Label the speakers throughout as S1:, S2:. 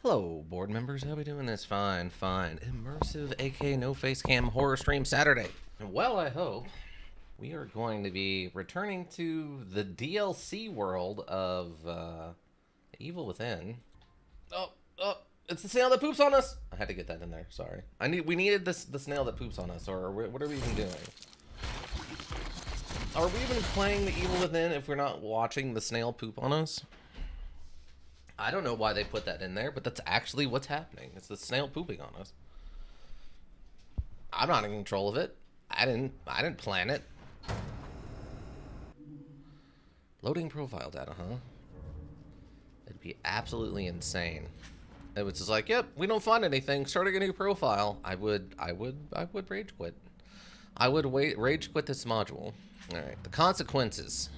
S1: Hello, board members. How we doing this? Fine, fine. Immersive, aka no face cam horror stream Saturday. Well, I hope we are going to be returning to the DLC world of Evil Within. Oh, oh, it's the snail that poops on us. I had to get that in there. Sorry. We needed the snail that poops on us, or what are we even doing? Are we even playing the Evil Within if we're not watching the snail poop on us? I don't know why they put that in there, but that's actually what's happening. It's the snail pooping on us. I'm not in control of it. I didn't plan it. Loading profile data, huh? It'd be absolutely insane. It was just like, yep, we don't find anything. Starting a new profile. I would rage quit. I would rage quit this module. All right, the consequences.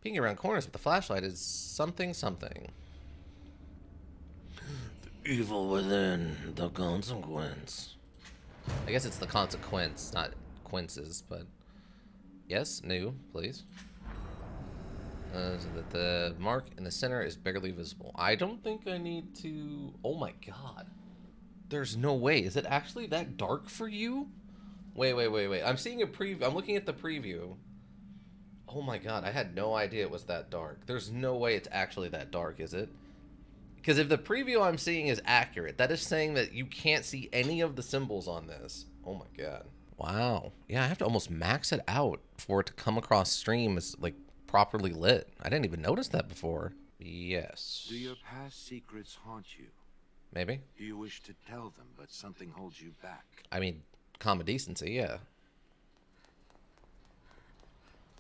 S1: Peeking around corners with the flashlight is something. The evil within, the consequence. I guess it's the consequence, not quinces, but yes, new, please. So that the mark in the center is barely visible. I don't think I need to. Oh my god. There's no way. Is it actually that dark for you? Wait. I'm seeing a preview. I'm looking at the preview. Oh my god, I had no idea it was that dark. There's no way it's actually that dark, is it? Because if the preview I'm seeing is accurate, that is saying that you can't see any of the symbols on this. Oh my god. Wow. Yeah, I have to almost max it out for it to come across stream as, like, properly lit. I didn't even notice that before. Yes.
S2: Do your past secrets haunt you?
S1: Maybe.
S2: Do you wish to tell them, but something holds you back?
S1: I mean, common decency, yeah.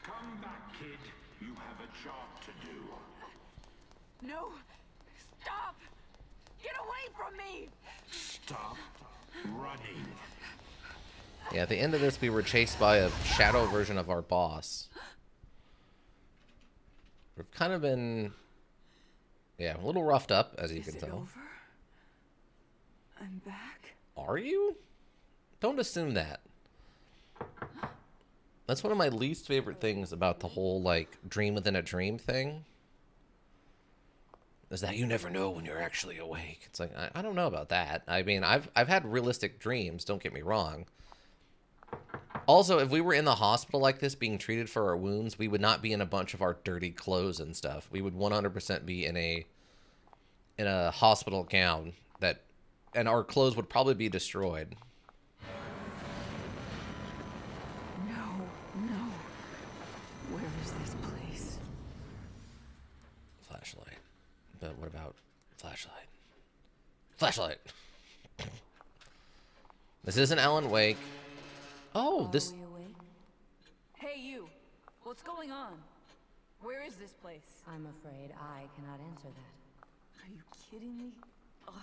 S3: Come back, kid. You have a job to do.
S4: No! Stop! Get away from me!
S3: Stop running.
S1: Yeah, at the end of this, we were chased by a shadow version of our boss. We've kind of been, yeah, a little roughed up, as you can tell.
S4: Over? I'm back?
S1: Are you? Don't assume that. That's one of my least favorite things about the whole, like, dream within a dream thing. Is that you never know when you're actually awake. It's like, I don't know about that. I mean, I've had realistic dreams, don't get me wrong. Also, if we were in the hospital like this being treated for our wounds, we would not be in a bunch of our dirty clothes and stuff. We would 100% be in a hospital gown and our clothes would probably be destroyed.
S4: No. Where is this place?
S1: Flashlight. But what about flashlight? Flashlight! This isn't Alan Wake. Oh, this...
S5: Are we awake?
S4: Hey, you! What's going on? Where is this place?
S5: I'm afraid I cannot answer that.
S4: Are you kidding me? Ugh,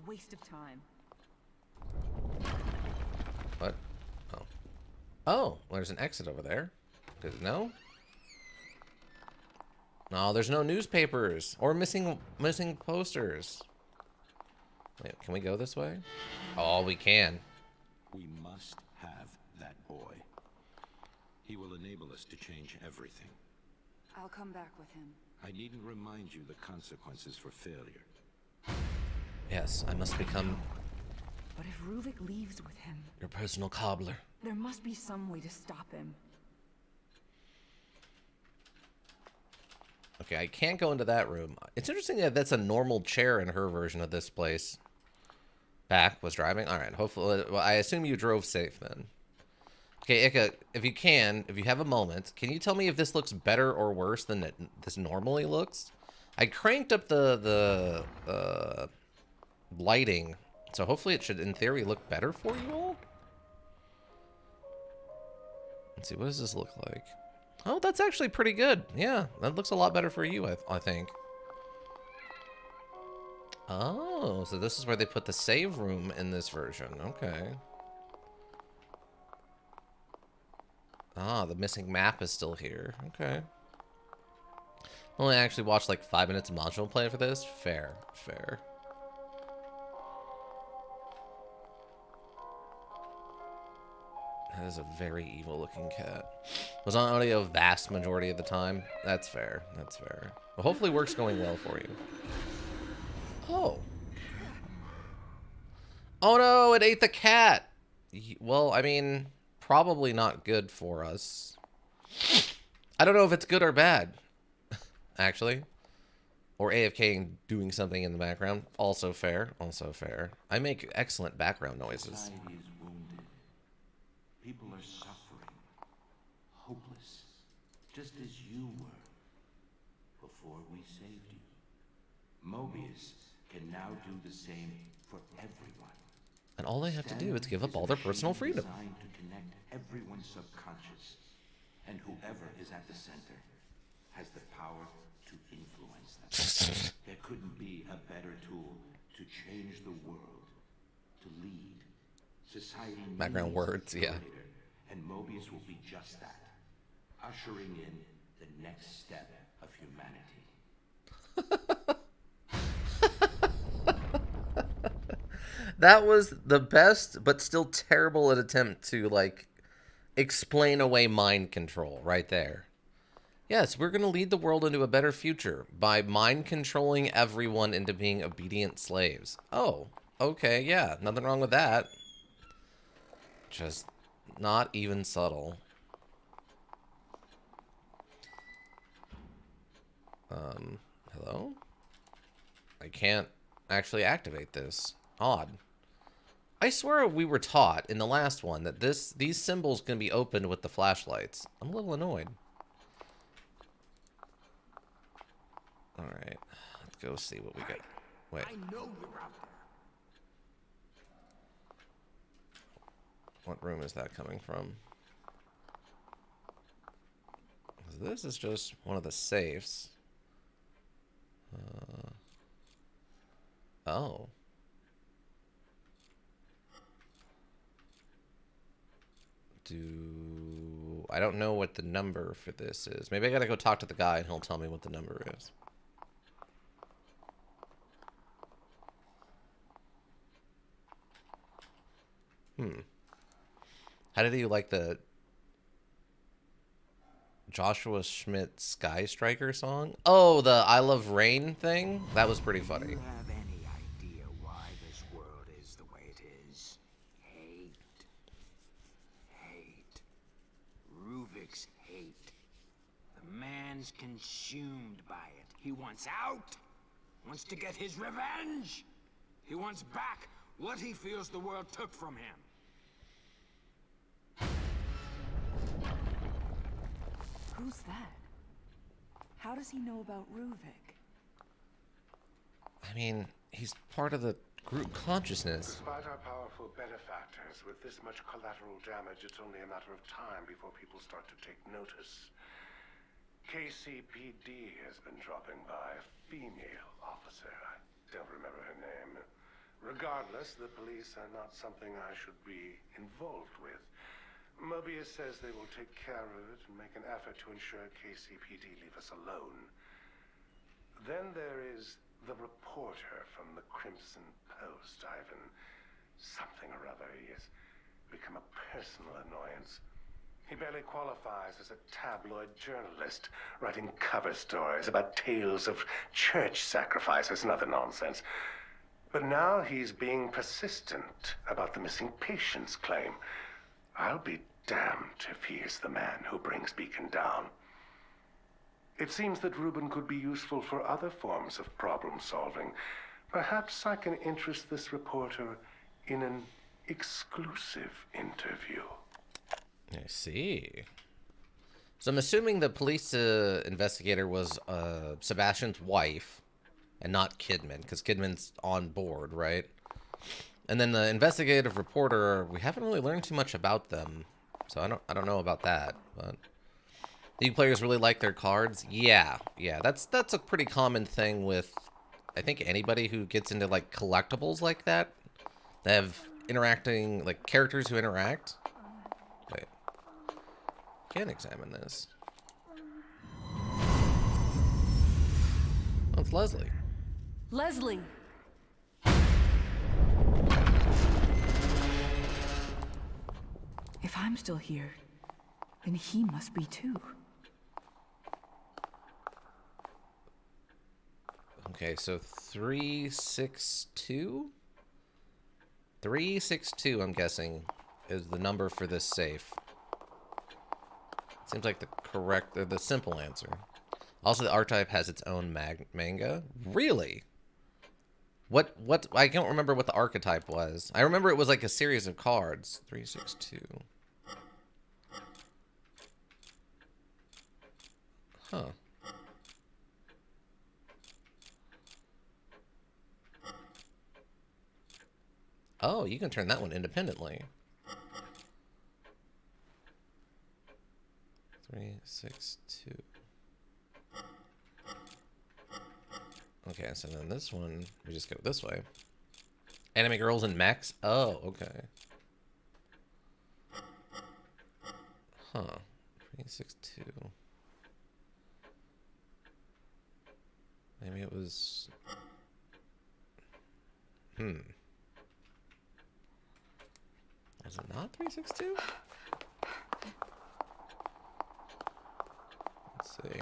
S4: waste of time.
S1: What? Oh. Oh, well, there's an exit over there. No? No, there's no newspapers or missing posters. Wait, can we go this way? Oh, we can.
S2: We must have that boy. He will enable us to change everything.
S4: I'll come back with him.
S2: I needn't remind you the consequences for failure.
S1: Yes, I must become
S4: But if Ruvik leaves with him,
S1: your personal cobbler.
S4: there must be some way to stop him.
S1: Okay, I can't go into that room. It's interesting that that's a normal chair in her version of this place. Back was driving? Alright, hopefully... Well, I assume you drove safe then. Okay, Ika, if you have a moment, can you tell me if this looks better or worse than this normally looks? I cranked up the lighting, so hopefully it should, in theory, look better for you all? Let's see, what does this look like? Oh, that's actually pretty good. Yeah, that looks a lot better for you, I think. Oh, so this is where they put the save room in this version. Okay. Ah, the missing map is still here. Okay. Only actually watched like 5 minutes of module play for this. Fair. That is a very evil looking cat. Was on audio vast majority of the time. That's fair. That's fair. Well, hopefully work's going well for you. Oh. Oh no, it ate the cat. Well, I mean, probably not good for us. I don't know if it's good or bad, actually. Or AFK and doing something in the background. Also fair. Also fair. I make excellent background noises.
S2: Society is wounded. People are suffering. Hopeless. Just as you were. Before we saved you. Mobius can now do the same for everyone.
S1: And all they have to do is give up all their personal freedom.
S2: Designed to connect everyone's subconscious. And whoever is at the center has the power to influence them. There couldn't be a better tool to change the world, to lead. Society
S1: Background words, yeah.
S2: And Mobius will be just that, ushering in the next step of humanity.
S1: That was the best, but still terrible an attempt to, like, explain away mind control right there. Yes, we're going to lead the world into a better future by mind controlling everyone into being obedient slaves. Oh, okay, yeah, nothing wrong with that. Just not even subtle. Hello? I can't actually activate this. Odd. I swear we were taught in the last one that these symbols can be opened with the flashlights. I'm a little annoyed. Alright, let's go see what we got. Wait.
S3: I know you're out there.
S1: What room is that coming from? This is just one of the safes. Oh. I don't know what the number for this is. Maybe I gotta go talk to the guy and he'll tell me what the number is. How did you like the Joshua Schmidt Sky Striker song? Oh, the I Love Rain thing? That was pretty funny.
S6: Do you have any idea why this world is the way it is? Hate. Hate. Ruvik's hate. The man's consumed by it. He wants out. Wants to get his revenge. He wants back what he feels the world took from him.
S4: Who's that? How does he know about Ruvik?
S1: I mean, he's part of the group consciousness.
S7: Despite our powerful benefactors, with this much collateral damage, it's only a matter of time before people start to take notice. KCPD has been dropping by. A female officer. I don't remember her name. Regardless, the police are not something I should be involved with. Mobius says they will take care of it and make an effort to ensure KCPD leave us alone. Then there is the reporter from the Crimson Post, Ivan. Something or other. He has become a personal annoyance. He barely qualifies as a tabloid journalist, writing cover stories about tales of church sacrifices and other nonsense. But now he's being persistent about the missing patients claim. I'll be damned if he is the man who brings Beacon down. It seems that Reuben could be useful for other forms of problem solving. Perhaps I can interest this reporter in an exclusive interview.
S1: I see. So I'm assuming the police investigator was Sebastian's wife and not Kidman, because Kidman's on board, right? And then the investigative reporter, we haven't really learned too much about them. So I don't know about that, but you players really like their cards? Yeah. That's a pretty common thing with I think anybody who gets into like collectibles like that. They have interacting like characters who interact. Wait. Can't examine this. Oh, it's Leslie.
S4: Leslie! If If I'm still here, then he must be too.
S1: Okay, so 362? 362, I'm guessing, is the number for this safe. Seems like the correct, or the simple answer. Also, the archetype has its own manga. Really? What, I can't remember what the archetype was. I remember it was like a series of cards. 362. Huh. Oh, you can turn that one independently. 362. Okay, so then this one, we just go this way. Anime girls and mechs? Oh, okay. Huh. 362. Maybe it was... Was it not 362? Let's see.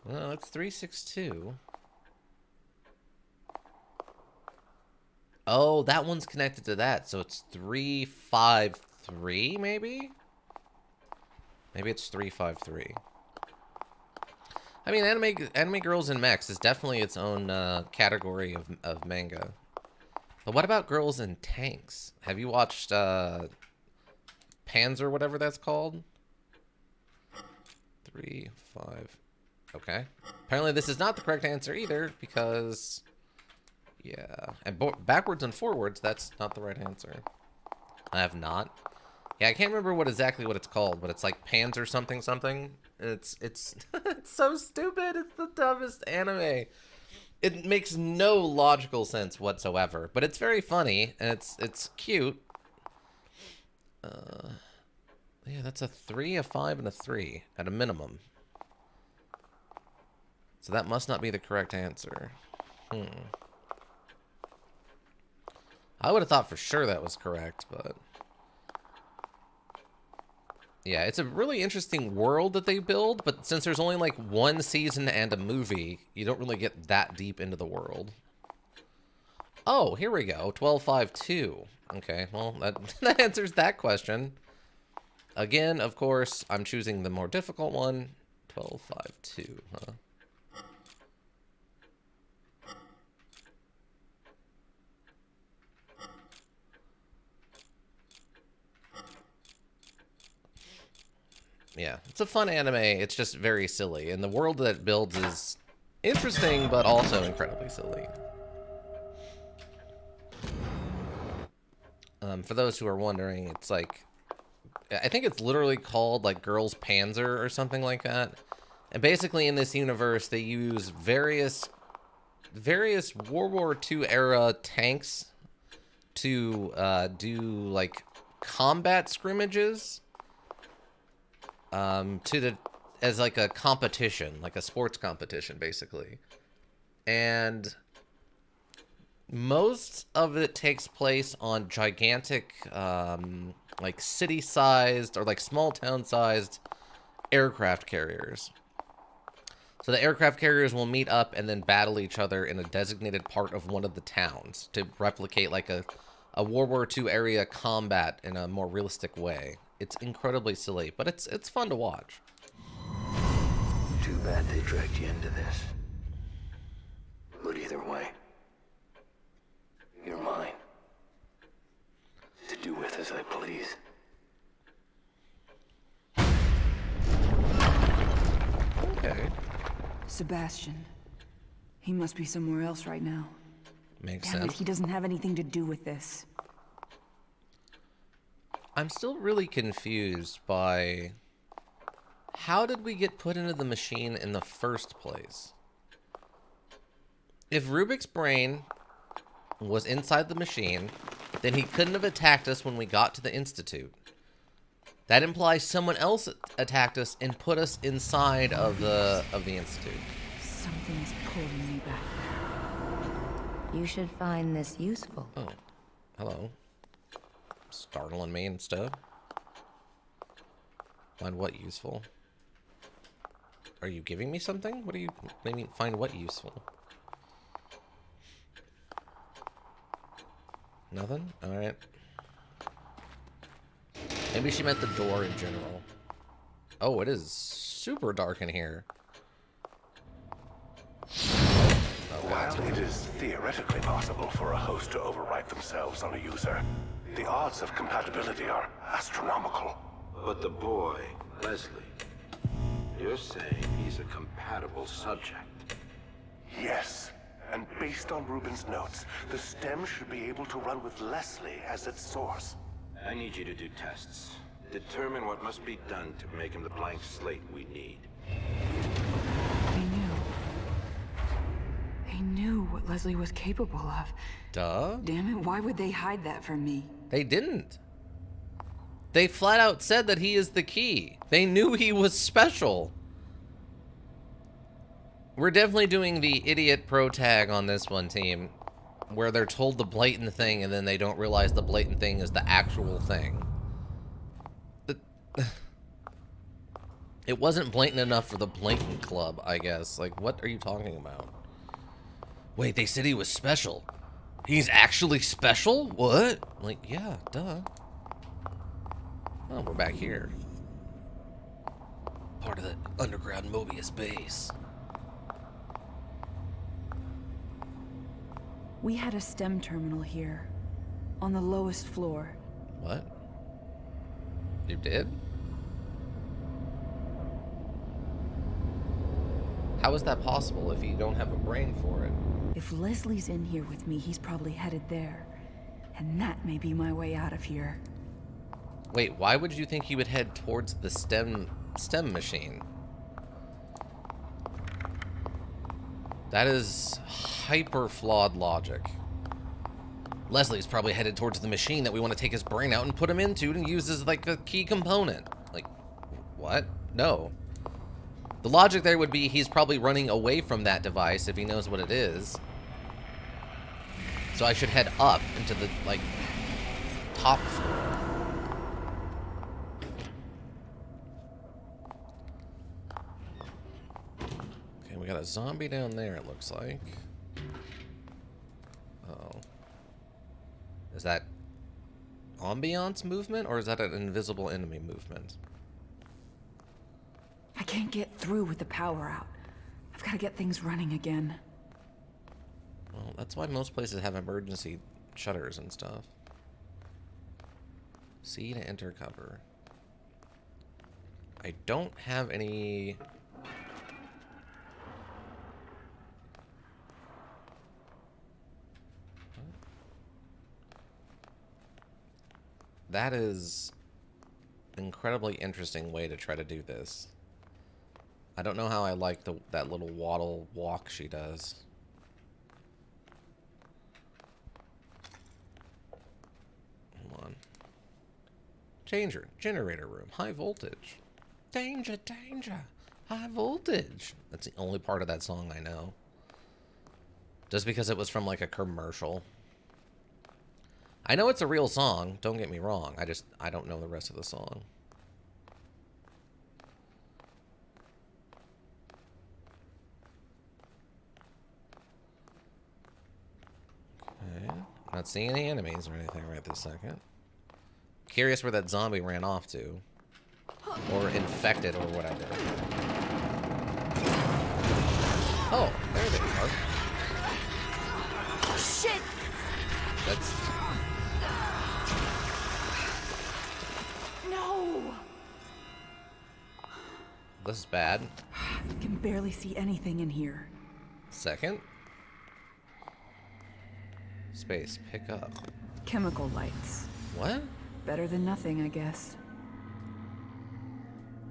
S1: Well, it's 362. Oh, that one's connected to that, so it's 353, maybe? Maybe it's 353. I mean, anime girls and mechs is definitely its own category of manga. But what about girls in tanks? Have you watched Panzer, whatever that's called? 3, 5. Okay. Apparently this is not the correct answer either, because... Yeah. And backwards and forwards, that's not the right answer. I have not. Yeah, I can't remember exactly what it's called, but it's like Panzer something something. It's it's so stupid. It's the dumbest anime. It makes no logical sense whatsoever, but it's very funny and it's cute. Yeah, that's a 3, a 5, and a 3 at a minimum. So that must not be the correct answer. I would have thought for sure that was correct, but... Yeah, it's a really interesting world that they build, but since there's only like one season and a movie, you don't really get that deep into the world. Oh, here we go. 1252. Okay, well, that answers that question. Again, of course, I'm choosing the more difficult one. 1252, huh? Yeah, it's a fun anime. It's just very silly. And the world that it builds is interesting, but also incredibly silly. For those who are wondering, it's like... I think it's literally called, like, Girls Panzer or something like that. And basically in this universe, they use various World War II era tanks to do, like, combat scrimmages. As like a competition, like a sports competition, basically. And most of it takes place on gigantic, like city-sized or like small town-sized aircraft carriers. So the aircraft carriers will meet up and then battle each other in a designated part of one of the towns to replicate like a World War II area combat in a more realistic way. It's incredibly silly, but it's fun to watch.
S6: Too bad they dragged you into this. But either way, you're mine. To do with as I please.
S1: Okay.
S4: Sebastian. He must be somewhere else right now.
S1: Makes
S4: Damn it,
S1: sense.
S4: he doesn't have anything to do with this.
S1: I'm still really confused by how did we get put into the machine in the first place? If Rubik's brain was inside the machine, then he couldn't have attacked us when we got to the Institute. That implies someone else attacked us and put us inside of the Institute.
S4: Something's pulling me back.
S5: You should find this useful.
S1: Oh, hello. startling me and stuff. Find what useful? Are you giving me something? What do you mean? Find what useful? Nothing? Alright. Maybe she meant the door in general. Oh, it is super dark in here.
S7: While it is theoretically possible for a host to overwrite themselves on a user, the odds of compatibility are astronomical.
S2: But the boy, Leslie, you're saying he's a compatible subject.
S7: Yes, and based on Rubin's notes, the stem should be able to run with Leslie as its source.
S2: I need you to do tests. Determine what must be done to make him the blank slate we need.
S8: They knew what Leslie was capable of.
S1: Duh.
S8: Damn it, why would they hide that from me?
S1: They didn't. They flat out said that he is the key. They knew he was special. We're definitely doing the idiot pro tag on this one, team, where they're told the blatant thing and then they don't realize the blatant thing is the actual thing. It wasn't blatant enough for the blatant club, I guess. Like, what are you talking about? Wait, they said he was special. He's actually special? What? Like, yeah, duh. Oh, we're back here. Part of the underground Mobius base.
S8: We had a STEM terminal here, on the lowest floor.
S1: What? You did? How is that possible if you don't have a brain for it?
S8: If Leslie's in here with me, he's probably headed there. And that may be my way out of here.
S1: Wait, why would you think he would head towards the STEM machine? That is hyper flawed logic. Leslie's probably headed towards the machine that we want to take his brain out and put him into and use as like a key component. Like, what? No. The logic there would be he's probably running away from that device if he knows what it is. So I should head up into the, like, top floor. Okay, we got a zombie down there, it looks like. Uh-oh. Is that ambiance movement, or is that an invisible enemy movement?
S8: I can't get through with the power out. I've got to get things running again.
S1: Well, that's why most places have emergency shutters and stuff. C to enter cover. I don't have any... That is an incredibly interesting way to try to do this. I don't know how I like that little waddle walk she does. Hold on. Generator room. High voltage. Danger, danger. High voltage. That's the only part of that song I know. Just because it was from like a commercial. I know it's a real song, don't get me wrong. I don't know the rest of the song. Okay. Not seeing any enemies or anything right this second. Curious where that zombie ran off to. Or infected or whatever. Oh, there they are.
S4: Shit!
S1: That's...
S8: No!
S1: This is bad.
S8: I can barely see anything in here.
S1: Second. Space, pick up.
S8: Chemical lights.
S1: What?
S8: Better than nothing, I guess.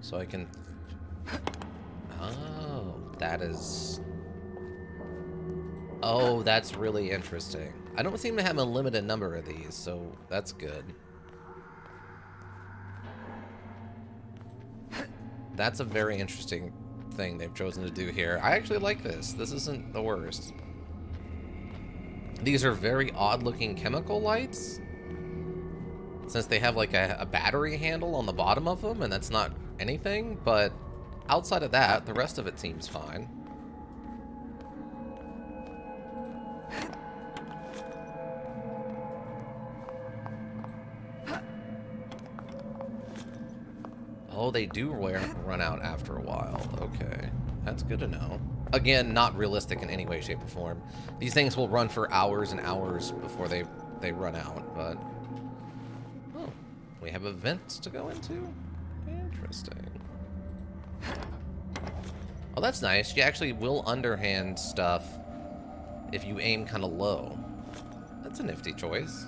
S1: So I can... Oh, that is... Oh, that's really interesting. I don't seem to have a limited number of these, so that's good. That's a very interesting thing they've chosen to do here. I actually like this. This isn't the worst. These are very odd-looking chemical lights. since they have like a battery handle on the bottom of them, and that's not anything, but outside of that, the rest of it seems fine. Oh, they do run out after a while. Okay, that's good to know. Again, not realistic in any way, shape, or form. These things will run for hours and hours before they run out, but... Oh, we have events to go into? Interesting. Oh, that's nice. You actually will underhand stuff if you aim kind of low. That's a nifty choice.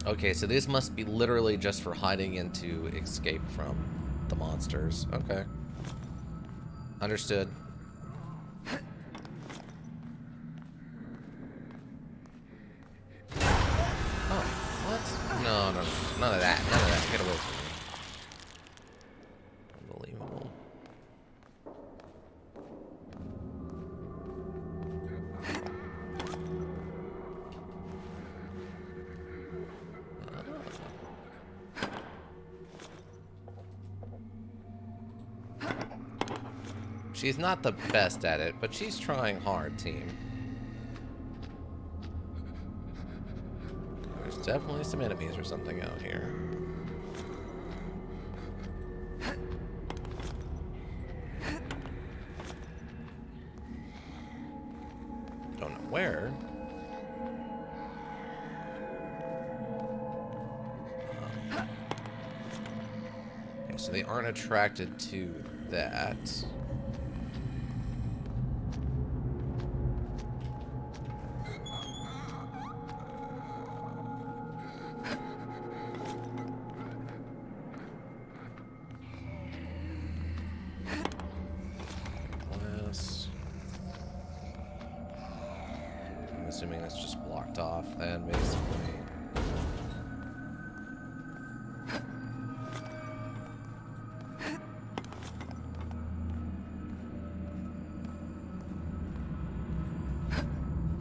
S1: Okay, so this must be literally just for hiding in to escape from the monsters. Okay. Understood. Oh, what? No, no, no. None of that. None of that. Get away from me. Unbelievable. She's not the best at it, but she's trying hard, team. There's definitely some enemies or something out here. Don't know where. Okay, so they aren't attracted to that. Assuming that's just blocked off then, basically.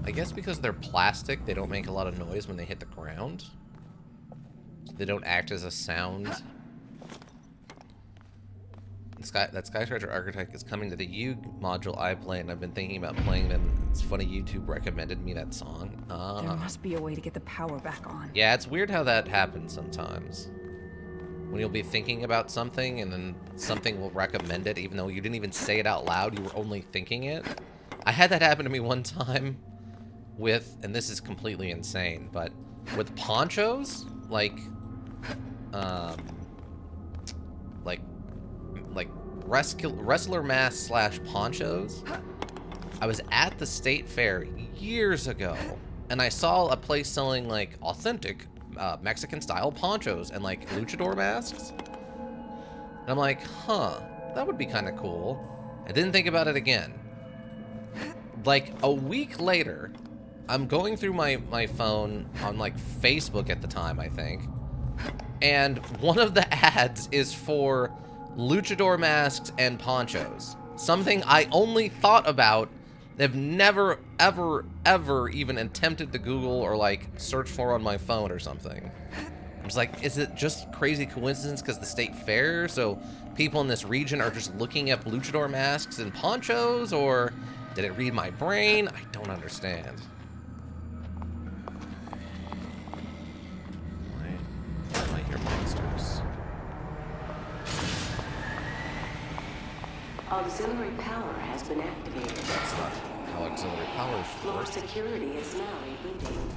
S1: I guess because they're plastic, they don't make a lot of noise when they hit the ground. So they don't act as a sound. That Sky Scratcher Architect is coming to the U module I play, and I've been thinking about playing them. It's funny, YouTube recommended me that song.
S8: There must be a way to get the power back on.
S1: Yeah, it's weird how that happens sometimes. When you'll be thinking about something, and then something will recommend it, even though you didn't even say it out loud, you were only thinking it. I had that happen to me one time with, and this is completely insane, but with ponchos, like wrestler masks / ponchos. I was at the state fair years ago, and I saw a place selling like authentic Mexican style ponchos and like luchador masks. And I'm like, huh, that would be kind of cool. I didn't think about it again. Like a week later, I'm going through my phone on like Facebook at the time, I think. And one of the ads is for luchador masks and ponchos. Something I only thought about, have never, ever, ever even attempted to Google or like search for on my phone or something. I was like, is it just crazy coincidence because the state fair, so people in this region are just looking up luchador masks and ponchos, or did it read my brain? I don't understand. I hear monsters.
S9: Auxiliary power has been activated.
S1: That's not how auxiliary power should
S9: Floor
S1: work.
S9: security is now rebooting.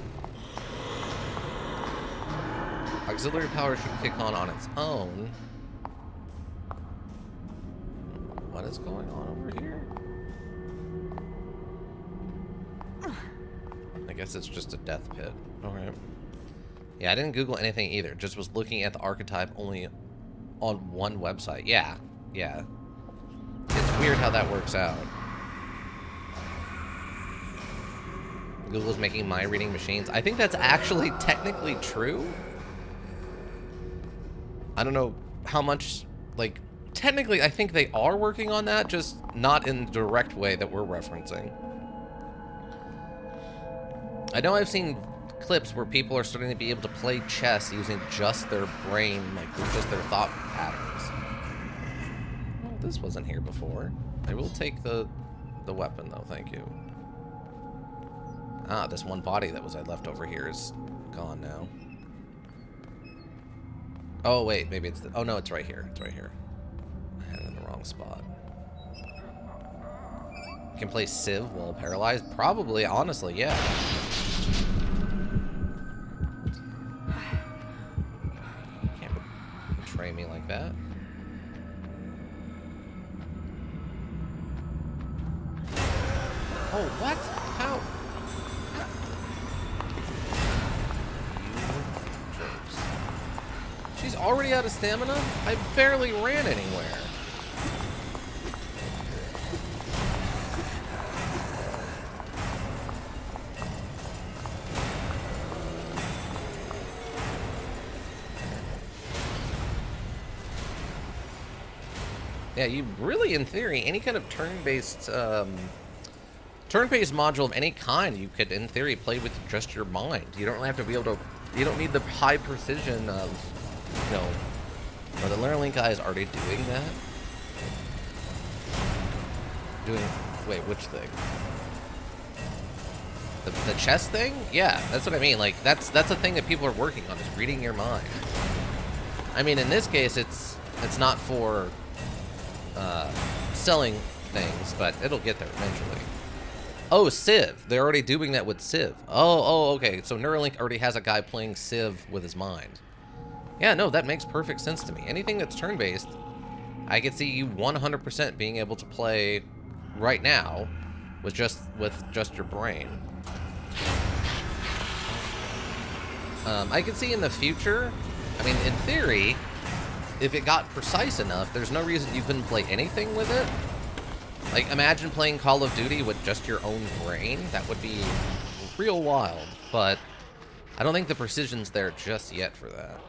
S1: Auxiliary power should kick on its own. What is going on over here? I guess it's just a death pit. Alright. Yeah, I didn't Google anything either. Just was looking at the archetype only on one website. Yeah. Yeah. It's weird how that works out. Google's making my reading machines. I think that's actually technically true. I don't know how much, like, technically I think they are working on that, just not in the direct way that we're referencing. I know I've seen clips where people are starting to be able to play chess using just their brain, like just their thought patterns. Well, this wasn't here before. I will take the weapon though, thank you. Ah, this one body that was I left over here is gone now. Oh wait, maybe it's the, oh no, it's right here. It's right here. I had it in the wrong spot. Can play Civ while paralyzed? Probably, honestly, yeah. Can't betray me like that. Oh, what? How? You jerks. She's already out of stamina? I barely ran anywhere. Yeah, you really, in theory, any kind of turn-based module of any kind, you could, in theory, play with just your mind. You don't really have to be able to. You don't need the high precision of, you know. Or the Neuralink guy is already doing that. Wait, which thing? The chess thing? Yeah, that's what I mean. Like that's a thing that people are working on, is reading your mind. I mean, in this case, it's not for selling things, but it'll get there eventually. Oh, Civ. They're already doing that with Civ. Oh, okay. So Neuralink already has a guy playing Civ with his mind. Yeah, no, that makes perfect sense to me. Anything that's turn-based, I could see you 100% being able to play right now with just your brain. I could see in the future, I mean, in theory, if it got precise enough, there's no reason you couldn't play anything with it. Like, imagine playing Call of Duty with just your own brain. That would be real wild, but I don't think the precision's there just yet for that.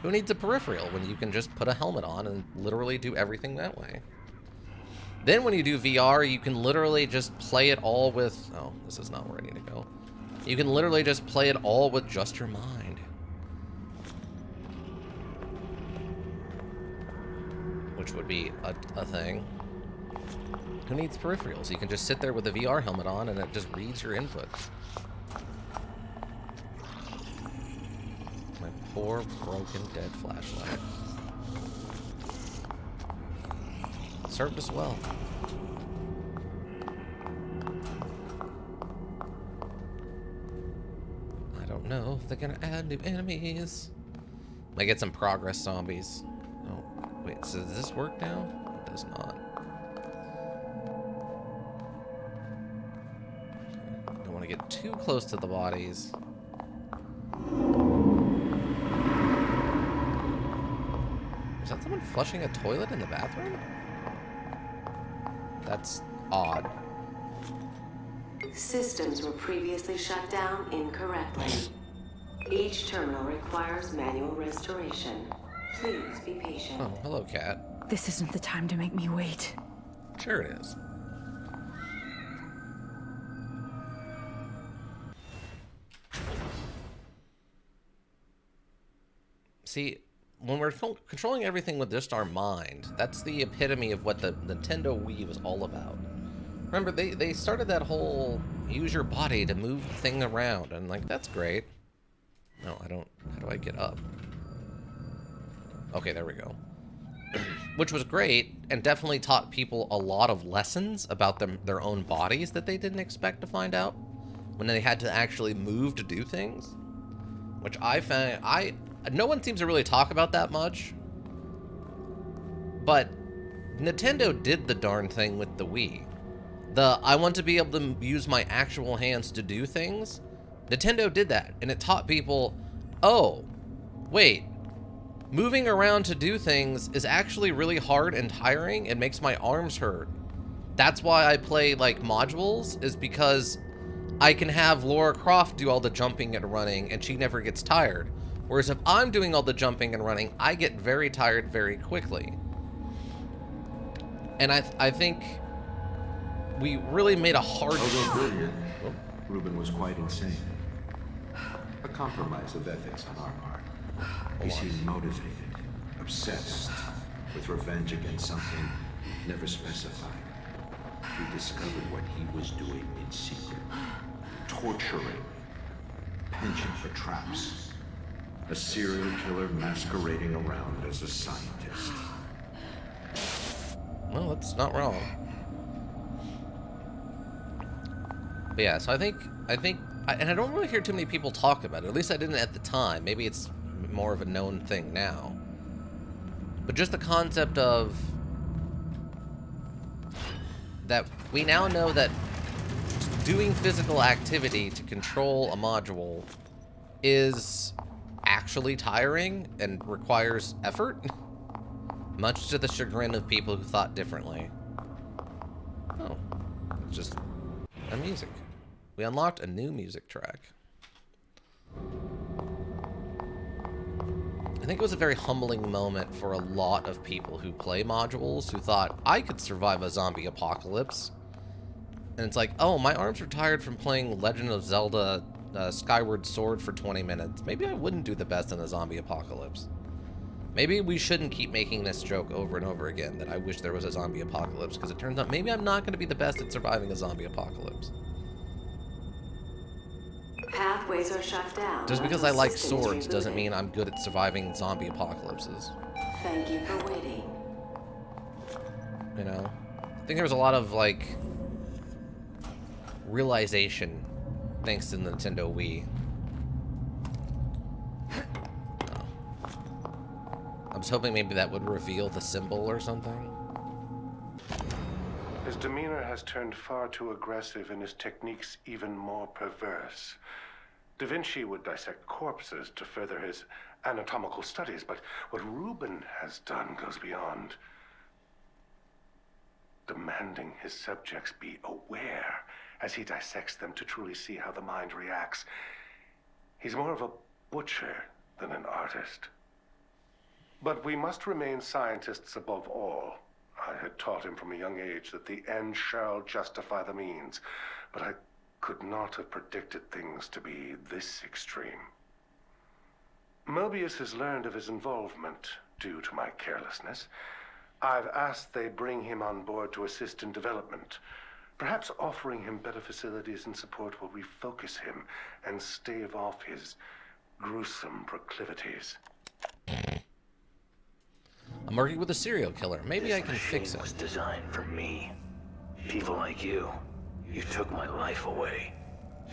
S1: Who needs a peripheral when you can just put a helmet on and literally do everything that way? Then when you do VR, you can literally just play it all with... Oh, this is not where I need to go. You can literally just play it all with just your mind. Which would be a thing. Who needs peripherals? You can just sit there with a VR helmet on and it just reads your inputs. My poor, broken, dead flashlight. It served us well. I don't know if they're gonna add new enemies. Might get some progress zombies. Oh, wait, so does this work now? It does not. Don't want to get too close to the bodies. Is that someone flushing a toilet in the bathroom? That's odd.
S9: Systems were previously shut down incorrectly. Each terminal requires manual restoration. Please be patient.
S1: Oh, hello, cat.
S8: This isn't the time to make me wait.
S1: Sure it is. See, when we're controlling everything with just our mind, that's the epitome of what the Nintendo Wii was all about. Remember, they started that whole use your body to move the thing around, and like, that's great. No, I don't. How do I get up? Okay, there we go. Which was great, and definitely taught people a lot of lessons about their own bodies that they didn't expect to find out when they had to actually move to do things. Which I found, no one seems to really talk about that much. But Nintendo did the darn thing with the Wii. I want to be able to use my actual hands to do things. Nintendo did that, and it taught people, oh, wait, moving around to do things is actually really hard and tiring and makes my arms hurt. That's why I play, like, modules, is because I can have Lara Croft do all the jumping and running, and she never gets tired. Whereas if I'm doing all the jumping and running, I get very tired very quickly. And I think we really made a hard...
S2: Reuben was quite insane. A compromise of ethics on our part. He seemed motivated, obsessed with revenge against something never specified. We discovered what he was doing in secret. Torturing. Penchant for traps. A serial killer masquerading around as a scientist.
S1: Well, that's not wrong. But yeah, so I think, and I don't really hear too many people talk about it. At least I didn't at the time. Maybe it's more of a known thing now. But just the concept of that we now know that doing physical activity to control a module is actually tiring and requires effort, much to the chagrin of people who thought differently. Oh, it's just a music. We unlocked a new music track. I think it was a very humbling moment for a lot of people who play modules who thought, I could survive a zombie apocalypse. And it's like, oh, my arms are tired from playing Legend of Zelda Skyward Sword for 20 minutes. Maybe I wouldn't do the best in a zombie apocalypse. Maybe we shouldn't keep making this joke over and over again, that I wish there was a zombie apocalypse, because it turns out maybe I'm not going to be the best at surviving a zombie apocalypse.
S9: Pathways are shut down.
S1: Just because I like swords doesn't mean I'm good at surviving zombie apocalypses.
S9: Thank you for waiting.
S1: You know? I think there was a lot of, like, realization thanks to the Nintendo Wii. I was hoping maybe that would reveal the symbol or something.
S7: His demeanor has turned far too aggressive and his techniques even more perverse. Da Vinci would dissect corpses to further his anatomical studies, but what Reuben has done goes beyond. Demanding his subjects be aware as he dissects them to truly see how the mind reacts. He's more of a butcher than an artist. But we must remain scientists above all. I had taught him from a young age that the end shall justify the means, but I could not have predicted things to be this extreme. Mobius has learned of his involvement due to my carelessness. I've asked they bring him on board to assist in development. Perhaps offering him better facilities and support will refocus him and stave off his gruesome proclivities.
S1: I'm working with a serial killer. Maybe I can fix it.
S10: This machine was designed for me. People like you. You took my life away.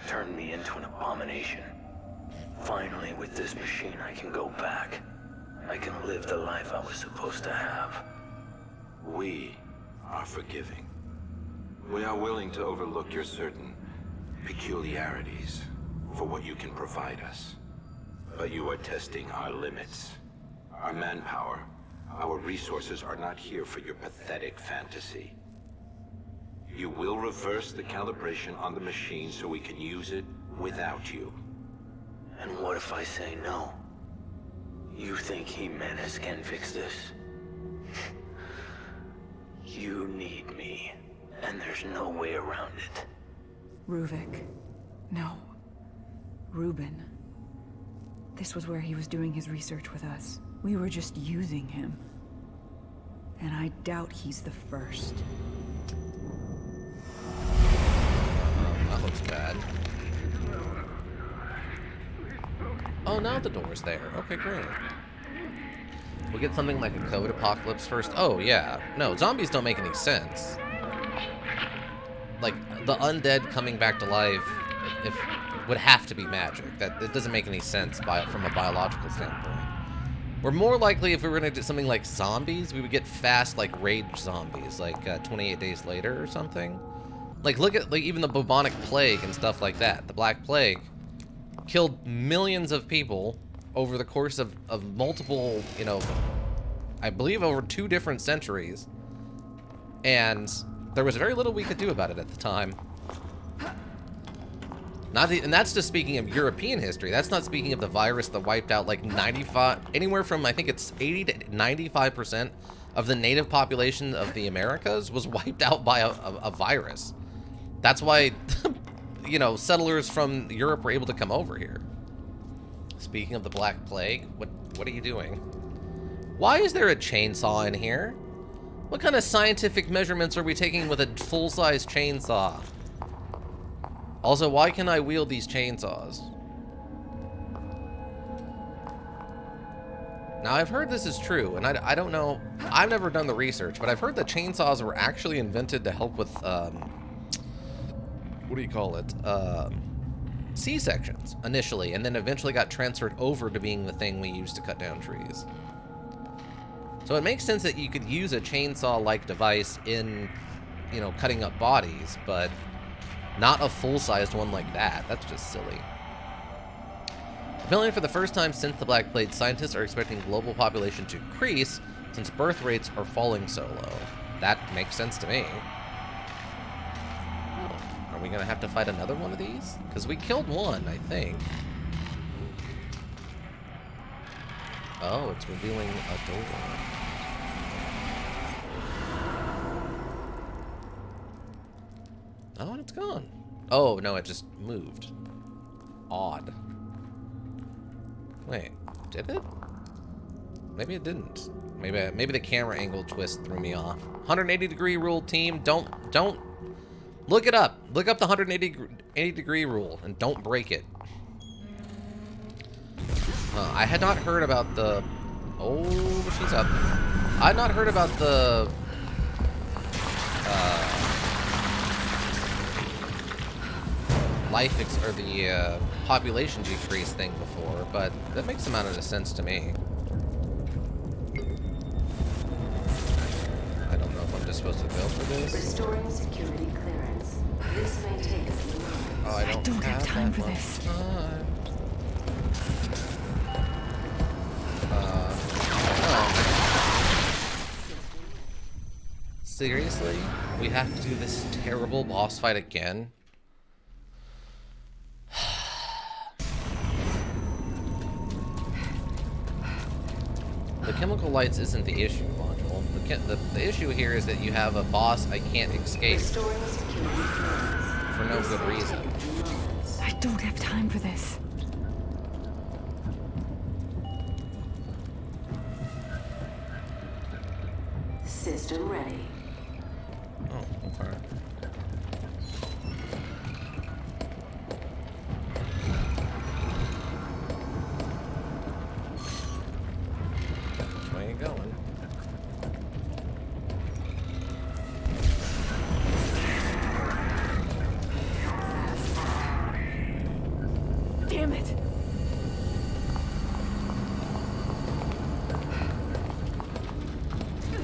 S10: Turned me into an abomination. Finally, with this machine, I can go back. I can live the life I was supposed to have.
S2: We are forgiving. We are willing to overlook your certain peculiarities for what you can provide us. But you are testing our limits. Our manpower, our resources are not here for your pathetic fantasy. You will reverse the calibration on the machine so we can use it without you.
S10: And what if I say no? You think Jimenez can fix this? You need me, and there's no way around it.
S8: Ruvik. No. Reuben. This was where he was doing his research with us. We were just using him. And I doubt he's the first.
S1: That looks bad. Oh, now the door's there. Okay, great. We get something like a COVID apocalypse first. Oh, yeah. No, zombies don't make any sense. Like, the undead coming back to life would have to be magic. It doesn't make any sense from a biological standpoint. We're more likely, if we were going to do something like zombies, we would get fast, like, rage zombies, like 28 Days Later or something. Like, look at, like, even the bubonic plague and stuff like that. The Black Plague killed millions of people over the course of multiple, you know, I believe over 2 different centuries. And there was very little we could do about it at the time. And that's just speaking of European history. That's not speaking of the virus that wiped out like anywhere from, I think it's 80 to 95% of the native population of the Americas was wiped out by a virus. That's why you know, settlers from Europe were able to come over here. Speaking of the Black Plague, what are you doing? Why is there a chainsaw in here? What kind of scientific measurements are we taking with a full-size chainsaw? Also, why can I wield these chainsaws? Now, I've heard this is true, and I don't know. I've never done the research, but I've heard that chainsaws were actually invented to help with, what do you call it? C-sections, initially, and then eventually got transferred over to being the thing we use to cut down trees. So it makes sense that you could use a chainsaw-like device in, you know, cutting up bodies, but not a full-sized one like that. That's just silly. Apparently, for the first time since the Black Plague, scientists are expecting global population to increase since birth rates are falling so low. That makes sense to me. Are we going to have to fight another one of these? Because we killed one, I think. Oh, it's revealing a door. Oh, and it's gone. Oh, no, it just moved. Odd. Wait, did it? Maybe it didn't. Maybe the camera angle twist threw me off. 180-degree rule, team. Don't look it up. Look up the 180-degree rule and don't break it. I had not heard about the. Oh, she's up. I had not heard about the. Or the population decrease thing before, but that makes some amount of sense to me. I don't know if I'm just supposed to go for this.
S9: Restoring security clearance. This may take a few moments.
S1: Oh, I don't have time for this. Time. Seriously? We have to do this terrible boss fight again? The chemical lights isn't the issue, Module. The issue here is that you have a boss I can't escape for no good reason.
S8: I don't have time for this.
S9: System ready.
S1: Oh, okay. Which way are you going?
S8: Damn it!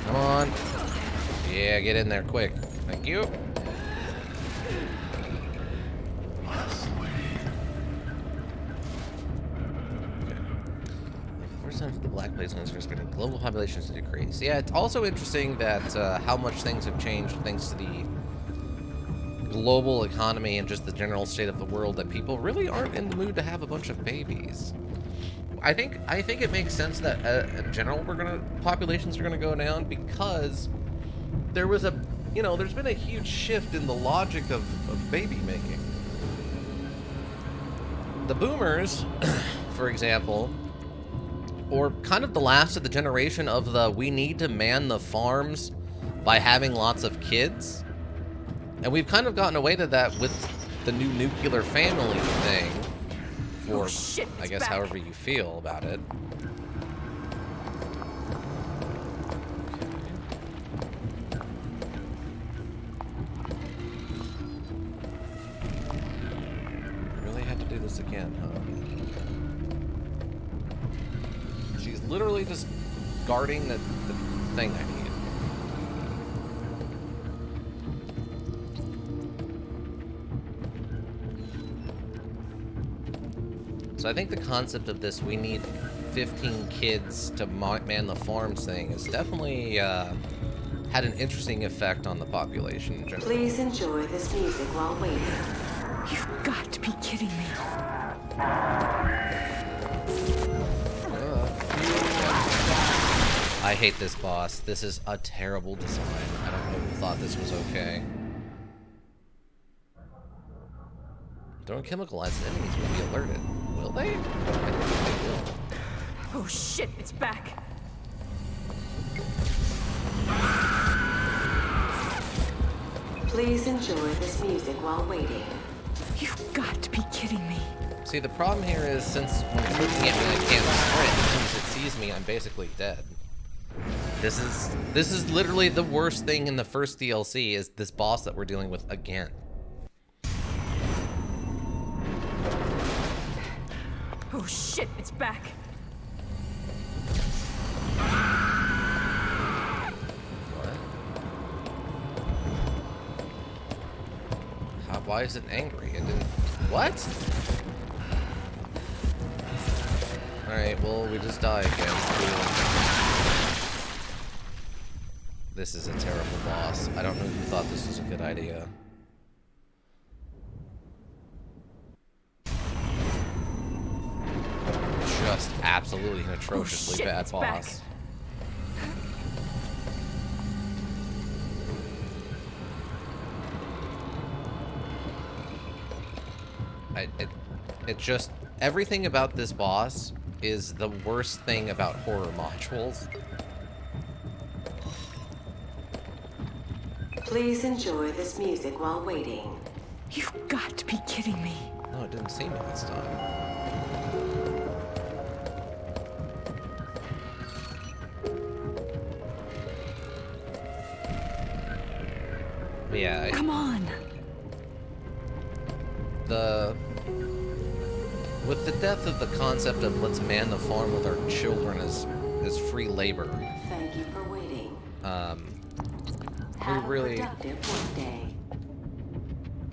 S1: Come on. Yeah, get in there quick. Thank you. First time the Black Plague is expecting global populations to decrease. Yeah, it's also interesting that how much things have changed thanks to the global economy and just the general state of the world, that people really aren't in the mood to have a bunch of babies. I think it makes sense that in general populations are gonna go down, because there was there's been a huge shift in the logic of baby making. The boomers, for example, or kind of the last of the generation of the we need to man the farms by having lots of kids. And we've kind of gotten away to that with the new nuclear family thing. Or, I guess, however you feel about it. Really had to do this again, huh? She's literally just guarding the thing I need. So I think the concept of this, we need 15 kids to man the farms thing, has definitely had an interesting effect on the population in general.
S9: Please enjoy this music while waiting.
S8: You've got to be kidding me.
S1: I hate this boss. This is a terrible design. I don't know who thought this was okay. Throwing chemical lights at enemies will be alerted. Will they? I don't think they will.
S8: Oh shit, it's back.
S9: Please enjoy this music while waiting.
S8: You've got to be kidding me.
S1: See, the problem here is since when it's looking at me, I can't sprint. As soon as it sees me, I'm basically dead. This is literally the worst thing in the first DLC is this boss that we're dealing with again.
S8: Oh shit, it's back.
S1: Why is it angry? It didn't... What? Alright, well, we just die again. Cool. This is a terrible boss. I don't know who thought this was a good idea. Just absolutely an atrociously bad boss. Back. It just, everything about this boss is the worst thing about horror modules.
S9: Please enjoy this music while waiting.
S8: You've got to be kidding me.
S1: No, it didn't see me this time. But yeah.
S8: Come on.
S1: With the death of the concept of let's man the farm with our children as free labor.
S9: Thank you for waiting.
S1: We really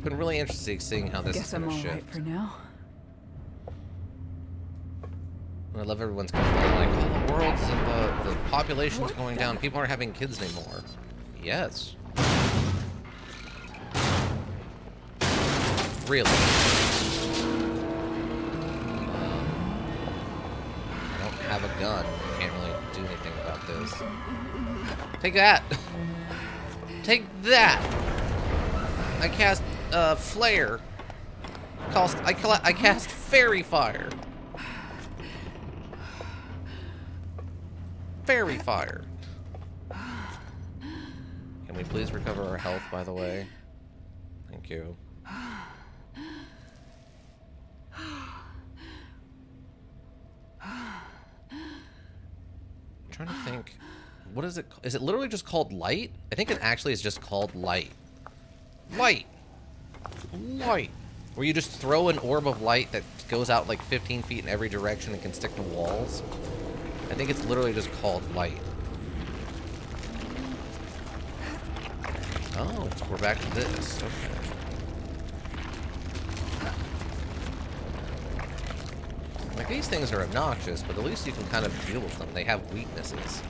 S1: been really interested seeing how this is going to shift.
S8: Guess I'm all right for now.
S1: I love everyone's complaining like, oh, the world's and the population's going down. People aren't having kids anymore. Yes. Really. I don't have a gun. Can't really do anything about this. Take that! Take that! I cast flare. I cast fairy fire. Fairy fire. Can we please recover our health, by the way? Thank you. I'm trying to think. What is it? Is it literally just called light? I think it actually is just called light. Light. Light. Where you just throw an orb of light that goes out like 15 feet in every direction and can stick to walls. I think it's literally just called light. Oh, we're back to this. Okay. Like, these things are obnoxious, but at least you can kind of deal with them. They have weaknesses.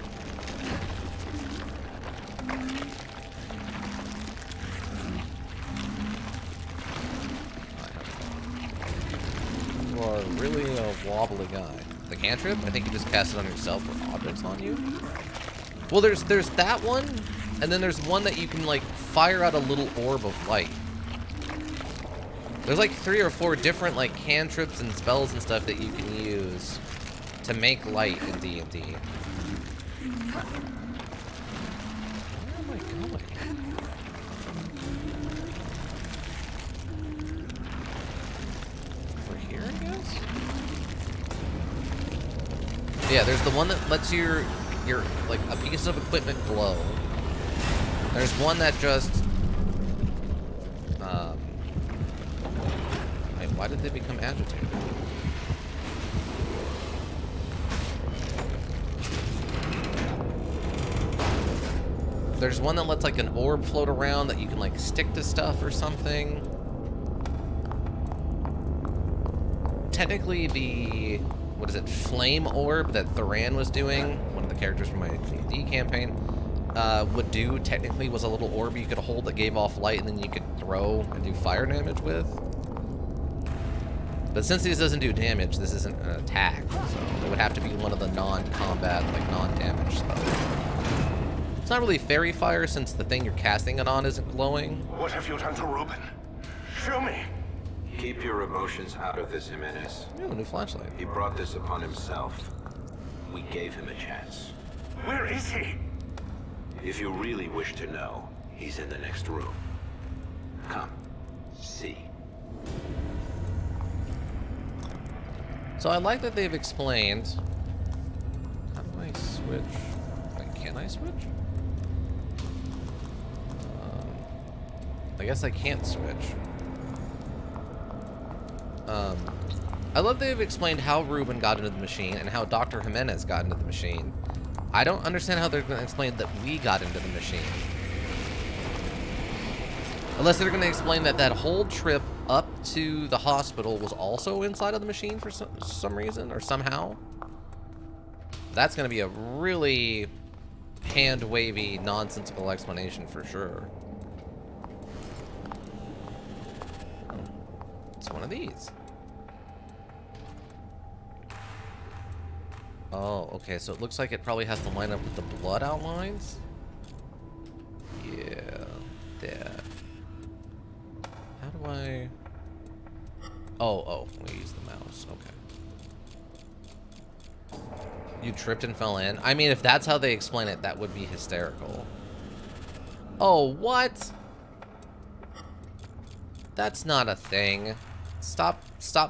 S1: You are really a wobbly guy. The cantrip? I think you just cast it on yourself for objects on you. Well, there's that one, and then there's one that you can, like, fire out a little orb of light. There's like 3 or 4 different like cantrips and spells and stuff that you can use to make light in D&D. Where am I going? Over here, I guess? Yeah, there's the one that lets your like a piece of equipment glow. There's one that just why did they become agitated? There's one that lets like an orb float around that you can like stick to stuff or something. Technically the, what is it, flame orb that Thuran was doing, one of the characters from my D&D campaign, would do technically was a little orb you could hold that gave off light and then you could throw and do fire damage with. But since this doesn't do damage, this isn't an attack, so it would have to be one of the non-combat, like non-damage spells. It's not really fairy fire since the thing you're casting it on isn't glowing.
S7: What have you done to Reuben? Show me.
S2: Keep your emotions out of this, Jimenez.
S1: Ooh, a new flashlight.
S2: He brought this upon himself. We gave him a chance.
S3: Where is he?
S2: If you really wish to know, he's in the next room. Come, see.
S1: So I like that they've explained. How do I switch? Wait, can I switch? I guess I can't switch. I love they've explained how Ruben got into the machine and how Dr. Jimenez got into the machine. I don't understand how they're going to explain that we got into the machine. Unless they're going to explain that that whole trip up to the hospital was also inside of the machine for some reason or somehow. That's going to be a really hand-wavy, nonsensical explanation for sure. It's one of these. Oh, okay, so it looks like it probably has to line up with the blood outlines. Yeah, that. How do I... Oh, we use the mouse, okay. You tripped and fell in? I mean, if that's how they explain it, that would be hysterical. Oh, what? That's not a thing. Stop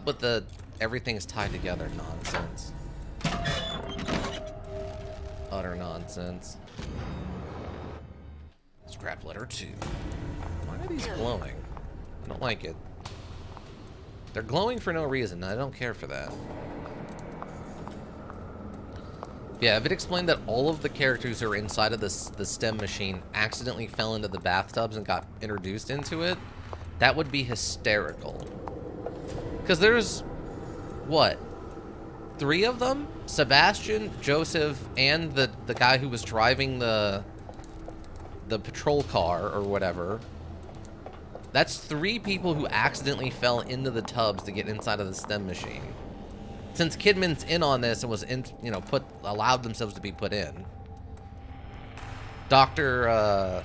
S1: with the everything's tied together nonsense. Utter nonsense. Scrap letter 2. Why are these glowing? I don't like it. They're glowing for no reason. I don't care for that. Yeah, if it explained that all of the characters who are inside of the STEM machine accidentally fell into the bathtubs and got introduced into it, that would be hysterical. Because there's, what, 3 of them? Sebastian, Joseph, and the guy who was driving the patrol car or whatever. That's 3 people who accidentally fell into the tubs to get inside of the STEM machine. Since Kidman's in on this and was in, you know, allowed themselves to be put in. Dr.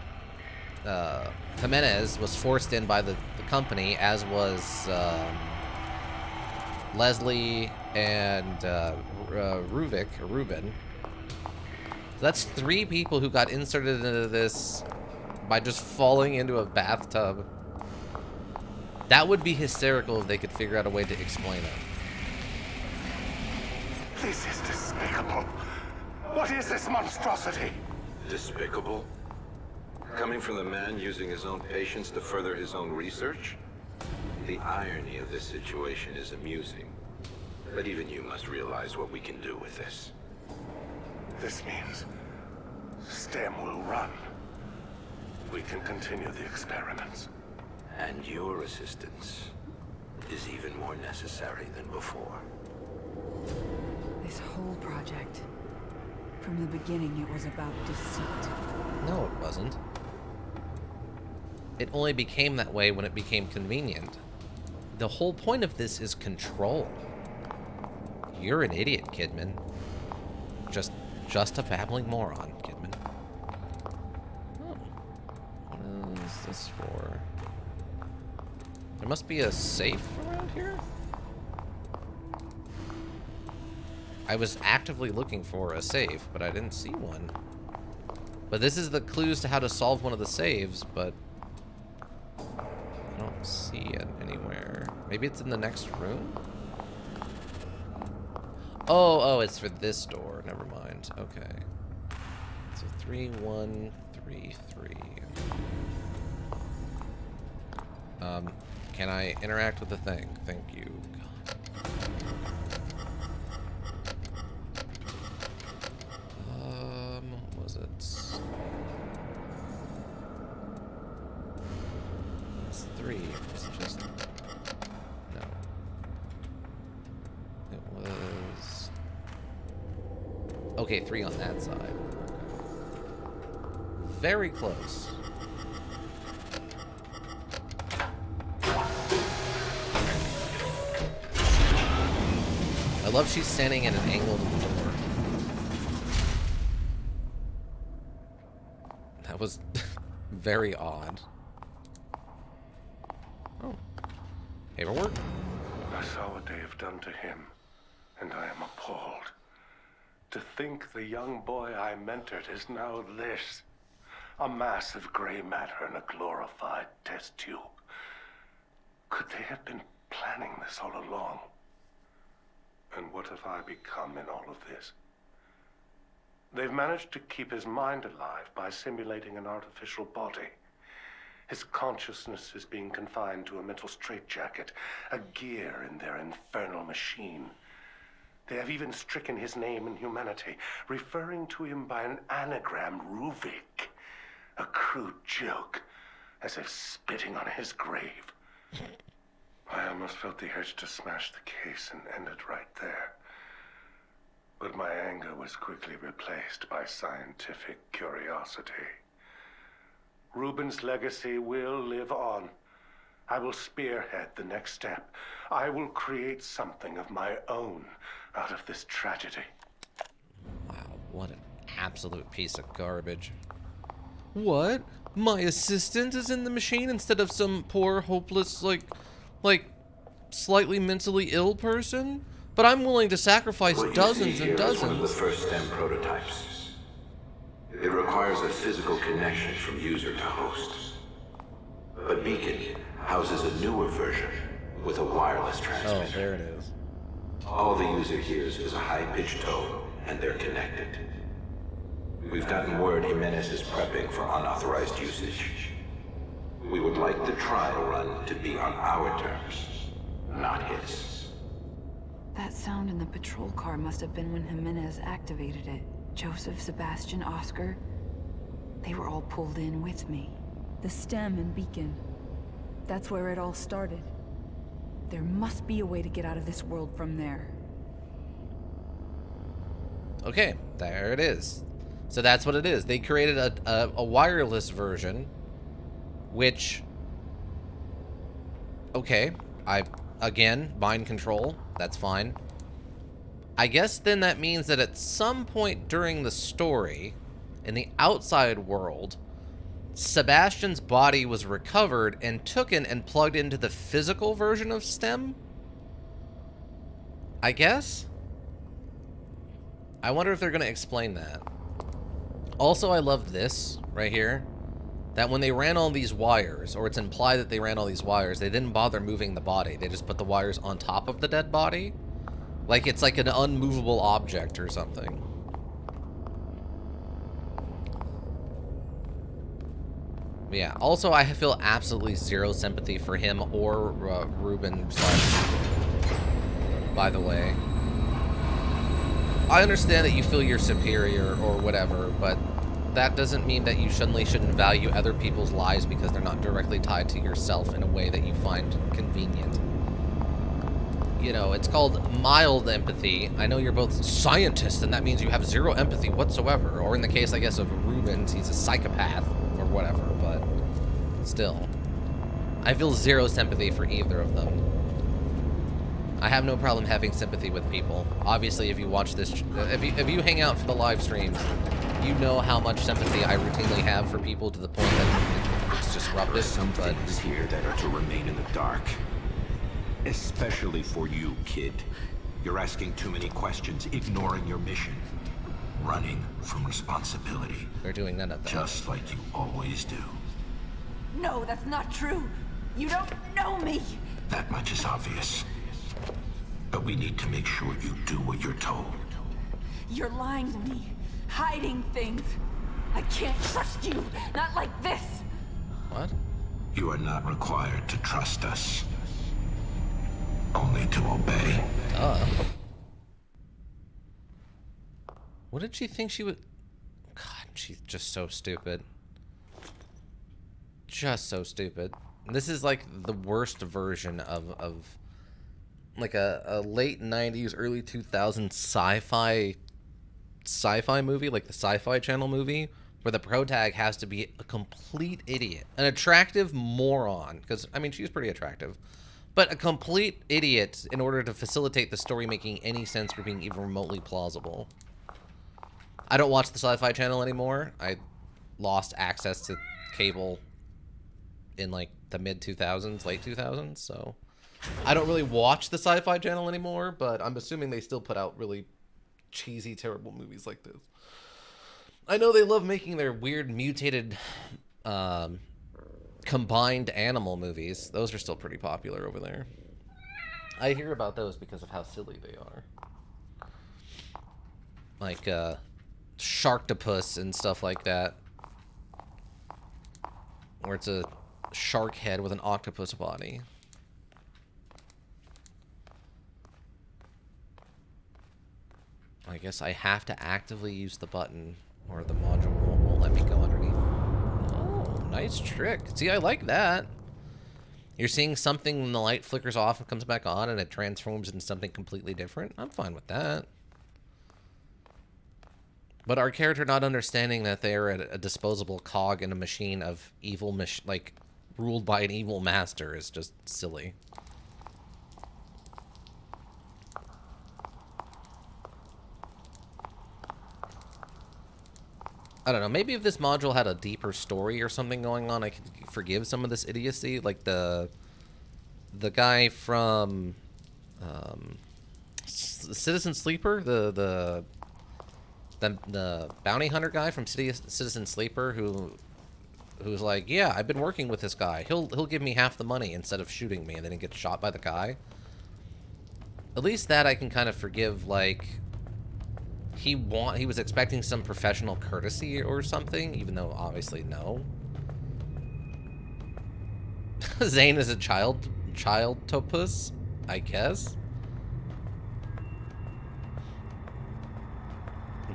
S1: Jimenez was forced in by the company, as was Leslie and Ruben. So that's 3 people who got inserted into this by just falling into a bathtub. That would be hysterical if they could figure out a way to explain it.
S3: This is despicable. What is this monstrosity?
S2: Despicable? Coming from the man using his own patients to further his own research? The irony of this situation is amusing. But even you must realize what we can do with this.
S3: This means STEM will run. We can continue the experiments.
S2: And your assistance is even more necessary than before.
S8: This whole project, from the beginning, it was about deceit.
S1: No, it wasn't. It only became that way when it became convenient. The whole point of this is control. You're an idiot, Kidman. Just a babbling moron, Kidman. Oh. What is this for? There must be a safe around here? I was actively looking for a safe, but I didn't see one. But this is the clues to how to solve one of the saves, but I don't see it anywhere. Maybe it's in the next room? Oh, it's for this door. Never mind. Okay. So 3133. Can I interact with the thing? Thank you. God. What was it? It's 3. It's just no. It was okay. 3 on that side. Okay. Very close. I love she's standing at an angle to the door. That was very odd. Oh. Paperwork?
S7: I saw what they have done to him, and I am appalled. To think the young boy I mentored is now this. A mass of gray matter in a glorified test tube. Could they have been planning this all along? And what have I become in all of this? They've managed to keep his mind alive by simulating an artificial body. His consciousness is being confined to a mental straitjacket, a gear in their infernal machine. They have even stricken his name and humanity, referring to him by an anagram, Ruvik. A crude joke, as if spitting on his grave. I almost felt the urge to smash the case and end it right there. But my anger was quickly replaced by scientific curiosity. Ruben's legacy will live on. I will spearhead the next step. I will create something of my own out of this tragedy.
S1: Wow, what an absolute piece of garbage. What? My assistant is in the machine instead of some poor, hopeless, like, slightly mentally ill person? But I'm willing to sacrifice dozens and dozens.
S2: One of the first STEM prototypes. It requires a physical connection from user to host. But Beacon houses a newer version with a wireless transmitter.
S1: Oh, there it is.
S2: All the user hears is a high-pitched tone, and they're connected. We've gotten word Jimenez is prepping for unauthorized usage. We would like the trial run to be on our terms, not his.
S8: That sound in the patrol car must have been when Jimenez activated it. Joseph, Sebastian, Oscar. They were all pulled in with me. The stem and Beacon. That's where it all started. There must be a way to get out of this world from there.
S1: Okay, there it is. So that's what it is. They created a wireless version, which, okay, again, mind control, that's fine. I guess then that means that at some point during the story, in the outside world, Sebastian's body was recovered and taken and plugged into the physical version of STEM? I guess? I wonder if they're going to explain that. Also, I love this right here. That when they ran all these wires, or it's implied that they ran all these wires, they didn't bother moving the body. They just put the wires on top of the dead body. Like it's like an unmovable object or something. Yeah, also I feel absolutely zero sympathy for him or Ruben, by the way. I understand that you feel you're superior or whatever, but that doesn't mean that you suddenly shouldn't value other people's lives because they're not directly tied to yourself in a way that you find convenient. You know, it's called mild empathy. I know you're both scientists, and that means you have zero empathy whatsoever. Or in the case, I guess, of Rubens, he's a psychopath or whatever, but still. I feel zero sympathy for either of them. I have no problem having sympathy with people. Obviously, if you watch this, if you hang out for the live streams, you know how much sympathy I routinely have for people to the point that it's disruptive.
S2: Some
S1: but
S2: things here that are to remain in the dark. Especially for you, kid. You're asking too many questions, ignoring your mission. Running from responsibility.
S1: they're doing none of that.
S2: Just like you always do.
S8: No, that's not true. You don't know me.
S2: That much is obvious. But we need to make sure you do what you're told.
S8: You're lying to me, hiding things. I can't trust you, not like this.
S1: What?
S2: You are not required to trust us. Only to obey.
S1: What did she think she would... God, she's just so stupid. Just so stupid. This is like the worst version of like a late 90s, early 2000s sci-fi movie, like the Sci-Fi Channel movie, where the protag has to be a complete idiot. An attractive moron. Because, I mean, she's pretty attractive. But a complete idiot in order to facilitate the story making any sense or being even remotely plausible. I don't watch the Sci-Fi Channel anymore. I lost access to cable in like the mid-2000s, late 2000s, so I don't really watch the Sci-Fi Channel anymore, but I'm assuming they still put out really cheesy, terrible movies like this. I know they love making their weird, mutated, combined animal movies. Those are still pretty popular over there. I hear about those because of how silly they are. Like, Sharktopus and stuff like that. Where it's a shark head with an octopus body. I guess I have to actively use the button or the module won't let me go underneath. Oh, nice trick. See, I like that. You're seeing something when the light flickers off and comes back on and it transforms into something completely different. I'm fine with that. But our character not understanding that they're a disposable cog in a machine of evil, like, ruled by an evil master is just silly. I don't know, maybe if this module had a deeper story or something going on, I could forgive some of this idiocy. Like the guy from Citizen Sleeper, the bounty hunter guy from Citizen Sleeper who's like, yeah, I've been working with this guy. He'll give me half the money instead of shooting me, and then he gets shot by the guy. At least that I can kind of forgive, like, he was expecting some professional courtesy or something, even though obviously no. Zane is a child topus, I guess.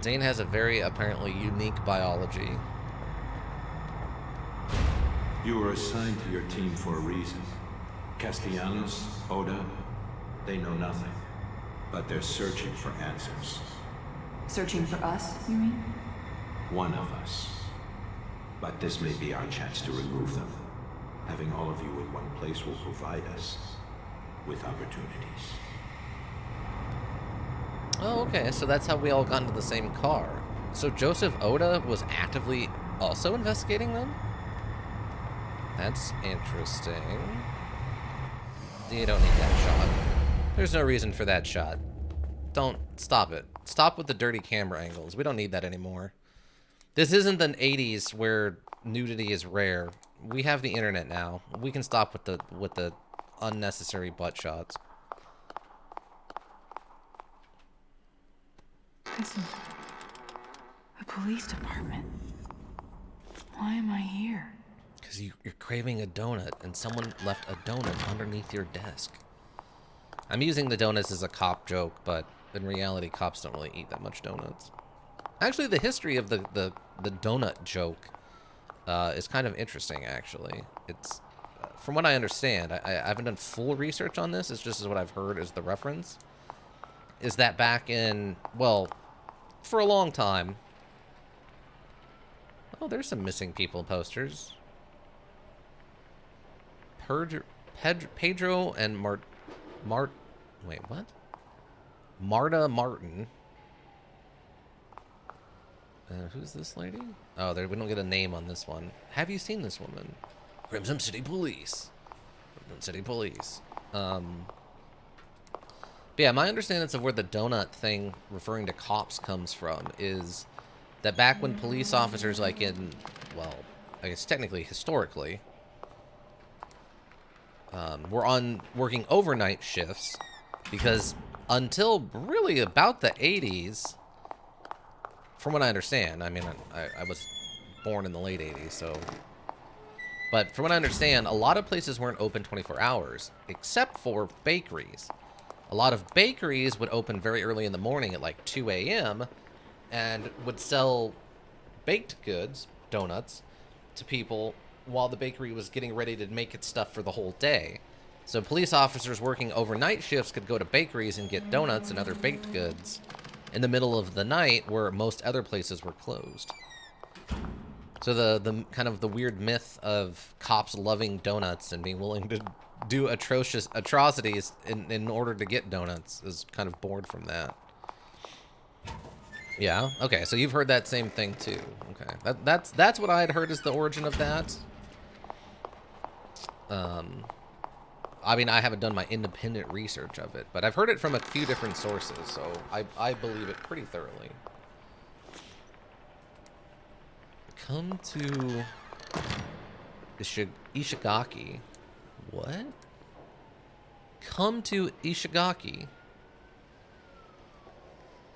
S1: Zane has a very apparently unique biology.
S2: You were assigned to your team for a reason. Castellanos, Oda, they know nothing, but they're searching for answers.
S8: Searching for us, you mean?
S2: One of us. But this may be our chance to remove them. Having all of you in one place will provide us with opportunities.
S1: Oh, okay, so that's how we all got into the same car. So Joseph Oda was actively also investigating them? That's interesting. You don't need that shot. There's no reason for that shot. Don't. Stop it. Stop with the dirty camera angles. We don't need that anymore. This isn't the 80s where nudity is rare. We have the internet now. We can stop with the unnecessary butt shots.
S8: Listen. The police department. Why am I here?
S1: Because you're craving a donut, and someone left a donut underneath your desk. I'm using the donuts as a cop joke, but in reality, cops don't really eat that much donuts. Actually, the history of the donut joke is kind of interesting, actually. It's, from what I understand, I haven't done full research on this, it's just what I've heard is the reference, is that back in, well, for a long time... Oh, there's some missing people posters. Pedro and wait, what? Marta Martin. Who's this lady? Oh, we don't get a name on this one. Have you seen this woman? Crimson City Police. Crimson City Police. But yeah, my understanding of where the donut thing referring to cops comes from is that back when police officers, like in, well, I guess technically, historically, were working overnight shifts, because until really about the 80s, from what I understand, I mean, I was born in the late 80s, so... But from what I understand, a lot of places weren't open 24 hours, except for bakeries. A lot of bakeries would open very early in the morning at like 2 a.m. and would sell baked goods, donuts, to people while the bakery was getting ready to make its stuff for the whole day. So police officers working overnight shifts could go to bakeries and get donuts and other baked goods in the middle of the night where most other places were closed. So the kind of the weird myth of cops loving donuts and being willing to do atrocities in order to get donuts is kind of born from that. Yeah, okay, so you've heard that same thing too. Okay, that's what I had heard is the origin of that. I mean, I haven't done my independent research of it, but I've heard it from a few different sources, so I believe it pretty thoroughly. Come to Ishigaki. What? Come to Ishigaki.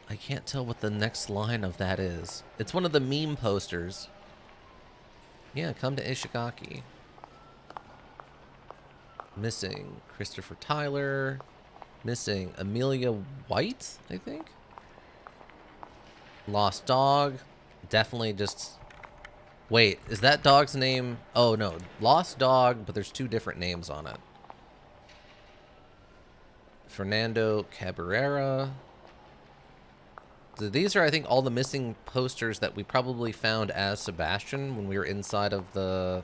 S1: I can't tell what the next line of that is. It's one of the meme posters. Yeah, come to Ishigaki. Missing Christopher Tyler. Missing Amelia White, I think. Lost dog. Definitely just... Wait, is that dog's name? Oh, no. Lost dog, but there's two different names on it. Fernando Cabrera. So these are, I think, all the missing posters that we probably found as Sebastian when we were inside of the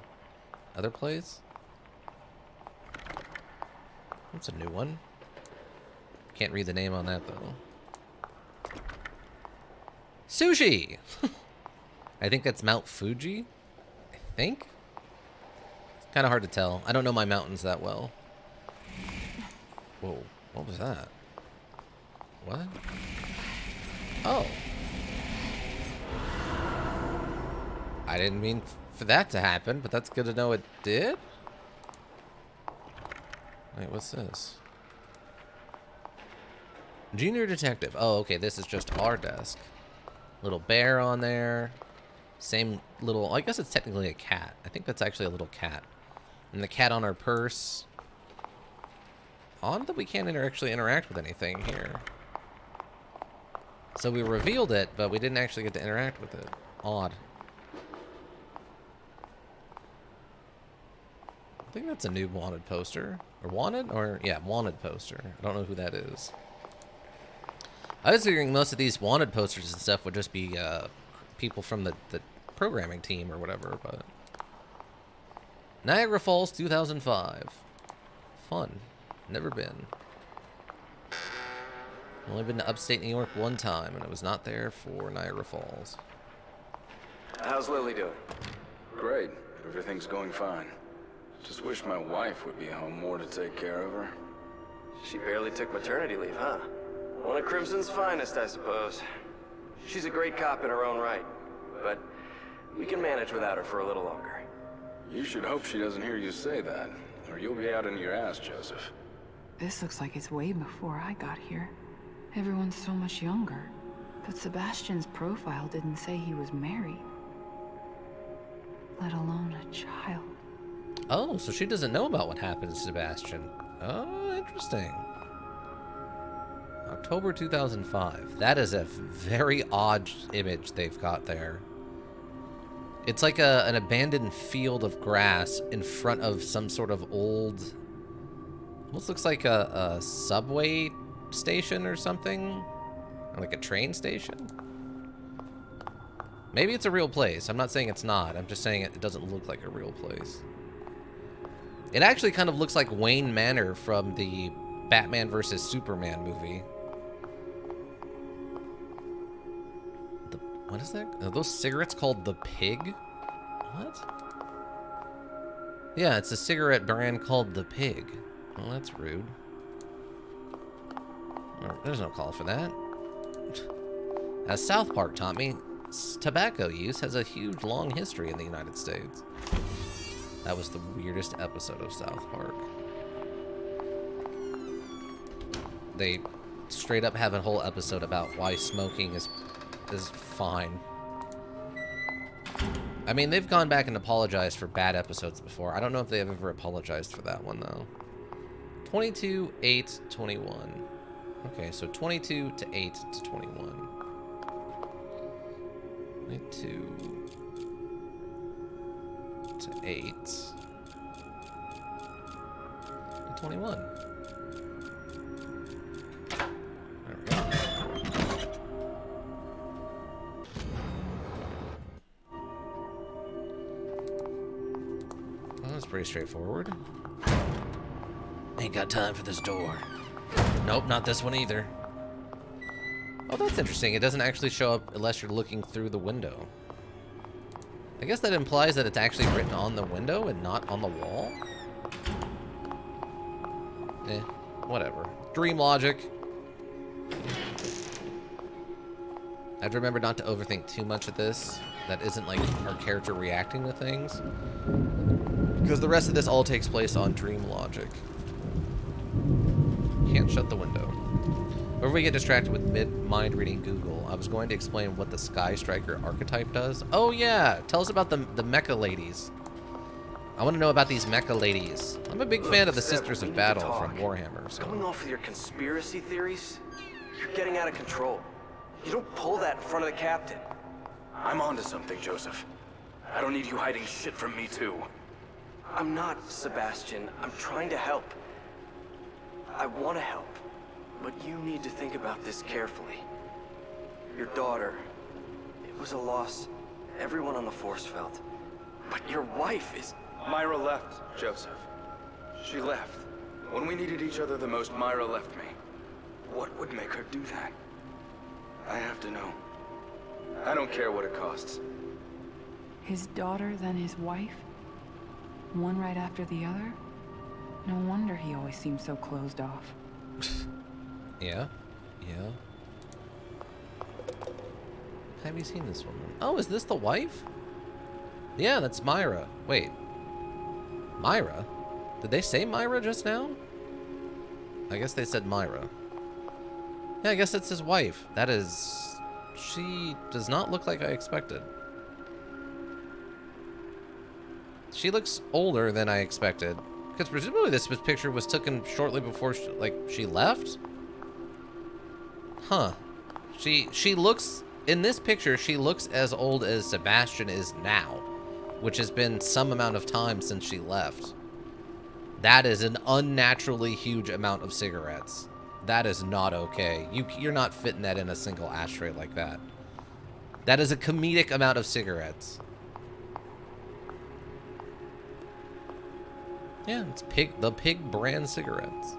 S1: other place. That's a new one. Can't read the name on that, though. Sushi! I think that's Mount Fuji. I think? It's kind of hard to tell. I don't know my mountains that well. Whoa. What was that? What? Oh. I didn't mean for that to happen, but that's good to know it did. Wait, what's this? Junior detective. Oh, okay, this is just our desk. Little bear on there. Same little, I guess it's technically a cat. I think that's actually a little cat. And the cat on our purse. Odd that we can't actually interact with anything here. So we revealed it, but we didn't actually get to interact with it. Odd. I think that's a new wanted poster. Or wanted? Or, yeah, wanted poster. I don't know who that is. I was figuring most of these wanted posters and stuff would just be people from the programming team or whatever, but... Niagara Falls 2005. Fun. Never been. Only been to upstate New York one time, and it was not there for Niagara Falls.
S11: How's Lily doing? Great. Everything's going fine. Just wish my wife would be home more to take care of her.
S12: She barely took maternity leave, huh? One of Crimson's finest, I suppose. She's a great cop in her own right, but we can manage without her for a little longer.
S11: You should hope she doesn't hear you say that, or you'll be out in your ass, Joseph.
S8: This looks like it's way before I got here. Everyone's so much younger. But Sebastian's profile didn't say he was married. Let alone a child.
S1: Oh, so she doesn't know about what happened to Sebastian. Oh, interesting. October 2005. That is a very odd image they've got there. It's like an abandoned field of grass in front of some sort of old... Almost looks like a subway station or something. Or like a train station. Maybe it's a real place. I'm not saying it's not. I'm just saying it doesn't look like a real place. It actually kind of looks like Wayne Manor from the Batman vs. Superman movie. What is that? Are those cigarettes called The Pig? What? Yeah, it's a cigarette brand called The Pig. Well, that's rude. There's no call for that. As South Park taught me, tobacco use has a huge, long history in the United States. That was the weirdest episode of South Park. They straight up have a whole episode about why smoking is fine. I mean, they've gone back and apologized for bad episodes before. I don't know if they've ever apologized for that one, though. 22/8/21. Okay, so 22 to 8 to 21. 22 to 8 to 21. There we go. Well, that's pretty straightforward. Ain't got time for this door. Nope, not this one either. Oh, that's interesting. It doesn't actually show up unless you're looking through the window. I guess that implies that it's actually written on the window and not on the wall. Whatever. Dream logic. I have to remember not to overthink too much of this. That isn't like our character reacting to things. Because the rest of this all takes place on dream logic. Can't shut the window. Or if we get distracted with mind reading Google, I was going to explain what the Sky Striker archetype does. Oh yeah, tell us about the mecha ladies. I want to know about these mecha ladies. I'm a big fan of the Sisters of Battle from Warhammer. So.
S12: Going off with your conspiracy theories, you're getting out of control. You don't pull that in front of the captain.
S11: I'm onto something, Joseph. I don't need you hiding shit from me, too.
S12: I'm not, Sebastian. I'm trying to help. I want to help. But you need to think about this carefully. Your daughter, it was a loss everyone on the Force felt. But your wife is...
S11: Myra left, Joseph. She left. When we needed each other the most, Myra left me. What would make her do that? I have to know. I don't care what it costs.
S8: His daughter, then his wife? One right after the other? No wonder he always seemed so closed off.
S1: Yeah. Have you seen this woman? Oh, is this the wife? Yeah, that's Myra. Wait. Myra? Did they say Myra just now? I guess they said Myra. Yeah, I guess it's his wife. That is... She does not look like I expected. She looks older than I expected. Because presumably this picture was taken shortly before she left? Huh. She looks... In this picture, she looks as old as Sebastian is now. Which has been some amount of time since she left. That is an unnaturally huge amount of cigarettes. That is not okay. You're not fitting that in a single ashtray like that. That is a comedic amount of cigarettes. Yeah, it's the Pig brand cigarettes.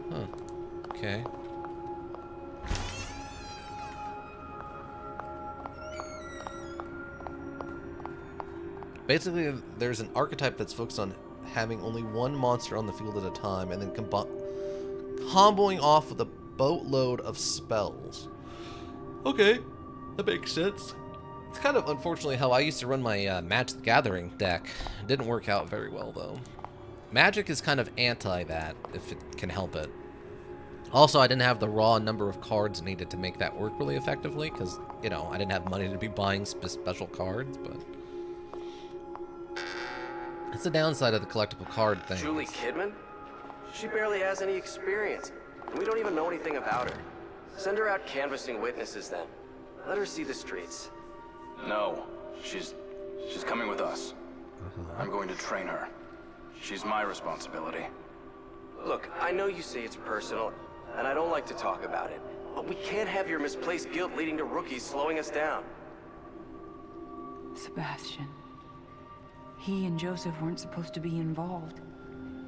S1: Huh. Okay. Basically, there's an archetype that's focused on having only one monster on the field at a time and then comboing off with a boatload of spells. Okay, that makes sense. It's kind of unfortunately how I used to run my Magic the Gathering deck. It didn't work out very well, though. Magic is kind of anti that, if it can help it. Also, I didn't have the raw number of cards needed to make that work really effectively, because, you know, I didn't have money to be buying special cards, but... It's the downside of the collectible card thing.
S12: Julie Kidman? She barely has any experience, and we don't even know anything about her. Send her out canvassing witnesses then. Let her see the streets.
S11: No, she's coming with us. I'm going to train her. She's my responsibility.
S12: Look, I know you say it's personal, and I don't like to talk about it, but we can't have your misplaced guilt leading to rookies slowing us down.
S8: Sebastian. He and Joseph weren't supposed to be involved.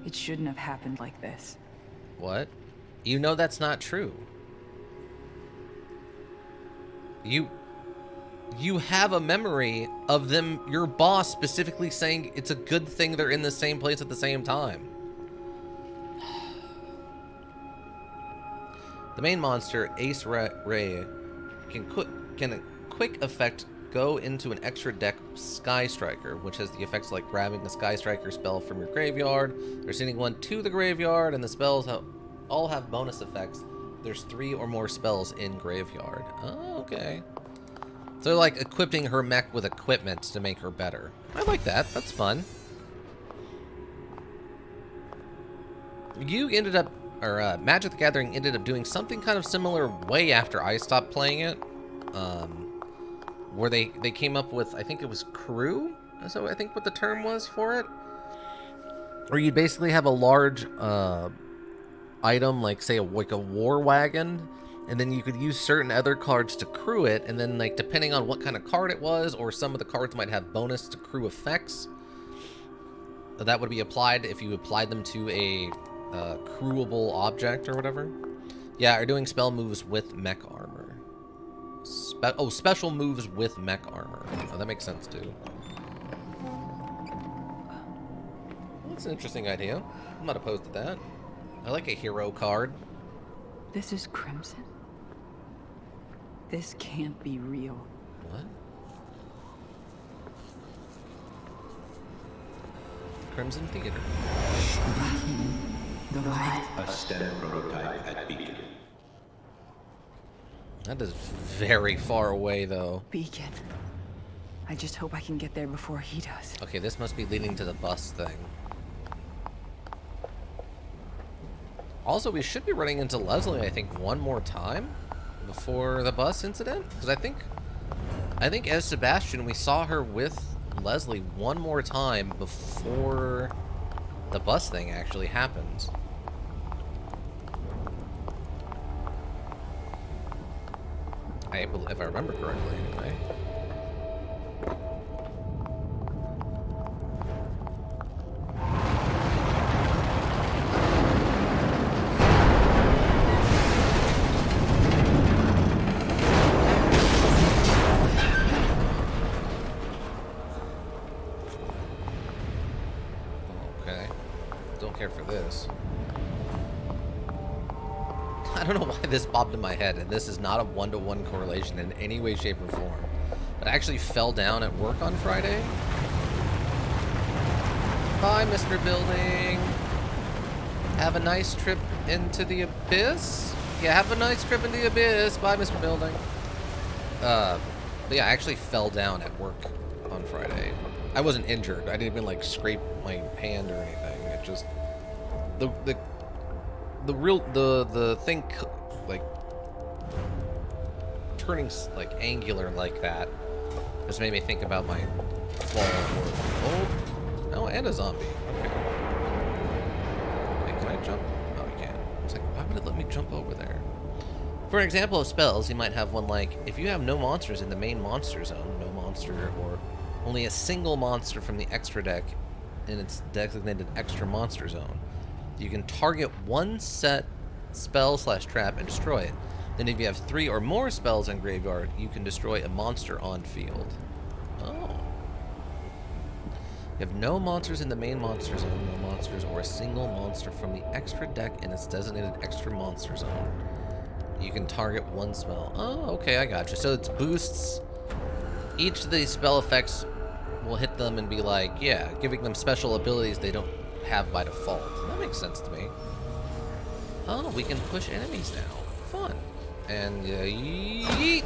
S8: It shouldn't have happened like this.
S1: What? You know that's not true. You have a memory of them, your boss specifically saying it's a good thing they're in the same place at the same time. The main monster, Ace Ray, can a quick effect go into an extra deck Sky Striker, which has the effects like grabbing a Sky Striker spell from your graveyard, or sending one to the graveyard, and the spells all have bonus effects. There's 3 or more spells in graveyard. Oh, okay. So like equipping her mech with equipment to make her better. I like that. That's fun. You ended up, or Magic the Gathering ended up doing something kind of similar way after I stopped playing it. Where they came up with, I think it was crew? So I think what the term was for it. Where you basically have a large item, like say like a war wagon, and then you could use certain other cards to crew it, and then like depending on what kind of card it was, or some of the cards might have bonus to crew effects that would be applied if you applied them to a crewable object or whatever. Yeah, are doing spell moves with mech armor. Special moves with mech armor. Oh, that makes sense too. That's an interesting idea. I'm not opposed to that. I like a hero card.
S8: This is Crimson? This can't be real.
S1: What? Crimson Theater.
S8: The light.
S2: A STEM prototype at Beacon.
S1: That is very far away, though.
S8: Beacon. I just hope I can get there before he does.
S1: Okay, this must be leading to the bus thing. Also, we should be running into Leslie, I think, one more time before the bus incident. Because I think as Sebastian, we saw her with Leslie one more time before the bus thing actually happens. If I remember correctly, anyway. Okay. Don't care for this. I don't know why this popped in my head, and this is not a one-to-one correlation in any way, shape, or form. But I actually fell down at work on Friday. Bye, Mr. Building. Have a nice trip into the abyss. Yeah, have a nice trip into the abyss. Bye, Mr. Building. But yeah, I actually fell down at work on Friday. I wasn't injured. I didn't even like scrape my hand or anything. It just the thing like turning like angular like that just made me think about my fall at work. Oh, and a zombie. Okay. Wait, can I jump? Oh, I can't. It's like, why would it let me jump over there? For an example of spells, you might have one like, if you have no monsters in the main monster zone, no monster or only a single monster from the extra deck in its designated extra monster zone, you can target one set spell/trap and destroy it. Then if you have 3 or more spells in graveyard, you can destroy a monster on field. Oh. You have no monsters in the main monster zone, no monsters or a single monster from the extra deck in its designated extra monster zone. You can target one spell. Oh, okay, I got you. So it's boosts. Each of these spell effects will hit them and be like, yeah, giving them special abilities they don't have by default. That makes sense to me. Oh, we can push enemies now. Fun. And yeet.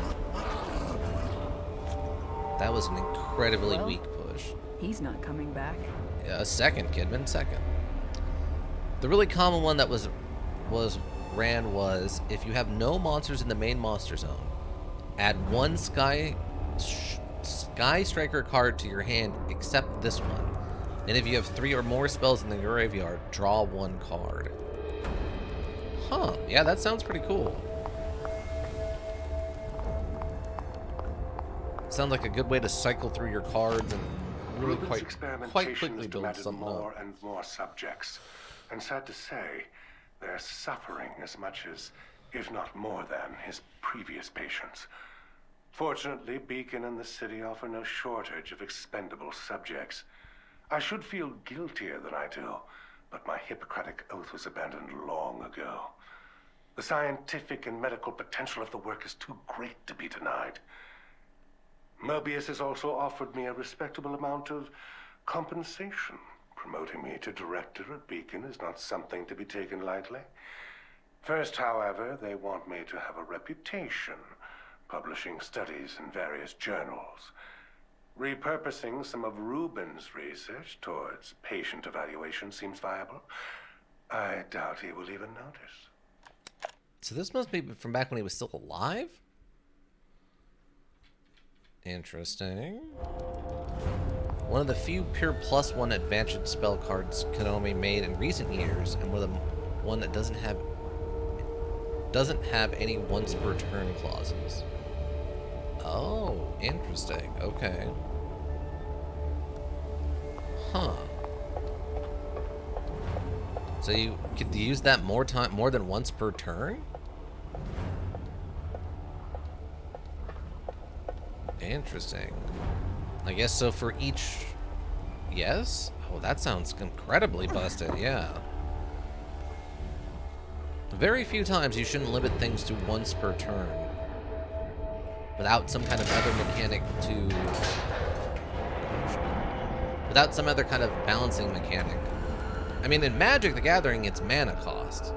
S1: That was an incredibly weak push.
S8: He's not coming back.
S1: A second, Kidman, second. The really common one that was if you have no monsters in the main monster zone, add one Sky Striker card to your hand except this one. And if you have 3 or more spells in the graveyard, draw 1 card. Huh, yeah, that sounds pretty cool. Sounds like a good way to cycle through your cards and really quite quickly build something
S7: more
S1: up.
S7: and more subjects. And sad to say, they're suffering as much as, if not more than, his previous patients. Fortunately, Beacon and the city offer no shortage of expendable subjects. I should feel guiltier than I do, but my Hippocratic oath was abandoned long ago. The scientific and medical potential of the work is too great to be denied. Mobius has also offered me a respectable amount of compensation. Promoting me to director at Beacon is not something to be taken lightly. First, however, they want me to have a reputation, publishing studies in various journals. Repurposing some of Reuben's research towards patient evaluation seems viable. I doubt he will even notice.
S1: So this must be from back when he was still alive? Interesting. One of the few pure +1 advantage spell cards Konami made in recent years, and one that doesn't have any once per turn clauses. Oh, interesting. Okay. Huh. So you could use that more than once per turn? Interesting. I guess so for each Yes? Oh, that sounds incredibly busted, yeah. Very few times you shouldn't limit things to once per turn without some kind of other mechanic to... without some other kind of balancing mechanic. I mean, in Magic the Gathering, it's mana cost.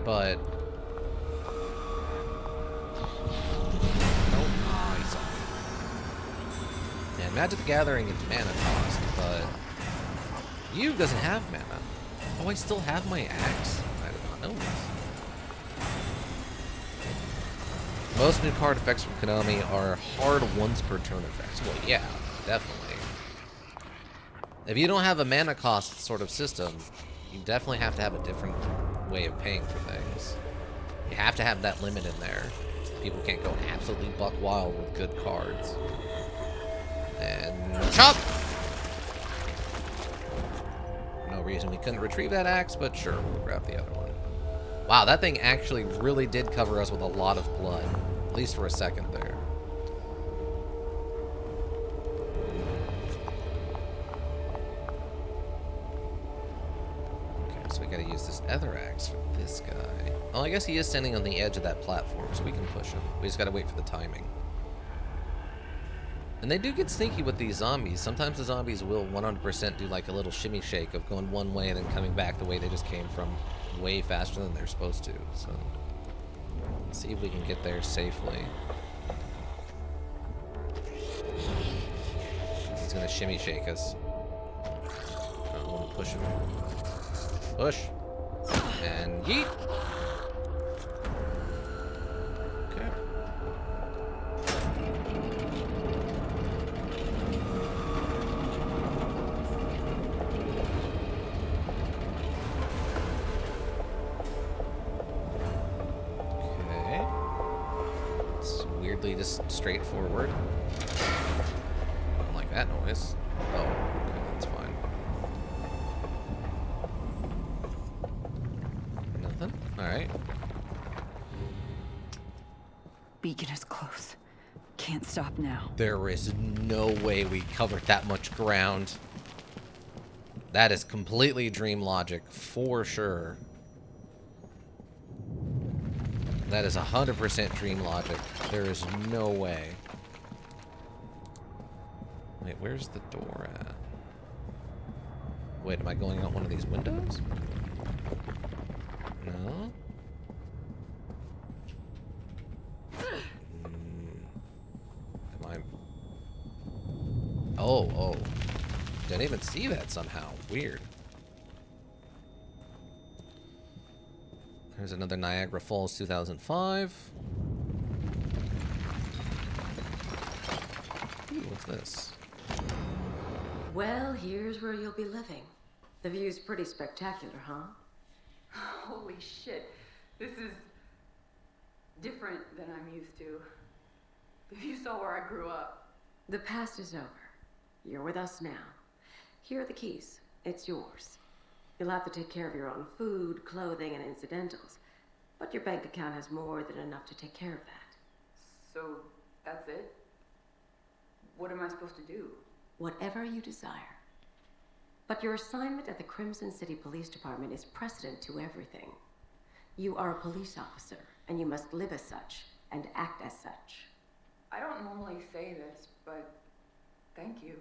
S1: But... yeah, in Magic the Gathering, it's mana cost, but... you doesn't have mana. Oh, I still have my axe? I did not know this. Most new card effects from Konami are hard once per turn effects. Well, yeah, definitely. If you don't have a mana cost sort of system, you definitely have to have a different way of paying for things. You have to have that limit in there. People can't go absolutely buck wild with good cards. And chop! No reason we couldn't retrieve that axe, but sure, we'll grab the other one. Wow, that thing actually really did cover us with a lot of blood. At least for a second there. Okay, so we gotta use this other axe for this guy. Oh, I guess he is standing on the edge of that platform, so we can push him. We just gotta wait for the timing. And they do get sneaky with these zombies. Sometimes the zombies will 100% do like a little shimmy shake of going one way and then coming back the way they just came from way faster than they're supposed to. So let's see if we can get there safely. He's gonna shimmy shake us. I want to push him. Push. And yeet. Okay. Just straightforward. I don't like that noise. Oh, okay, that's fine. Nothing? Alright.
S8: Beacon is close. Can't stop now.
S1: There is no way we covered that much ground. That is completely dream logic, for sure. That is 100% dream logic. There is no way. Wait, where's the door at? Wait, am I going out one of these windows? No? Am I... oh. Didn't even see that somehow. Weird. There's another Niagara Falls 2005. Ooh, what's this?
S9: Well, here's where you'll be living. The view's pretty spectacular, huh?
S8: Holy shit. This is different than I'm used to. If you saw where I grew up.
S9: The past is over. You're with us now. Here are the keys. It's yours. You'll have to take care of your own food, clothing, and incidentals. But your bank account has more than enough to take care of that.
S8: So, that's it? What am I supposed to do?
S9: Whatever you desire. But your assignment at the Crimson City Police Department is precedent to everything. You are a police officer, and you must live as such, and act as such.
S8: I don't normally say this, but thank you.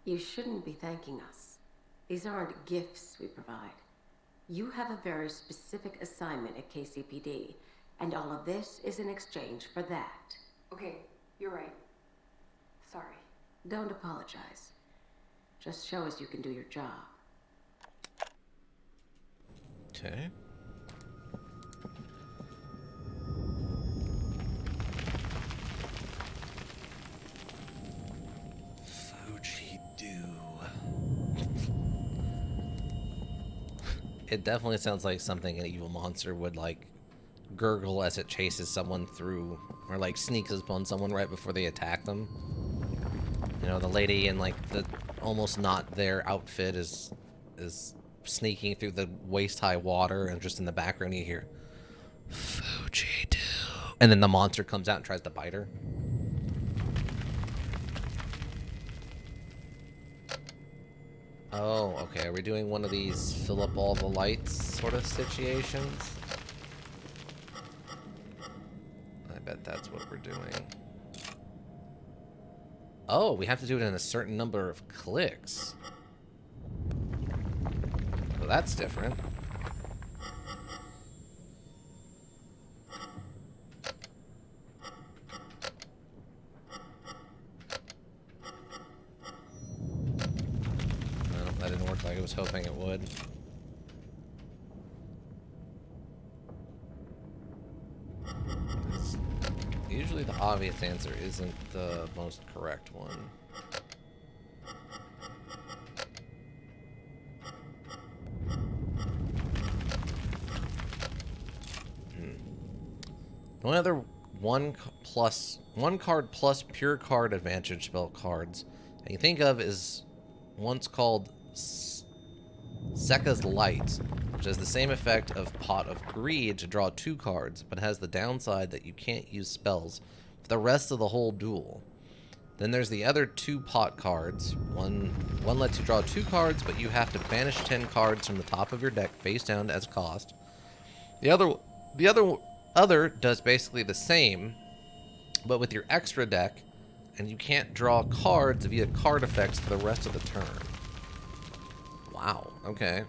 S9: You shouldn't be thanking us. These aren't gifts we provide. You have a very specific assignment at KCPD, and all of this is in exchange for that.
S8: Okay, you're right. Sorry.
S9: Don't apologize. Just show us you can do your job.
S1: Okay. It definitely sounds like something an evil monster would like gurgle as it chases someone through, or like sneaks upon someone right before they attack them. You know, the lady in like the almost not there outfit is sneaking through the waist-high water, and just in the background you hear Fuji-do, and then the monster comes out and tries to bite her. Oh, okay. Are we doing one of these fill up all the lights sort of situations? I bet that's what we're doing. Oh, we have to do it in a certain number of clicks. Well, that's different. Well, that didn't work like I was hoping it would. Usually the obvious answer isn't the most correct one. The only other one card plus pure card advantage spell cards I can think of is one's called Sekka's Light, which has the same effect of Pot of Greed to draw 2 cards, but has the downside that you can't use spells for the rest of the whole duel. Then there's the other 2 pot cards. One lets you draw 2 cards, but you have to banish 10 cards from the top of your deck face down as cost. The other does basically the same, but with your extra deck, and you can't draw cards via card effects for the rest of the turn. Wow, okay.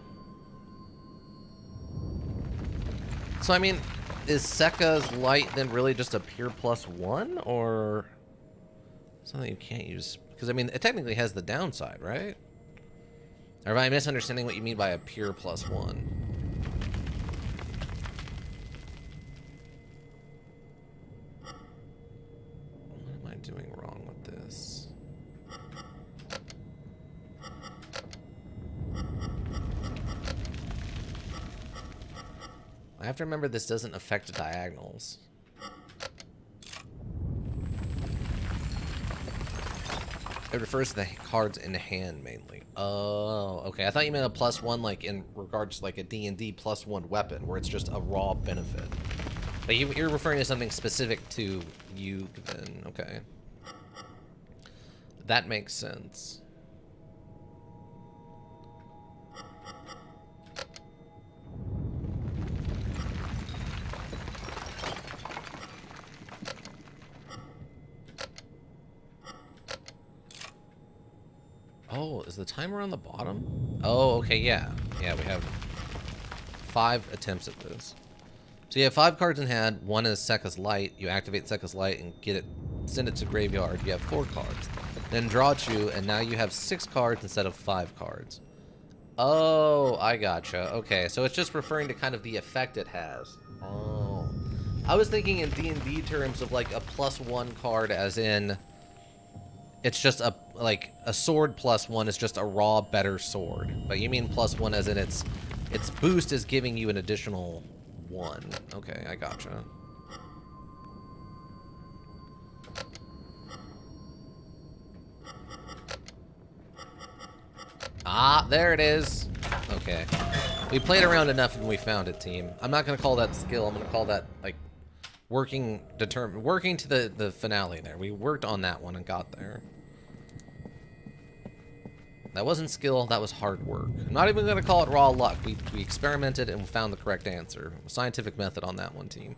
S1: So, I mean, is Sekka's Light then really just a pure +1, or something you can't use? Because, I mean, it technically has the downside, right? Or am I misunderstanding what you mean by a pure +1? What am I doing wrong with this? I have to remember this doesn't affect diagonals. It refers to the cards in hand mainly. Oh, okay. I thought you meant a +1 like in regards to like a D&D +1 weapon where it's just a raw benefit. But you're referring to something specific to you then. Okay. That makes sense. Oh, is the timer on the bottom? Oh, okay, yeah. Yeah, we have 5 attempts at this. So you have 5 cards in hand. One is Sekka's Light. You activate Sekka's Light and get it, send it to graveyard. You have 4 cards. Then draw 2, and now you have 6 cards instead of 5 cards. Oh, I gotcha. Okay, so it's just referring to kind of the effect it has. Oh. I was thinking in D&D terms of like a +1 card as in it's just a sword +1 is just a raw better sword. But you mean +1 as in its boost is giving you an additional 1. Okay, I gotcha. Ah, there it is. Okay. We played around enough and we found it, team. I'm not gonna call that skill, I'm gonna call that like working to the finale there. We worked on that one and got there. That wasn't skill, that was hard work. I'm not even gonna call it raw luck. We experimented and found the correct answer. Scientific method on that one, team.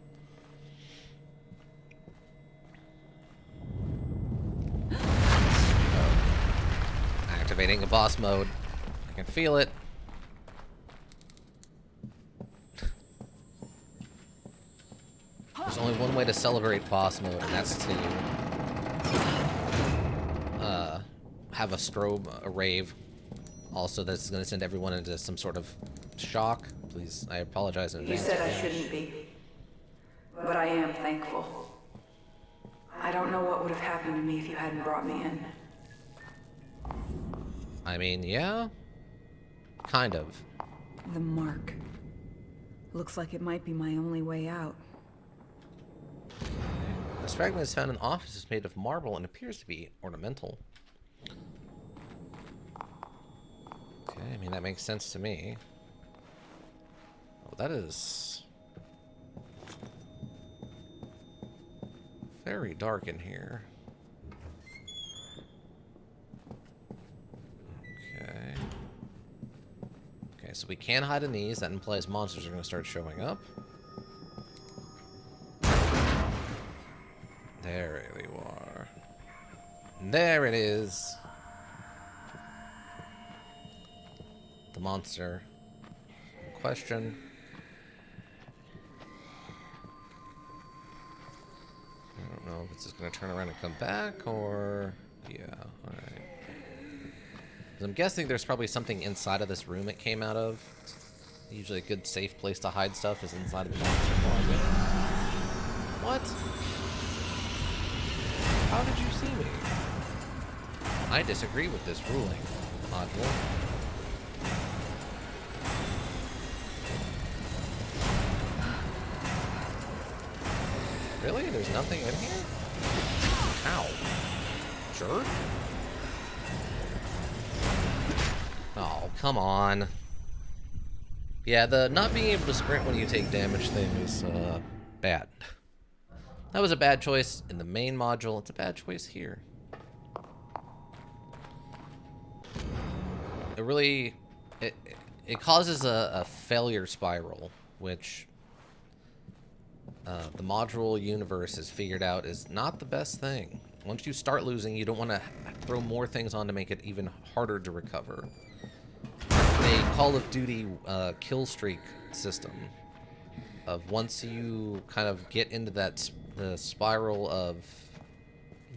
S1: Activating a boss mode. I can feel it. There's only one way to celebrate boss mode, and that's to have a strobe, a rave. Also, that's going to send everyone into some sort of shock. Please, I apologize in advance.
S8: You said I shouldn't be, but I am thankful. I don't know what would have happened to me if you hadn't brought me in.
S1: I mean, yeah, kind of.
S8: The mark. Looks like it might be my only way out.
S1: This fragment is found in offices made of marble and appears to be ornamental. Okay, I mean, that makes sense to me. Oh, that is very dark in here. Okay. Okay, so we can hide in these. That implies monsters are going to start showing up. There you are. There it is. The monster in question. I don't know if it's just going to turn around and come back, or... Yeah, alright. I'm guessing there's probably something inside of this room it came out of. Usually a good safe place to hide stuff is inside of the monster closet. What? How did you see me? I disagree with this ruling, module. Really? There's nothing in here? Ow. Jerk? Oh, come on. Yeah, the not being able to sprint when you take damage thing is bad. That was a bad choice in the main module. It's a bad choice here. It really... It causes a failure spiral, which the module universe has figured out is not the best thing. Once you start losing, you don't want to throw more things on to make it even harder to recover. A Call of Duty kill streak system of once you kind of get into the spiral of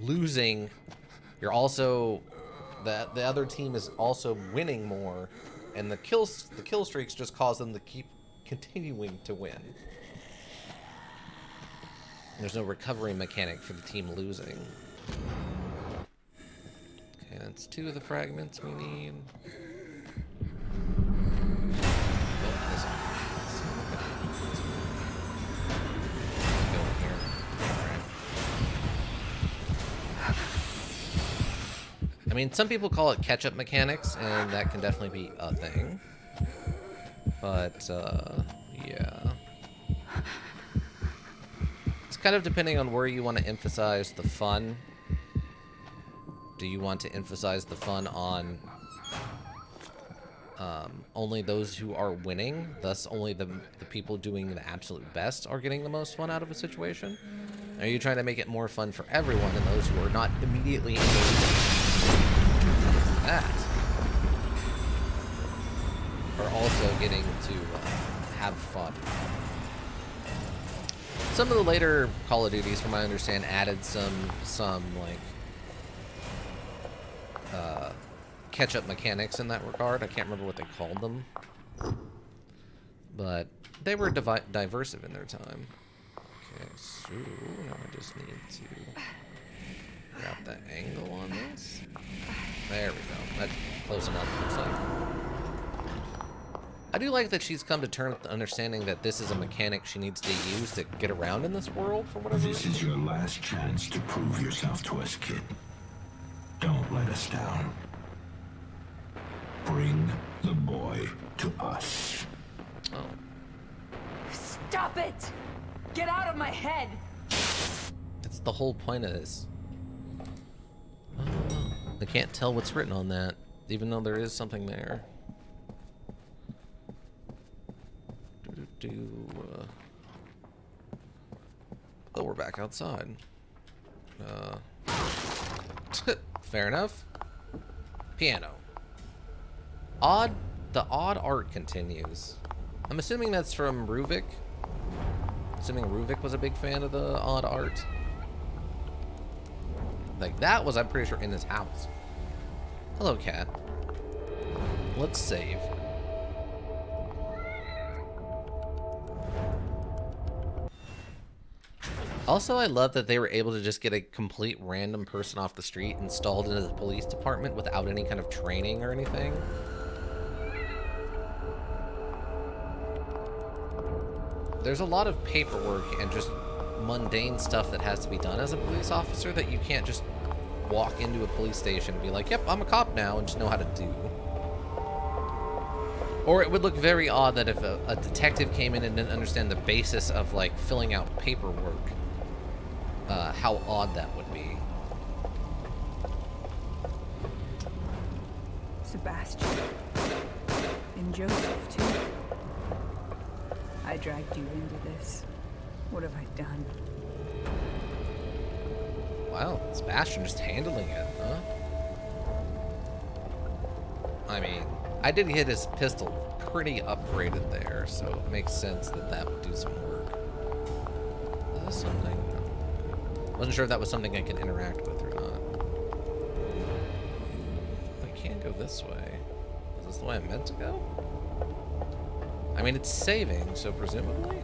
S1: losing, you're also the other team is also winning more, and the kill streaks just cause them to keep continuing to win. There's no recovery mechanic for the team losing. Okay, that's 2 of the fragments we need. I mean, some people call it catch-up mechanics, and that can definitely be a thing. But, yeah. It's kind of depending on where you want to emphasize the fun. Do you want to emphasize the fun on only those who are winning, thus only the people doing the absolute best are getting the most fun out of a situation? Are you trying to make it more fun for everyone and those who are not immediately engaged in that are also getting to have fun? Some of the later Call of Duties, from what I understand, added some like catch-up mechanics in that regard. I can't remember what they called them, but they were diversive in their time. Okay, so now I just need to grab the angle on this. There we go. That's close enough, it looks like. I do like that she's come to terms with understanding that this is a mechanic she needs to use to get around in this world for whatever reason.
S2: This is your last chance to prove yourself to us, kid. Don't let us down. Bring the boy to us.
S1: Oh.
S4: Stop it! Get out of my head!
S1: That's the whole point of this. I can't tell what's written on that, even though there is something there. Oh, we're back outside. Fair enough. Piano. The odd art continues. I'm assuming that's from Ruvik. Assuming Ruvik was a big fan of the odd art. Like, that was, I'm pretty sure, in his house. Hello, cat. Let's save. Also, I love that they were able to just get a complete random person off the street installed into the police department without any kind of training or anything. There's a lot of paperwork and just mundane stuff that has to be done as a police officer that you can't just walk into a police station and be like, yep, I'm a cop now, and just know how to do. Or it would look very odd that if a detective came in and didn't understand the basis of, like, filling out paperwork, how odd that would be.
S8: Sebastian. And Joseph, too. I dragged you into this. What have I done?
S1: Wow, Sebastian just handling it, huh? I mean, I did hit his pistol pretty upgraded there, so it makes sense that that would do some work. Is this something? Wasn't sure if that was something I could interact with or not. I can't go this way. Is this the way I'm meant to go? I mean, it's saving, so presumably?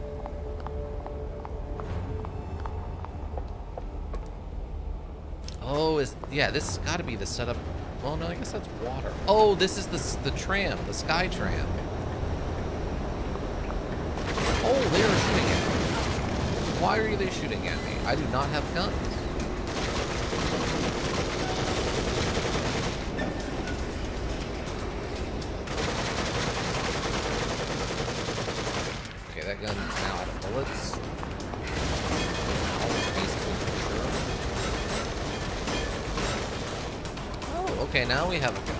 S1: Oh, yeah, this has got to be the setup. Well, no, I guess that's water. Oh, this is the tram, the sky tram. Oh, they are shooting at me. Why are they shooting at me? I do not have guns. Okay, that gun is now out of bullets. Okay, now we have a gun.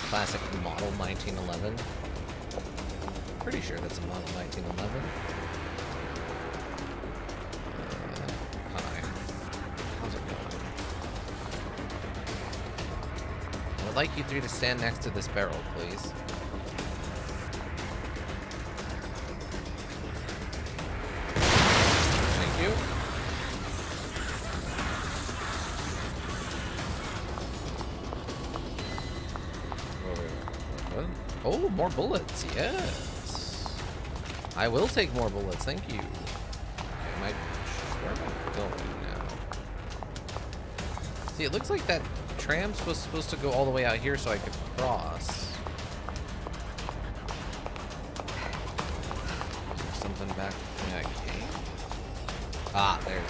S1: Classic model 1911. Pretty sure that's a model 1911. Hi. How's it going? I'd like you three to stand next to this barrel, please. Thank you. What? Oh, more bullets. Yes. I will take more bullets. Thank you. Okay, where am I going now? See, it looks like that tram's was supposed to go all the way out here so I could cross. Is there something back where I came? Ah, there it is.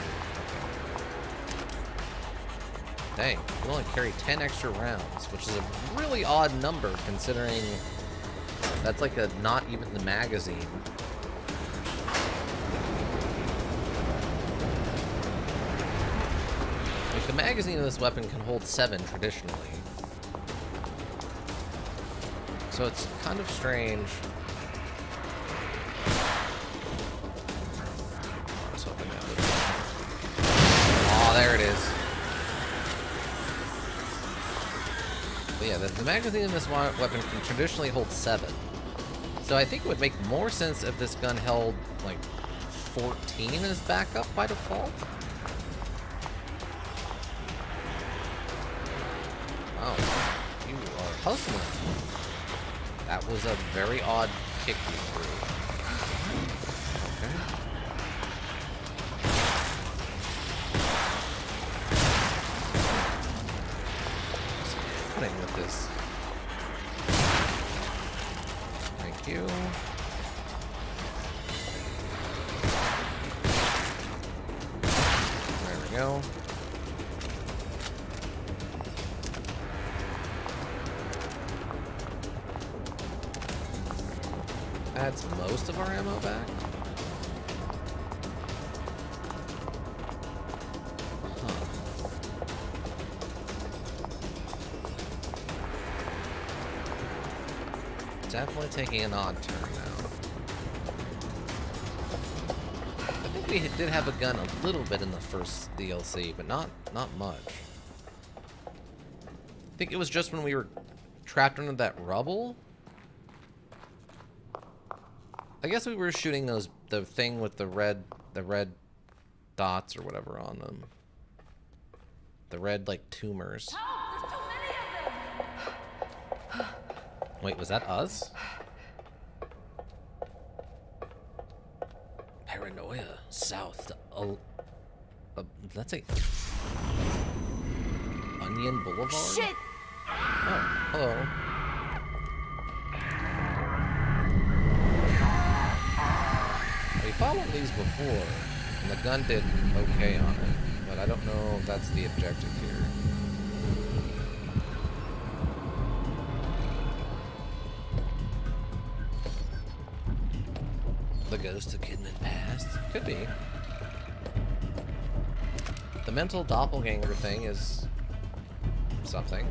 S1: Okay. Dang, you only carry 10 extra rounds, which is a really odd number considering that's like not even the magazine. The magazine of this weapon can hold 7 traditionally. So it's kind of strange. I was hoping that would... Oh, there it is. But yeah, the magazine in this weapon can traditionally hold 7. So I think it would make more sense if this gun held like 14 as backup by default. Oh, you are hustling. That was a very odd kick you threw. Okay. What's happening with this? Thank you. There we go. That's most of our ammo back. Huh. Definitely taking an odd turn now. I think we did have a gun a little bit in the first DLC, but not much. I think it was just when we were trapped under that rubble. I guess we were shooting the thing with the red dots or whatever on them. The red, like, tumors. Wait, was that us? Paranoia South. That's a Onion Boulevard?
S4: Shit!
S1: Oh, hello. We fought one of these before, and the gun did okay on it, but I don't know if that's the objective here. ghost of Kidman past? Could be. The mental doppelganger thing is something.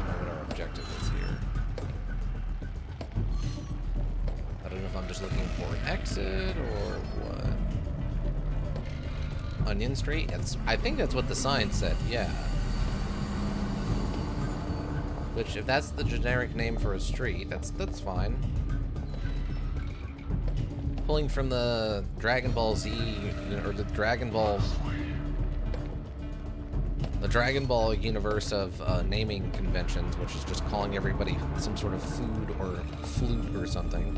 S1: What our objective is here. I don't know if I'm just looking for an exit or what. Onion Street? I think that's what the sign said, yeah. Which, if that's the generic name for a street, that's fine. Pulling from the Dragon Ball Z, or the Dragon Ball universe of naming conventions, which is just calling everybody some sort of food or flute or something.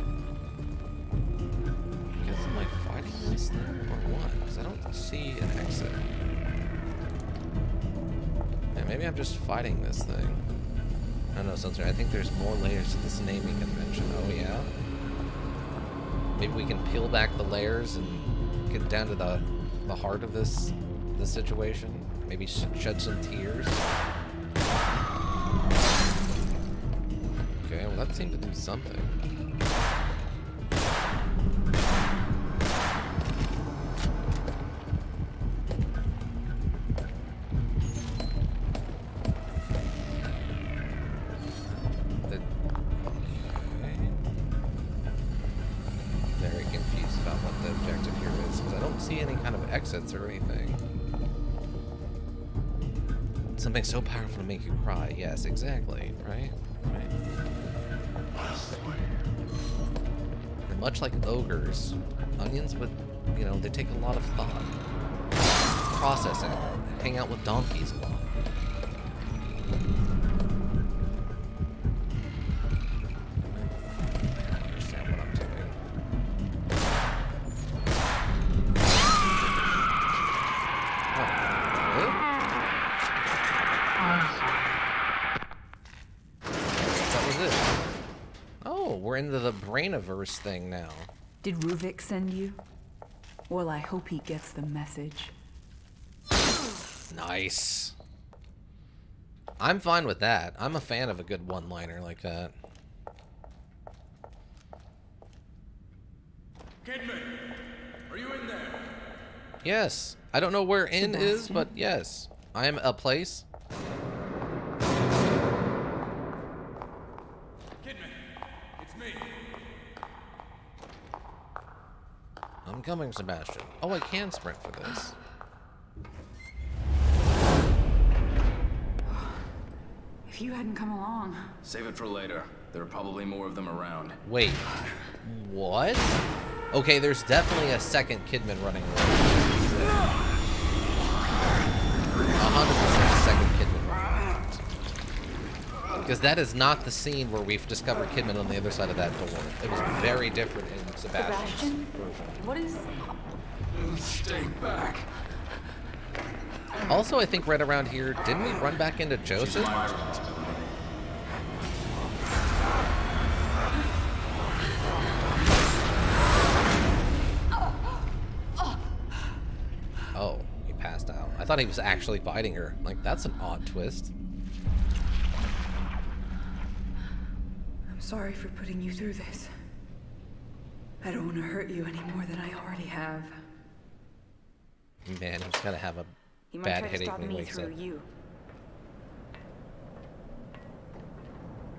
S1: I guess, am I fighting this thing or what? Because I don't see an exit. Yeah, maybe I'm just fighting this thing. I don't know, Sensor. I think there's more layers to this naming convention. Oh, yeah? Maybe we can peel back the layers and get down to the heart of this situation. Maybe shed some tears. Okay, well that seemed to do something. Exits or anything. Something so powerful to make you cry. Yes, exactly. Right? Right. And much like ogres, onions would, you know, they take a lot of thought. Processing. Hang out with donkeys a lot. Into the Brainiverse thing now.
S8: Did Ruvik send you? Well, I hope he gets the message.
S1: Nice. I'm fine with that. I'm a fan of a good one-liner like that.
S3: Kidman, are you in there?
S1: Yes. I don't know where in is, but yes. I am a place. I'm coming, Sebastian. Oh, I can sprint for this.
S8: If you hadn't come along...
S13: Save it for later. There are probably more of them around.
S1: Wait. What? Okay, there's definitely a second Kidman running around. 100% a second Kidman running around. Because that is not the scene where we've discovered Kidman on the other side of that door. It was very different in Sebastian's version.
S8: What is...
S13: Stay back.
S1: Also, I think right around here, didn't we run back into Joseph? Oh, he passed out. I thought he was actually biting her. Like, that's an odd twist.
S8: I'm sorry for putting you through this. I don't want to hurt you any more than I already have.
S1: Man, he's gotta have a bad headache when he wakes up.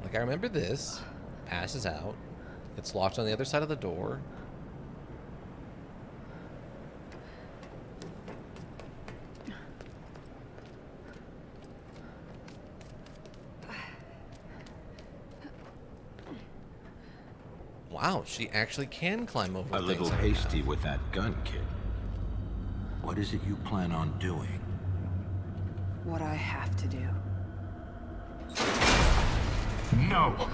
S1: Like, I remember this. Passes out. Gets locked on the other side of the door. Wow, she actually can climb over
S2: things. A little hasty with that gun, kid. What is it you plan on doing?
S8: What I have to do.
S3: No.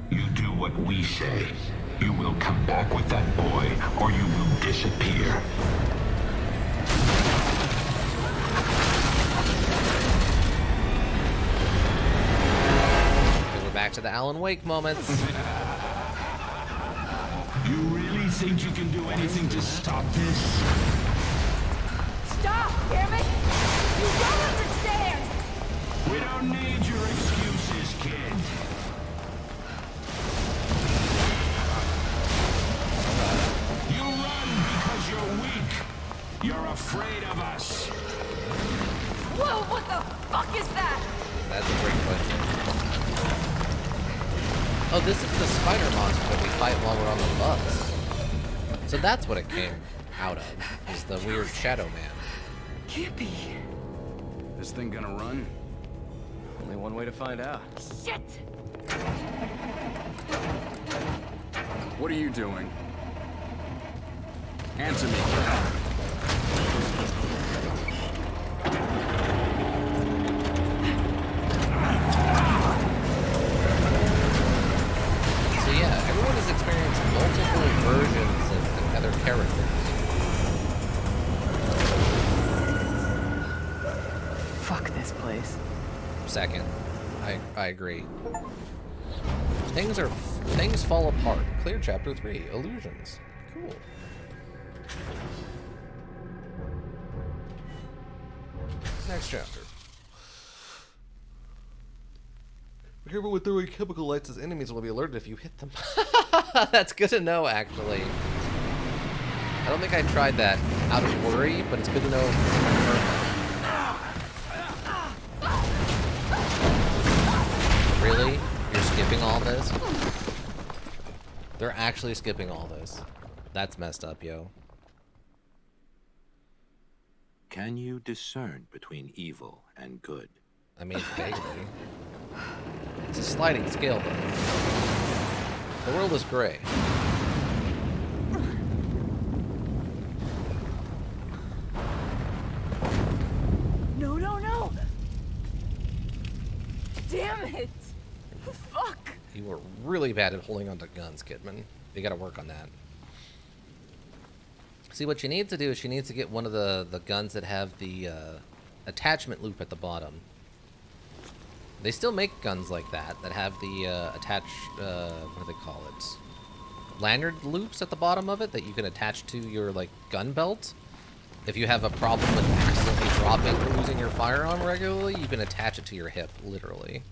S3: You do what we say. You will come back with that boy, or you will disappear.
S1: Okay, we're back to the Alan Wake moments.
S3: You really think you can do anything to stop this?
S4: Stop, damn it! You don't understand!
S3: We don't need your excuses, kid. You're afraid of us.
S4: Whoa, what the fuck is that?
S1: That's a great question. Oh, this is the spider monster that we fight while we're on the bus. So that's what it came out of, is the weird shadow man.
S8: Can't be.
S13: This thing gonna run? Only one way to find out.
S4: Shit!
S13: What are you doing? Answer me.
S1: So yeah, everyone has experienced multiple versions of other characters.
S8: Fuck this place.
S1: Second, I agree. Things fall apart. Clear chapter 3, illusions. Cool. Next chapter. Be careful with throwing chemical lights, as enemies will be alerted if you hit them. That's good to know, actually. I don't think I tried that out of worry, but it's good to know. Really? You're skipping all this? They're actually skipping all this. That's messed up, yo.
S2: Can you discern between evil and good?
S1: I mean, vaguely. It's a sliding scale, though. The world is gray.
S4: No, no, no! Damn it! Fuck!
S1: You were really bad at holding onto guns, Kidman. You gotta work on that. See, what you need to do is you need to get one of the guns that have the attachment loop at the bottom. They still make guns like that have the attached, what do they call it? Lanyard loops at the bottom of it that you can attach to your, like, gun belt. If you have a problem with accidentally dropping or losing your firearm regularly, you can attach it to your hip, literally.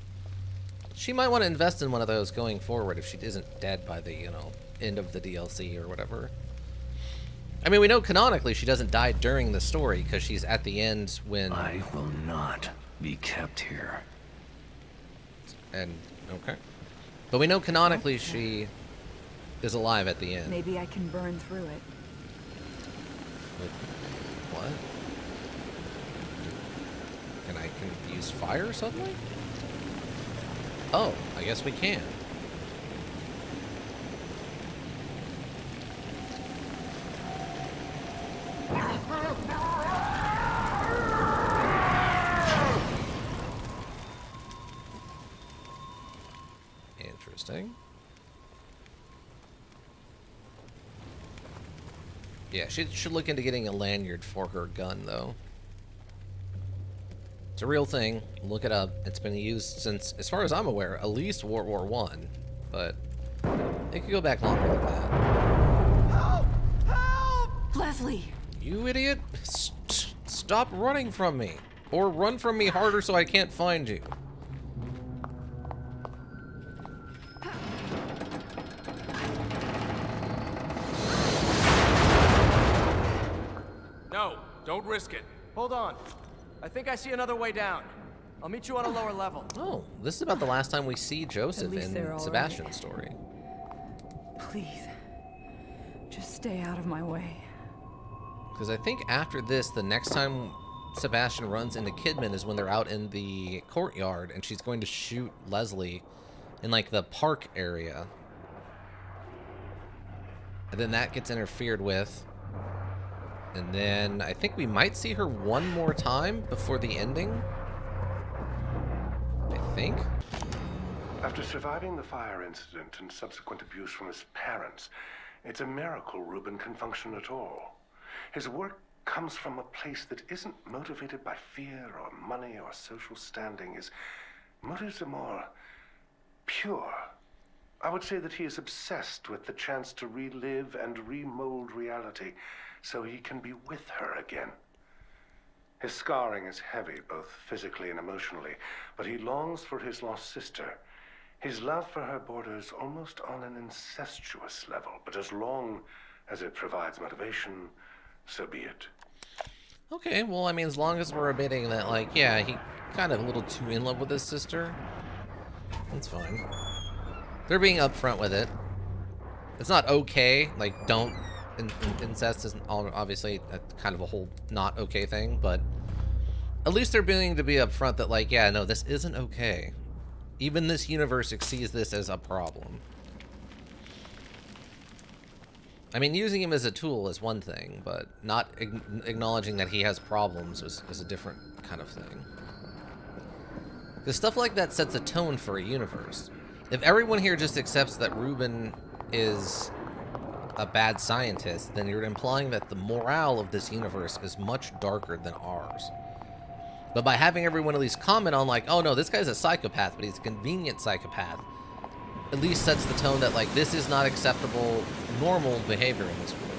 S1: She might want to invest in one of those going forward if she isn't dead by the, you know, end of the DLC or whatever. I mean, we know canonically she doesn't die during the story because she's at the end when...
S10: I will not be kept here.
S1: And, okay. But we know canonically she is alive at the end.
S8: Maybe I can burn through it.
S1: What? Can I use fire suddenly? Oh, I guess we can. Interesting. Yeah, she should look into getting a lanyard for her gun, though. It's a real thing. Look it up. It's been used since, as far as I'm aware, at least World War I. But it could go back longer than that.
S4: Help! Help! Leslie!
S1: You idiot! Stop running from me! Or run from me harder so I can't find you.
S12: No, don't risk it.
S14: Hold on. I think I see another way down. I'll meet you on a lower level.
S1: Oh, this is about the last time we see Joseph
S8: least they're
S1: in
S8: all
S1: Sebastian's
S8: right.
S1: story.
S8: Please. Just stay out of my way.
S1: Because I think after this, the next time Sebastian runs into Kidman is when they're out in the courtyard and she's going to shoot Leslie in, like, the park area. And then that gets interfered with. And then I think we might see her one more time before the ending. I think.
S7: After surviving the fire incident and subsequent abuse from his parents, it's a miracle Reuben can function at all. His work comes from a place that isn't motivated by fear or money or social standing. His motives are more pure. I would say that he is obsessed with the chance to relive and remold reality so he can be with her again. His scarring is heavy, both physically and emotionally, but he longs for his lost sister. His love for her borders almost on an incestuous level, but as long as it provides motivation, so be it.
S1: Okay, well, I mean, as long as we're admitting that, like, yeah, he kind of a little too in love with his sister, that's fine. They're being upfront with it. It's not okay, like, don't, incest is obviously a kind of a whole not okay thing, but at least they're being to be upfront that, like, yeah, no, this isn't okay. Even this universe sees this as a problem. I mean, using him as a tool is one thing, but not acknowledging that he has problems is a different kind of thing. Because stuff like that sets a tone for a universe. If everyone here just accepts that Ruben is a bad scientist, then you're implying that the morale of this universe is much darker than ours. But by having everyone at least comment on, like, oh no, this guy's a psychopath, but he's a convenient psychopath, at least sets the tone that, like, this is not acceptable, normal behavior in this world.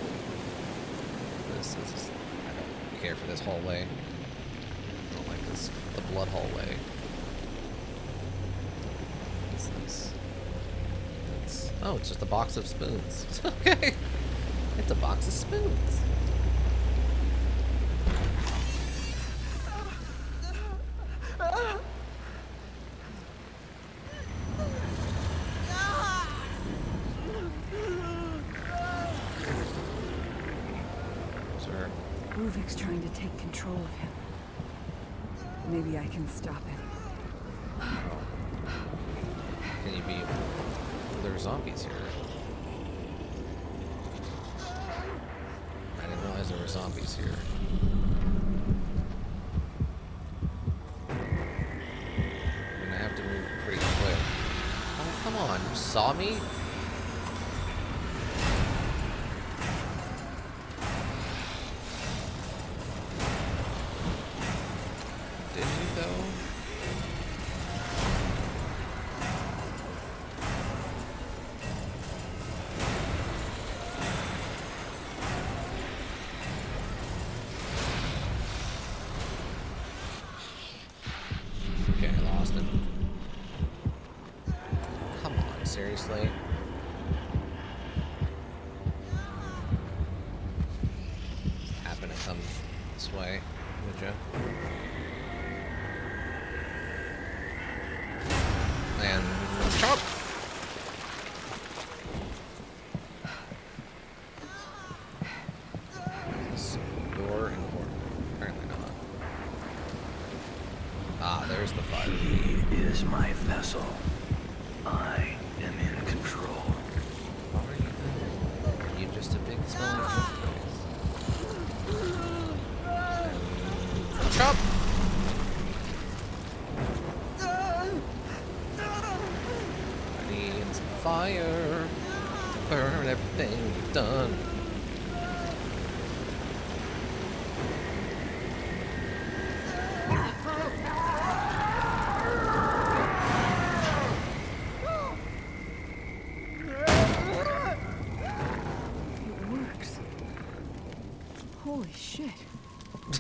S1: This is, I don't care for this hallway. I don't like this, the blood hallway. What's this? It's, oh, it's just a box of spoons. Okay. It's a box of spoons. Sir.
S8: Ruvik's trying to take control of him. Maybe I can stop him.
S1: Can you be... There are zombies here. I didn't realize there were zombies here. I'm gonna have to move pretty quick. Oh, come on. You saw me? Did you, though? Okay, I lost it. Come on, seriously? Happen to come this way, would you? And chop! This door and door. Apparently not. Ah, there's the fire.
S10: He is my vessel. I am in control.
S1: What are you doing? You're just a big smelling face. Chop! I need some fire to burn everything you've done.
S8: It works. Holy shit.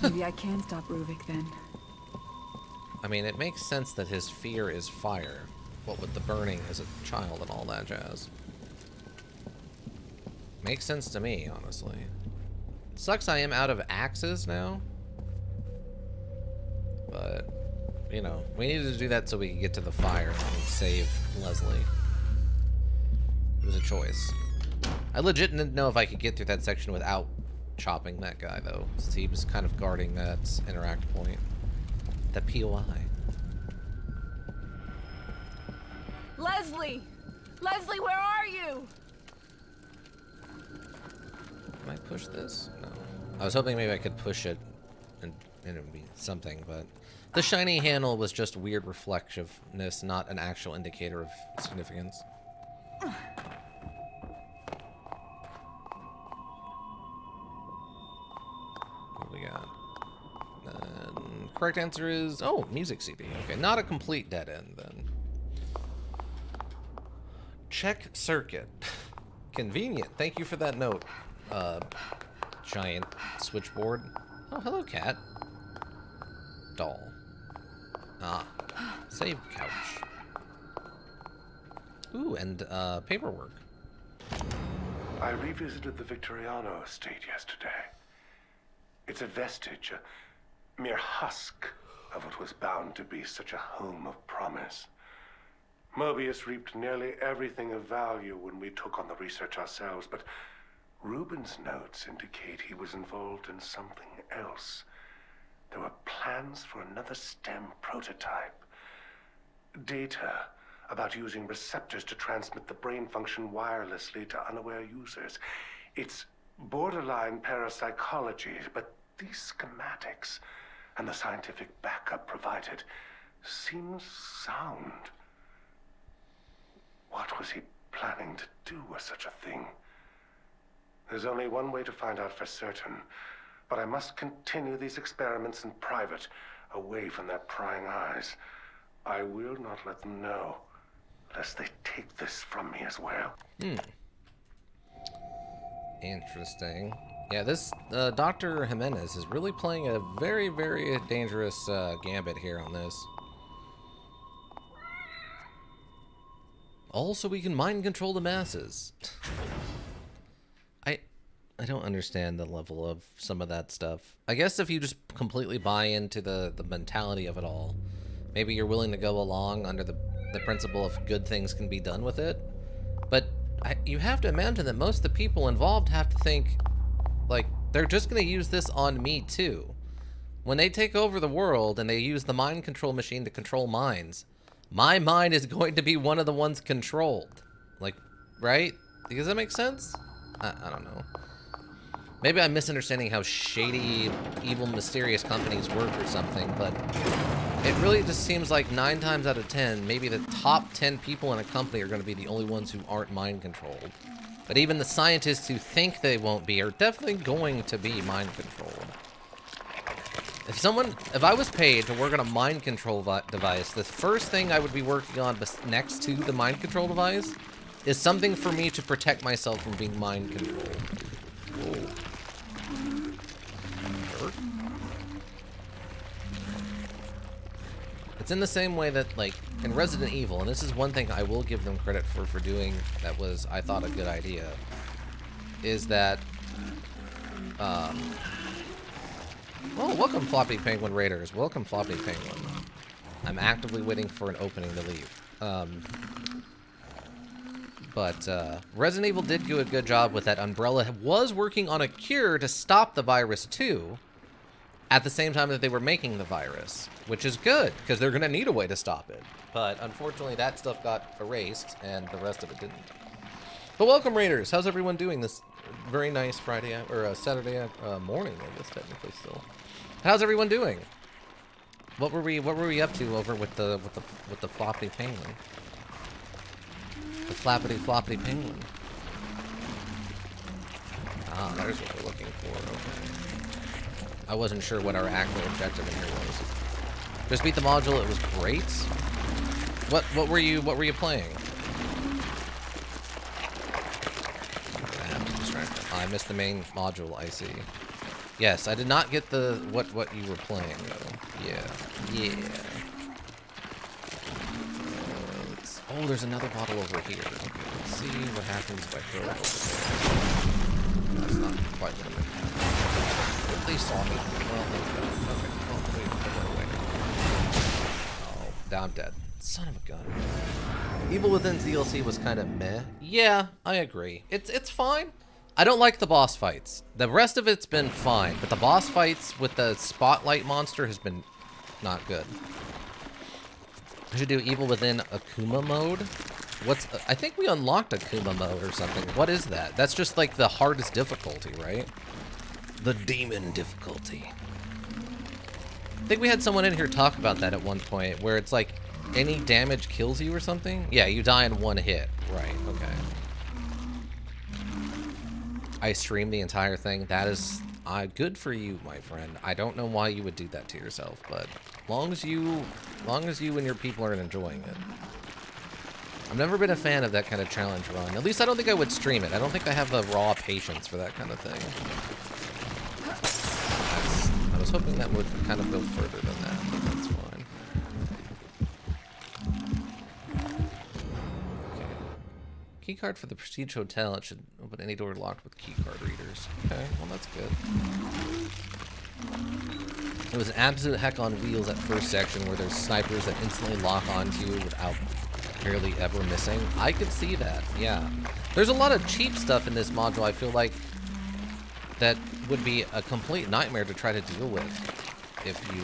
S8: Maybe I can stop Ruvik then.
S1: I mean, it makes sense that his fear is fire. What with the burning as a child and all that jazz. Makes sense to me, honestly. Sucks I am out of axes now. But, you know, we needed to do that so we could get to the fire and save Leslie. It was a choice. I legit didn't know if I could get through that section without chopping that guy, though, since he was kind of guarding that interact point. That POI.
S4: Leslie! Leslie, where are you?
S1: Can I push this? No. I was hoping maybe I could push it and it would be something, but the shiny handle was just weird reflectiveness, not an actual indicator of significance. What do we got? Correct answer is, oh, music CD. Okay, not a complete dead end then. Check circuit. Convenient. Thank you for that note. Giant switchboard. Oh, hello, cat. Doll. Ah, save couch. Ooh, and paperwork.
S7: I revisited the Victoriano estate yesterday. It's a vestige, a mere husk of what was bound to be such a home of promise. Mobius reaped nearly everything of value when we took on the research ourselves, but Rubin's notes indicate he was involved in something else. There were plans for another STEM prototype. Data about using receptors to transmit the brain function wirelessly to unaware users. It's borderline parapsychology, but these schematics and the scientific backup provided seems sound. What was he planning to do with such a thing? There's only one way to find out for certain, but I must continue these experiments in private, away from their prying eyes. I will not let them know, lest they take this from me as well.
S1: Interesting. Yeah, this Dr. Jimenez is really playing a very, very dangerous gambit here on this. Also, we can mind control the masses. I don't understand the level of some of that stuff. I guess if you just completely buy into the mentality of it all, maybe you're willing to go along under the principle of good things can be done with it. But you have to imagine that most of the people involved have to think, like, they're just going to use this on me too. When they take over the world and they use the mind control machine to control minds, my mind is going to be one of the ones controlled. Like, right? Does that make sense? I don't know. Maybe I'm misunderstanding how shady, evil, mysterious companies work or something, but it really just seems like 9 times out of 10, maybe the top 10 people in a company are going to be the only ones who aren't mind controlled. But even the scientists who think they won't be are definitely going to be mind controlled. If I was paid to work on a mind control device, the first thing I would be working on next to the mind control device is something for me to protect myself from being mind controlled. Whoa. It's in the same way that, like, in Resident Evil, and this is one thing I will give them credit for doing that was, I thought, a good idea, is that, oh, welcome, Floppy Penguin Raiders. Welcome, Floppy Penguin. I'm actively waiting for an opening to leave. But Resident Evil did do a good job with that. Umbrella was working on a cure to stop the virus, too, at the same time that they were making the virus, which is good, because they're going to need a way to stop it. But unfortunately, that stuff got erased, and the rest of it didn't. But welcome, Raiders. How's everyone doing this very nice Friday, or Saturday morning, I guess, technically still. How's everyone doing? What were we up to over with the floppy penguin? The flappity floppity penguin. Ah, there's what we're looking for. Okay. I wasn't sure what our actual objective in here was. Just beat the module. It was great. What were you playing? I missed the main module. I see. Yes, I did not get the what you were playing though. Yeah. Oh, there's another bottle over here. Okay, let's see what happens if I throw it over there. That's not quite what I'm gonna have. They saw me. Well, let's go. Okay. Oh, wait, I got away. Oh, now I'm dead. Son of a gun. Evil Within's DLC was kind of meh. Yeah, I agree. It's fine. I don't like the boss fights. The rest of it's been fine, but the boss fights with the spotlight monster has been not good. I should do Evil Within Akuma mode. I think we unlocked Akuma mode or something. What is that? That's just like the hardest difficulty, right? The demon difficulty. I think we had someone in here talk about that at one point, where it's like any damage kills you or something. Yeah, you die in one hit. Right, okay. I streamed the entire thing. That is good for you, my friend. I don't know why you would do that to yourself, but long as you and your people are enjoying it. I've never been a fan of that kind of challenge run. At least I don't think I would stream it. I don't think I have the raw patience for that kind of thing. I was hoping that would kind of go further than that, but that's fine. Keycard for the Prestige Hotel. It should open any door locked with keycard readers. Okay, well that's good. It was an absolute heck on wheels at first section where there's snipers that instantly lock onto you without barely ever missing. I could see that, yeah. There's a lot of cheap stuff in this module, I feel like, that would be a complete nightmare to try to deal with if you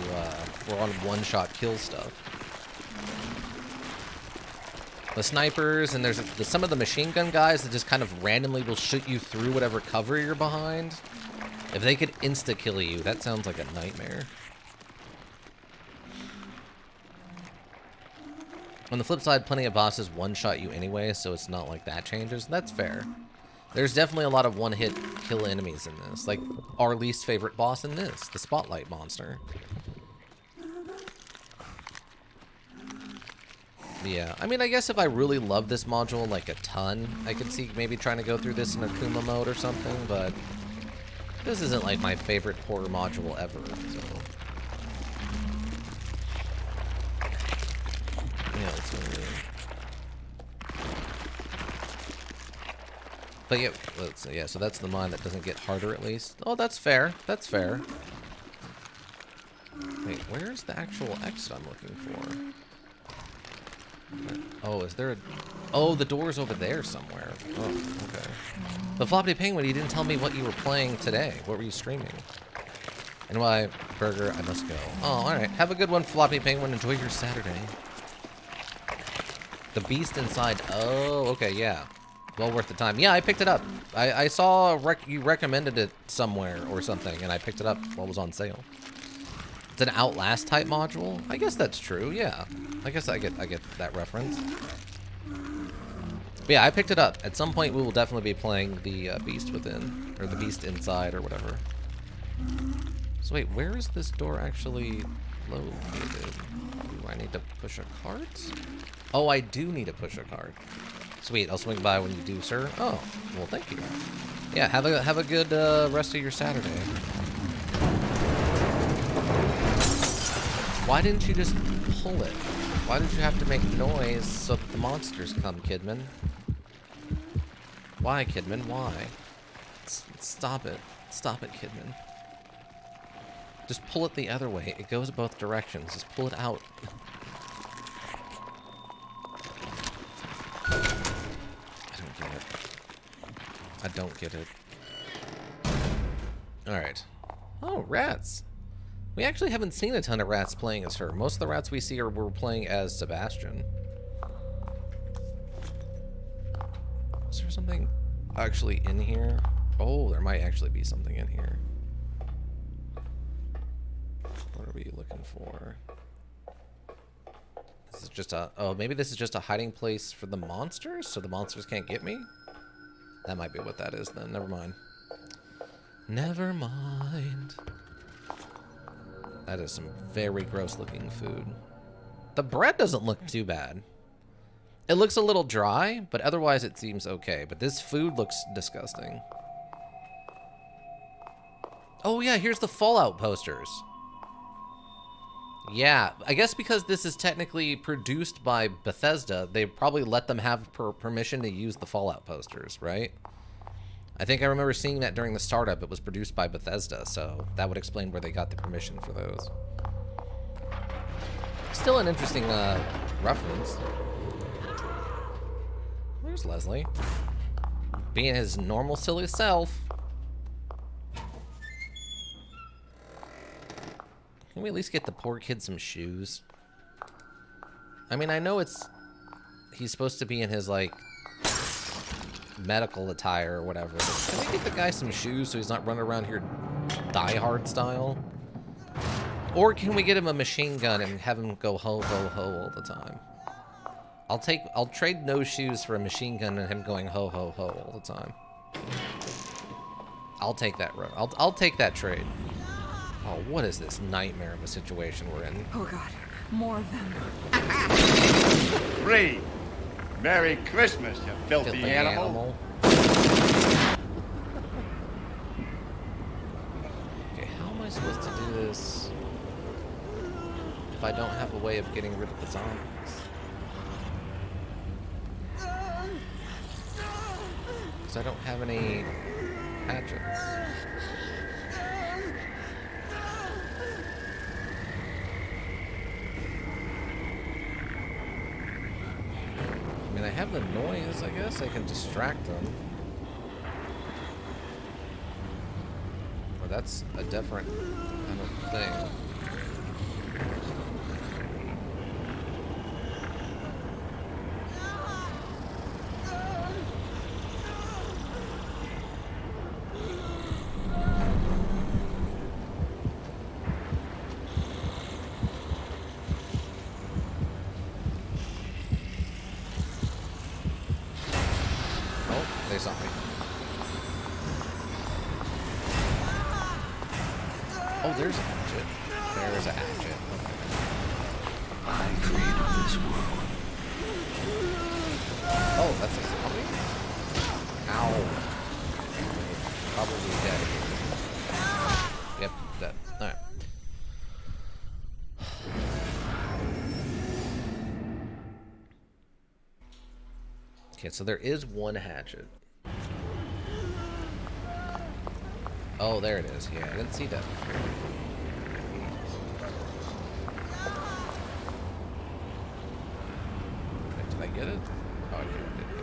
S1: were on one-shot kill stuff. The snipers, and there's some of the machine gun guys that just kind of randomly will shoot you through whatever cover you're behind. If they could insta-kill you, that sounds like a nightmare. On the flip side, plenty of bosses one-shot you anyway, so it's not like that changes. That's fair. There's definitely a lot of one-hit kill enemies in this. Like, our least favorite boss in this, the Spotlight Monster. Yeah, I mean, I guess if I really love this module, like, a ton, I could see maybe trying to go through this in Akuma mode or something, but this isn't, like, my favorite horror module ever, so... Yeah, it's really... But yeah, let's see, yeah, so that's the mine that doesn't get harder at least. Oh, that's fair. That's fair. Wait, where's the actual exit I'm looking for? Oh, is there a... Oh, the door's over there somewhere. Oh, okay. The Floppy Penguin, you didn't tell me what you were playing today. What were you streaming? And why, Burger, I must go. Oh, alright. Have a good one, Floppy Penguin. Enjoy your Saturday. The Beast Inside. Oh, okay, yeah. Well worth the time. Yeah, I picked it up. I saw you recommended it somewhere or something, and I picked it up while it was on sale. It's an Outlast type module. I guess that's true. Yeah, I guess I get that reference. But yeah, I picked it up. At some point, we will definitely be playing the Beast Within, or the Beast Inside, or whatever. So wait, where is this door actually located? Do I need to push a cart? Oh, I do need to push a cart. Sweet, I'll swing by when you do, sir. Oh, well, thank you. Yeah, have a good rest of your Saturday. Why didn't you just pull it? Why did you have to make noise so that the monsters come, Kidman? Why, Kidman? Why? Stop it. Stop it, Kidman. Just pull it the other way. It goes both directions. Just pull it out. I don't get it. Alright. Oh, rats. We actually haven't seen a ton of rats playing as her. Most of the rats we see we're playing as Sebastian. Is there something actually in here? Oh, there might actually be something in here. What are we looking for? This is just a... Oh, maybe this is just a hiding place for the monsters? So the monsters can't get me? That might be what that is then. Never mind. Never mind. That is some very gross looking food. The bread doesn't look too bad. It looks a little dry, but otherwise it seems okay. But this food looks disgusting. Oh yeah, here's the Fallout posters. Yeah, I guess because this is technically produced by Bethesda, they probably let them have permission to use the Fallout posters, right? I think I remember seeing that during the startup. It was produced by Bethesda, so that would explain where they got the permission for those. Still an interesting reference. There's Leslie. Being his normal silly self. Can we at least get the poor kid some shoes? I mean, I know he's supposed to be in his, like, medical attire or whatever. But can we get the guy some shoes so he's not running around here Die Hard style? Or can we get him a machine gun and have him go ho ho ho all the time? I'll trade no shoes for a machine gun and him going ho ho ho all the time. I'll take that road. I'll take that trade. Oh, what is this nightmare of a situation we're in?
S8: Oh god, more of them.
S15: Free. Merry Christmas, you filthy animal.
S1: Okay, how am I supposed to do this if I don't have a way of getting rid of the zombies? Because I don't have any hatchets. they have the noise, I guess I can distract them. Or that's a different kind of thing. They saw me. Oh, there's a hatchet. There's a hatchet. Okay.
S10: I created this world.
S1: Oh, that's a zombie? Ow. Probably dead. Yep, dead. Alright. Okay, so there is one hatchet. Oh, there it is. Yeah, I didn't see that before. Wait, did I get it? Oh, I did get it.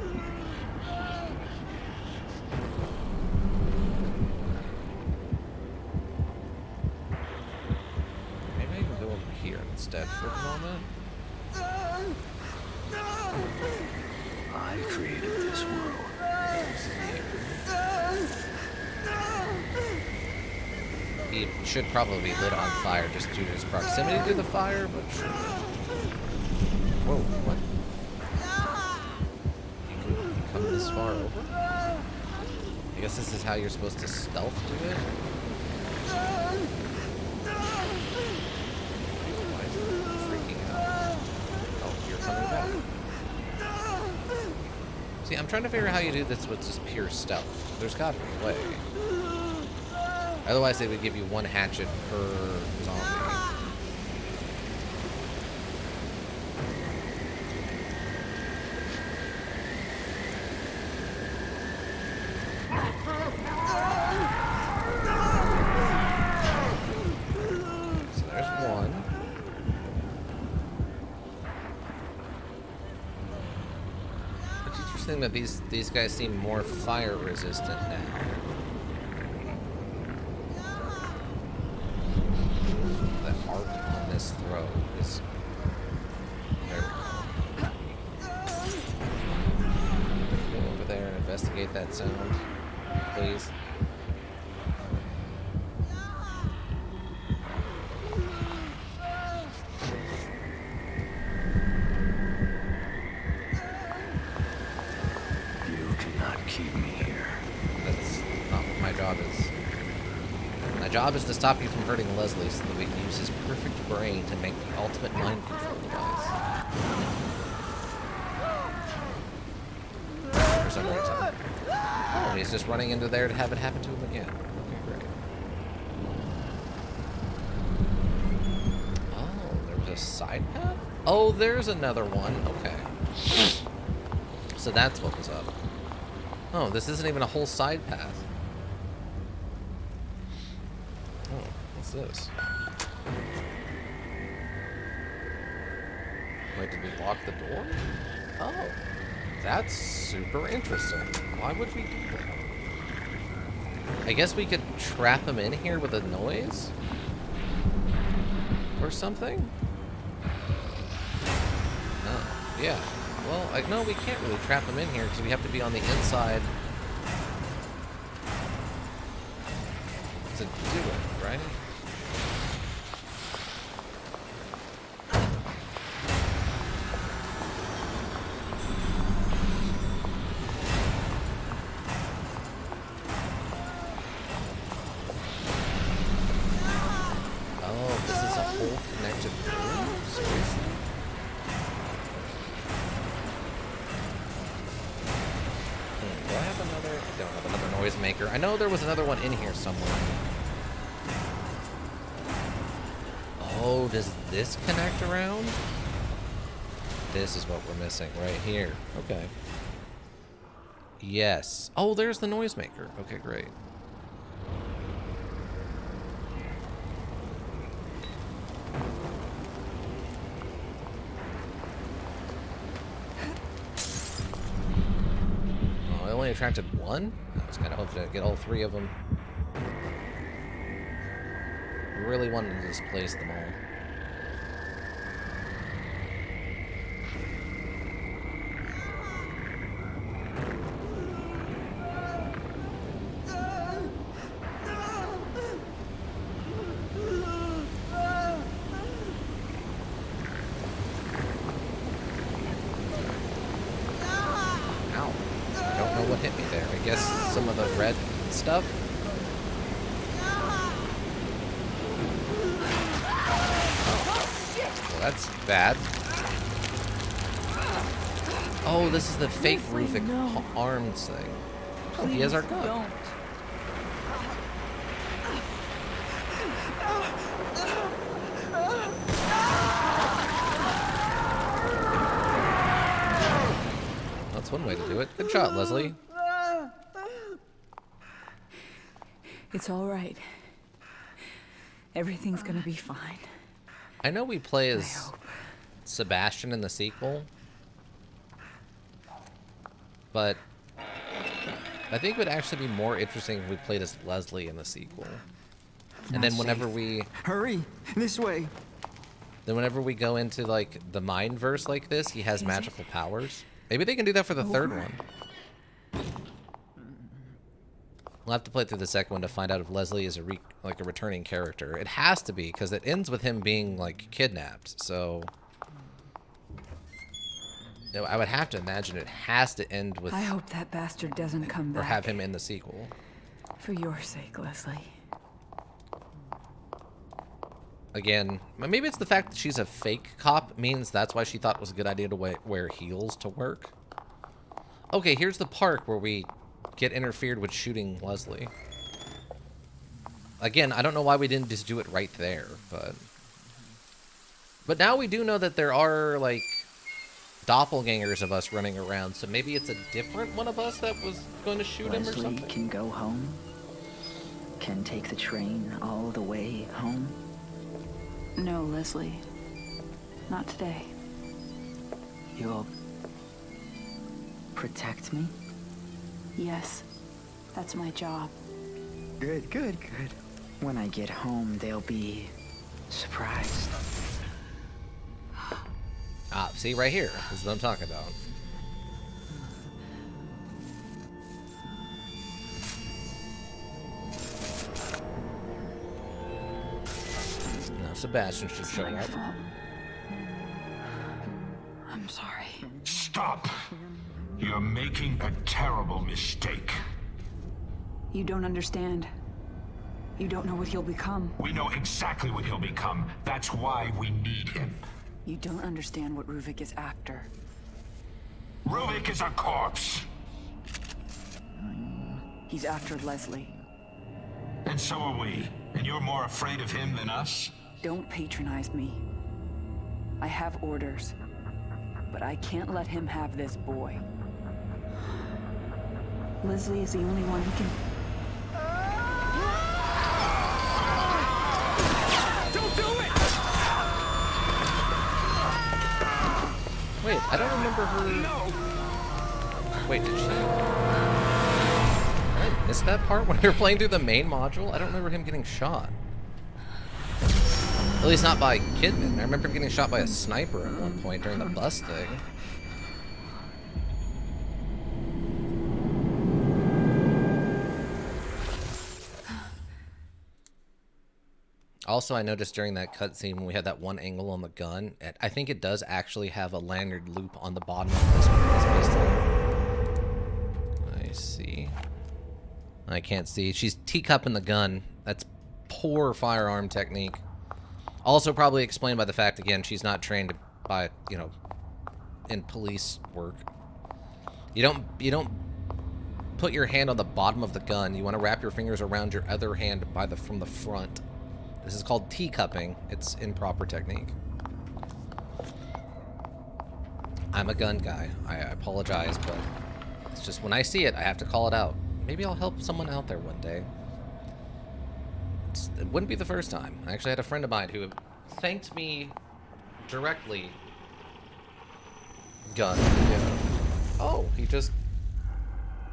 S1: Maybe I can go over here instead for the moment.
S10: I created this world.
S1: He should probably be lit on fire just due to his proximity to the fire, but sure. Whoa, what? You can come this far over? I guess this is how you're supposed to stealth do it? Why is it freaking out? Oh, you're coming back. See, I'm trying to figure out how you do this with just pure stealth. There's gotta be a way. Otherwise, they would give you one hatchet per zombie. So there's one. It's interesting that these guys seem more fire resistant now. Throw is there. Go over there and investigate that sound, please.
S10: You cannot keep me here.
S1: That's not what my job is. My job is to stop you from hurting Leslie so that we can use his perfect brain to make the ultimate mind control device. For some reason. Oh, he's just running into there to have it happen to him again. Okay, great. Oh, there was a side path? Oh, there's another one. Okay. So that's what was up. Oh, this isn't even a whole side path. What's this? Wait, did we lock the door? Oh, that's super interesting. Why would we do that? I guess we could trap him in here with a noise? Or something? No. Yeah. Well, no, we can't really trap him in here because we have to be on the inside to do it, right? Maker. I know there was another one in here somewhere. Oh, does this connect around? This is what we're missing right here. Okay. Yes. Oh, there's the noisemaker. Okay, great. attracted one? I was kind of hoping to get all 3 of them. I really wanted to displace them all. What hit me there? I guess some of the red stuff? Well, that's bad. Oh, this is the fake Ruvik arms thing. Oh, he has our gun.
S8: Don't.
S1: That's one way to do it. Good shot, Leslie.
S8: It's all right. Everything's gonna be fine.
S1: I know we play as Sebastian in the sequel, but I think it would actually be more interesting if we played as Leslie in the sequel. And then whenever we...
S16: Hurry! This way!
S1: Then whenever we go into, like, the Mindverse like this, he has magical powers. Maybe they can do that for the third one. We'll have to play through the second one to find out if Leslie is a returning character. It has to be, because it ends with him being, like, kidnapped, so... You know, I would have to imagine it has to end with...
S8: I hope that bastard doesn't come back.
S1: Or have him in the sequel.
S8: For your sake, Leslie.
S1: Again, maybe it's the fact that she's a fake cop means that's why she thought it was a good idea to wear heels to work. Okay, here's the park where we get interfered with shooting Leslie. Again, I don't know why we didn't just do it right there, but now we do know that there are, like, doppelgangers of us running around, so maybe it's a different one of us that was going to shoot him or something.
S16: Leslie can go home? Can take the train all the way home?
S8: No, Leslie. Not today.
S16: You'll protect me?
S8: Yes. That's my job.
S16: Good, good, good. When I get home, they'll be surprised.
S1: Ah, see, right here. This is what I'm talking about. Now Sebastian should show up.
S8: I'm sorry.
S3: Stop! You're making a terrible mistake.
S8: You don't understand. You don't know what he'll become.
S3: We know exactly what he'll become. That's why we need him.
S8: You don't understand what Ruvik is after.
S3: Ruvik is a corpse.
S8: He's after Leslie.
S3: And so are we. And you're more afraid of him than us?
S8: Don't patronize me. I have orders. But I can't let him have this boy. Leslie is the only one who can...
S14: Don't do it!
S1: Wait, I don't remember her... No! Wait, did she... Did I miss that part when we were playing through the main module? I don't remember him getting shot. At least not by Kidman. I remember him getting shot by a sniper at one point during the bus thing. Also, I noticed during that cutscene when we had that one angle on the gun, I think it does actually have a lanyard loop on the bottom of this pistol. I see. I can't see. She's teacupping the gun. That's poor firearm technique. Also probably explained by the fact, again, she's not trained by, you know, in police work. You don't put your hand on the bottom of the gun. You want to wrap your fingers around your other hand from the front. This is called teacupping. It's improper technique. I'm a gun guy. I apologize, but it's just when I see it, I have to call it out. Maybe I'll help someone out there one day. It wouldn't be the first time. I actually had a friend of mine who thanked me directly. Gun. Yeah. Oh, he just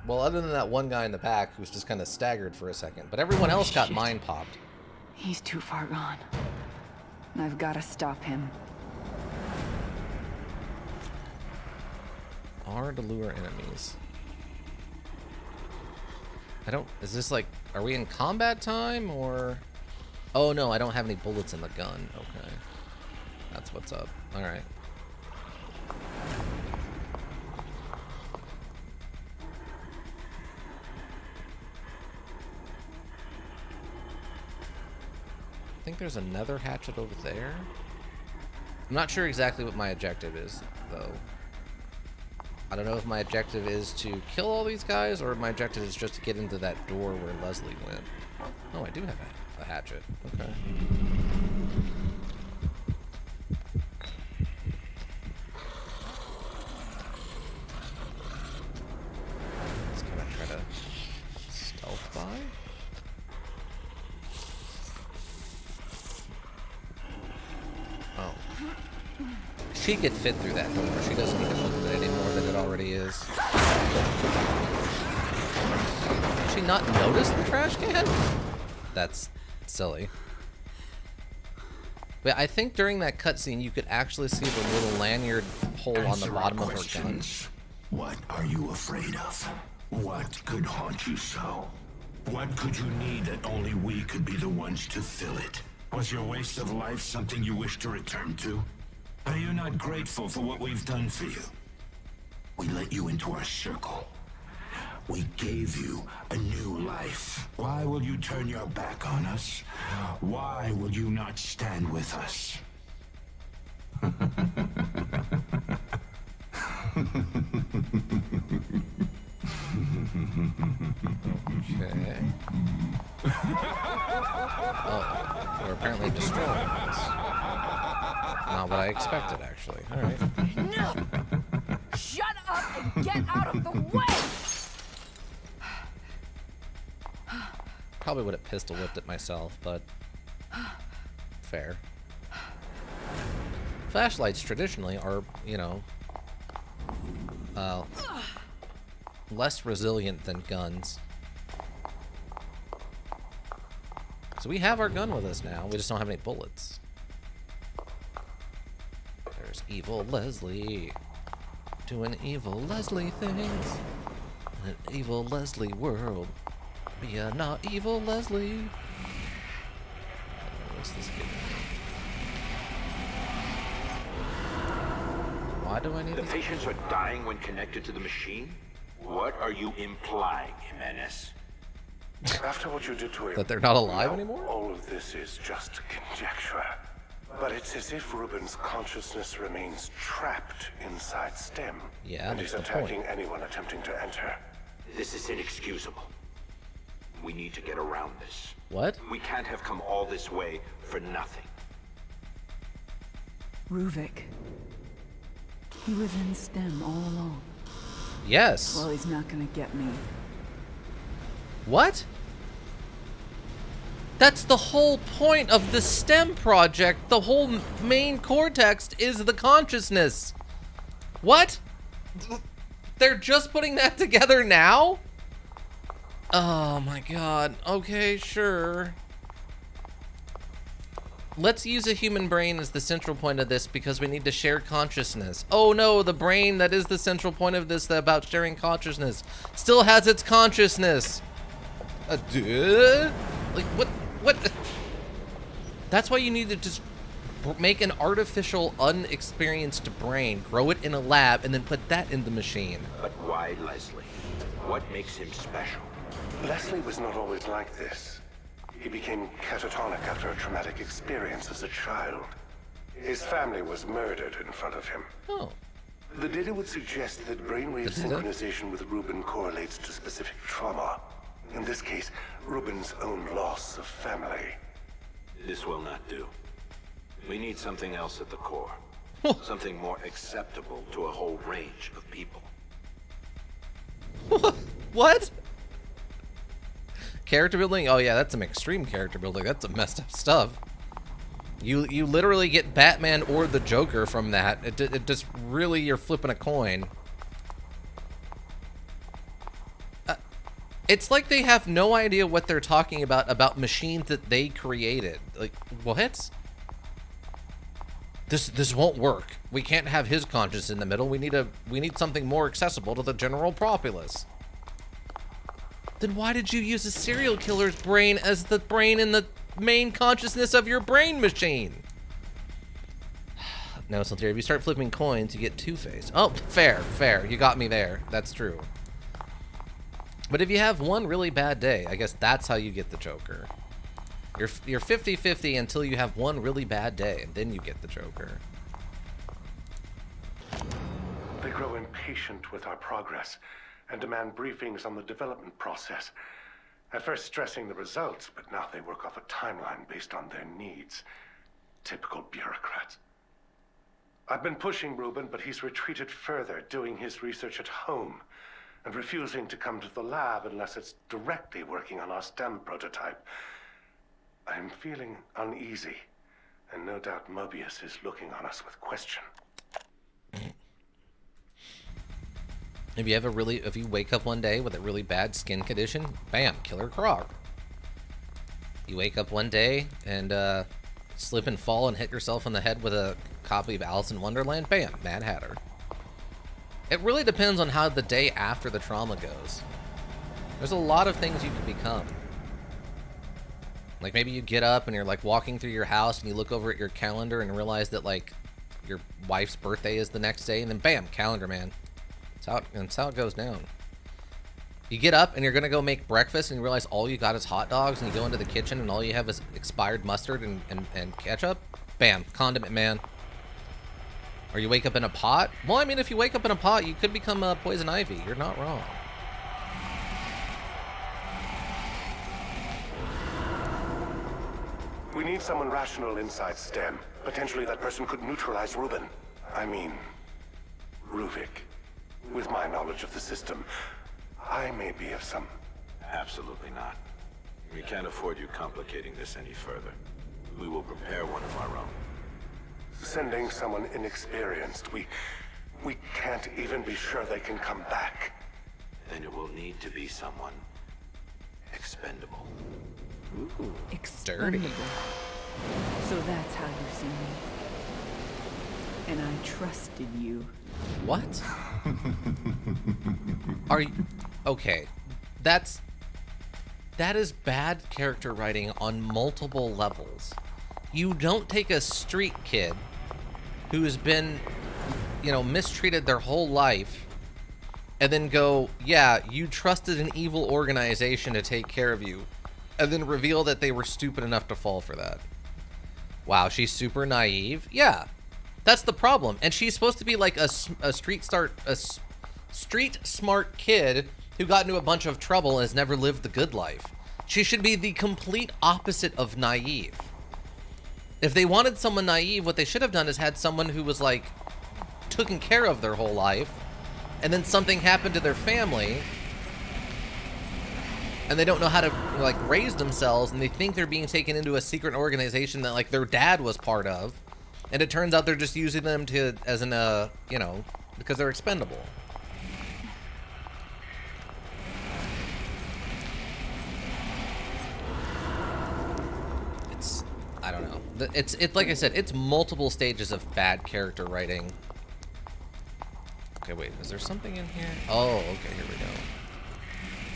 S1: Well, other than that one guy in the back who's just kind of staggered for a second. But everyone else got
S8: Shit.
S1: mind popped.
S8: He's too far gone. I've got to stop him.
S1: R to lure enemies. I don't... Is this like... Are we in combat time, or... Oh, no, I don't have any bullets in the gun. Okay. That's what's up. Alright. I think there's another hatchet over there. I'm not sure exactly what my objective is, though. I don't know if my objective is to kill all these guys, or my objective is just to get into that door where Leslie went. Oh, I do have a hatchet. Okay. Let's kind of try to stealth by. Oh. She could fit through that door. She doesn't need to open it any more than it already is. Did she not notice the trash can? That's silly. But I think during that cutscene you could actually see the little lanyard hole on the bottom of her gun.
S3: What are you afraid of? What could haunt you so? What could you need that only we could be the ones to fill it? Was your waste of life something you wish to return to? Are you not grateful for what we've done for you? We let you into our circle. We gave you a new life. Why will you turn your back on us? Why will you not stand with us?
S1: Okay. Oh, we're apparently destroying this. Not what I expected, actually. Alright.
S4: No! Shut up and get out of the way!
S1: Probably would have pistol whipped it myself, but fair. Flashlights traditionally are, you know, less resilient than guns. So we have our gun with us now. We just don't have any bullets. There's evil Leslie doing evil Leslie things in an evil Leslie world. We are not evil Leslie. What's this giving me? Why do I need
S2: The
S1: this?
S2: patients are dying when connected to the machine? What are you implying, Jimenez?
S7: After what you did to him,
S1: That they're not alive
S7: now
S1: anymore?
S7: all of this is just conjecture. But it's as if Ruben's consciousness remains trapped inside STEM.
S1: Yeah,
S7: and
S1: that's
S7: he's
S1: the point.
S7: attacking anyone attempting to enter.
S2: This is inexcusable. We need to get around this.
S1: What?
S2: We can't have come all this way for nothing.
S8: Ruvik. He was in STEM all along.
S1: Yes.
S8: Well, he's not gonna get me.
S1: What? That's the whole point of the STEM project. The whole main core text is the consciousness. What? They're just putting that together now? Oh my god. Okay, sure. Let's use a human brain as the central point of this because we need to share consciousness. Oh no, the brain that is the central point of this about sharing consciousness still has its consciousness. Like, what? That's why you need to just make an artificial, unexperienced brain, grow it in a lab, and then put that in the machine.
S2: But why Leslie? What makes him special?
S7: Leslie was not always like this. He became catatonic after a traumatic experience as a child. His family was murdered in front of him.
S1: Oh.
S7: The data would suggest that brainwave synchronization with Ruben correlates to specific trauma. In this case, Ruben's own loss of family.
S2: This will not do. We need something else at the core. Something more acceptable to a whole range of people.
S1: What? Character building? Oh yeah, that's some extreme character building. That's some messed up stuff. You literally get Batman or the Joker from that. It just really, you're flipping a coin. It's like they have no idea what they're talking about machines that they created. Like, what? This won't work. We can't have his conscience in the middle. We need something more accessible to the general populace. Then why did you use a serial killer's brain as the brain in the main consciousness of your brain machine? No, it's not there. If you start flipping coins, you get Two-Face. Oh, fair. You got me there. That's true. But if you have one really bad day, I guess that's how you get the Joker. You're 50-50 until you have one really bad day, and then you get the Joker.
S7: They grow impatient with our progress and demand briefings on the development process. At first stressing the results, but now they work off a timeline based on their needs. Typical bureaucrats. I've been pushing Ruben, but he's retreated further, doing his research at home, and refusing to come to the lab unless it's directly working on our STEM prototype. I'm feeling uneasy, and no doubt Mobius is looking on us with question.
S1: If you wake up one day with a really bad skin condition, bam, Killer Croc. You wake up one day and slip and fall and hit yourself in the head with a copy of Alice in Wonderland, bam, Mad Hatter. It really depends on how the day after the trauma goes. There's a lot of things you can become. Like maybe you get up and you're like walking through your house and you look over at your calendar and realize that like your wife's birthday is the next day, and then bam, Calendar Man. That's how it goes down. You get up and you're gonna go make breakfast and you realize all you got is hot dogs, and you go into the kitchen and all you have is expired mustard and ketchup. Bam, Condiment Man. Or you wake up in a pot. Well, I mean, if you wake up in a pot, you could become a Poison Ivy. You're not wrong.
S7: We need someone rational inside STEM. Potentially that person could neutralize Ruben. I mean, Ruvik. With my knowledge of the system, I may be of some...
S2: Absolutely not. We can't afford you complicating this any further. We will prepare one of our own.
S7: Sending someone inexperienced, we can't even be sure they can come back.
S2: Then it will need to be someone expendable.
S1: Ooh,
S8: Expendable. So that's how you see me. And I trusted you.
S1: What? Are you... Okay. That is bad character writing on multiple levels. You don't take a street kid who's been, mistreated their whole life and then go, yeah, you trusted an evil organization to take care of you, and then reveal that they were stupid enough to fall for that. Wow, she's super naive. Yeah, that's the problem. And she's supposed to be like a street smart kid who got into a bunch of trouble and has never lived the good life. She should be the complete opposite of naive. If they wanted someone naive, what they should have done is had someone who was like taken care of their whole life, and then something happened to their family and they don't know how to like raise themselves, and they think they're being taken into a secret organization that like their dad was part of, and it turns out they're just using them as an because they're expendable. I don't know. It's like I said, it's multiple stages of bad character writing. Okay, wait, is there something in here? Oh, okay, here we go.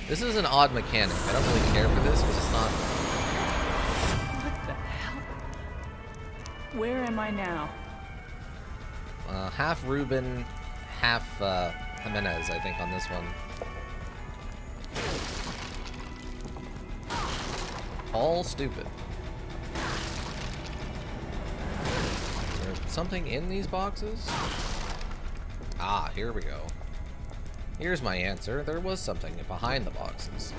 S1: This is an odd mechanic. I don't really care for this because it's not...
S8: What the hell? Where am I now?
S1: Half Ruben, half Jimenez, I think, on this one. All stupid. Is there something in these boxes? Ah, here we go. Here's my answer. There was something behind the boxes.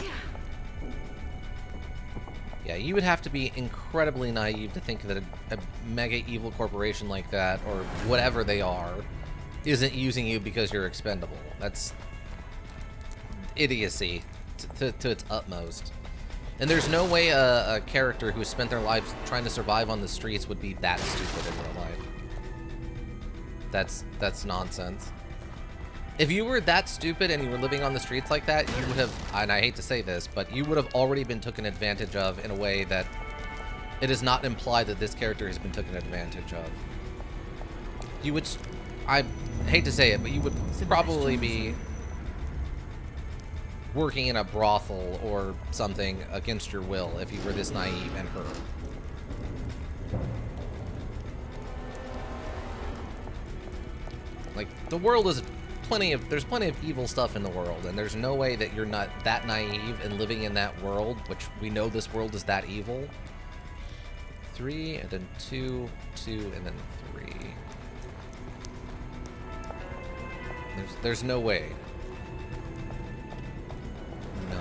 S1: Yeah, you would have to be incredibly naive to think that a mega evil corporation like that, or whatever they are, isn't using you because you're expendable. That's idiocy to its utmost. And there's no way a character who spent their lives trying to survive on the streets would be that stupid in real life. That's nonsense. If you were that stupid and you were living on the streets like that, you would have, and I hate to say this, but you would have already been taken advantage of in a way that it is not implied that this character has been taken advantage of. You would, I hate to say it, but you would probably be working in a brothel or something against your will if you were this naive and hurt. Like, the world is there's plenty of evil stuff in the world, and there's no way that you're not that naive and living in that world, which we know this world is that evil. 3, and then 2, 2, and then 3. There's no way. None.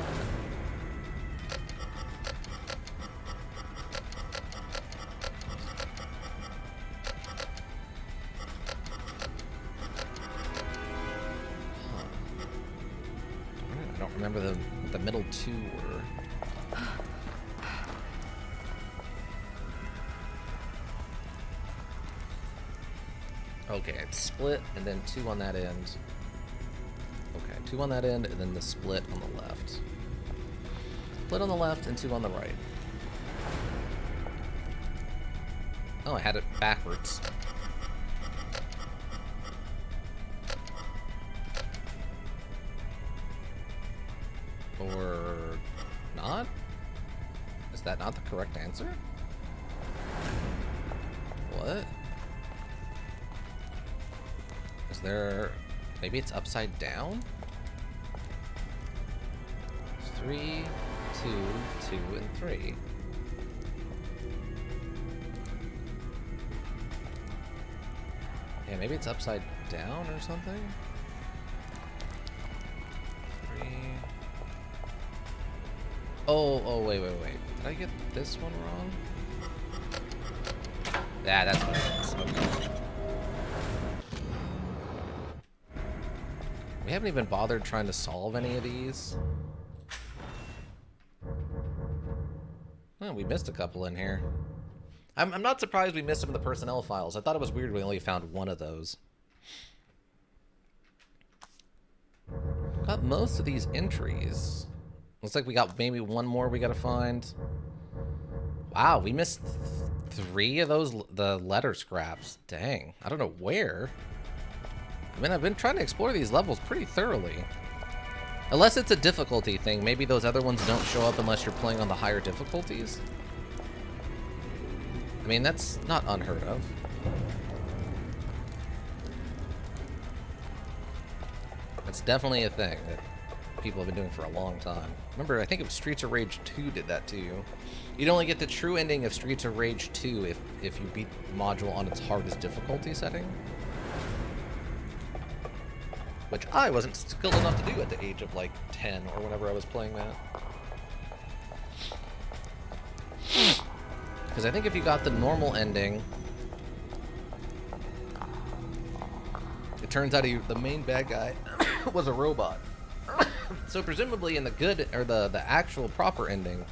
S1: I don't remember the middle 2 were. Okay, it's split and then 2 on that end. Okay, 2 on that end and then the split on the left. Split on the left and 2 on the right. Oh, I had it backwards. Or not? Is that not the correct answer? What? Is there... Maybe it's upside down? 3, 2, 2, and 3. Yeah, maybe it's upside down or something? 3... Oh, wait. Did I get this one wrong? Yeah, that's what it is. Okay. We haven't even bothered trying to solve any of these. Oh, we missed a couple in here. I'm not surprised we missed some of the personnel files. I thought it was weird we only found one of those. Got most of these entries. Looks like we got maybe one more we gotta find. Wow, we missed 3 of those, the letter scraps. Dang, I don't know where. I mean, I've been trying to explore these levels pretty thoroughly. Unless it's a difficulty thing. Maybe those other ones don't show up unless you're playing on the higher difficulties. I mean, that's not unheard of. That's definitely a thing that people have been doing for a long time. Remember, I think it was Streets of Rage 2 did that to you. You'd only get the true ending of Streets of Rage 2 if you beat the module on its hardest difficulty setting. Which I wasn't skilled enough to do at the age of like 10 or whenever I was playing that. Because I think if you got the normal ending, it turns out the main bad guy was a robot. So presumably in the good, or the actual proper ending,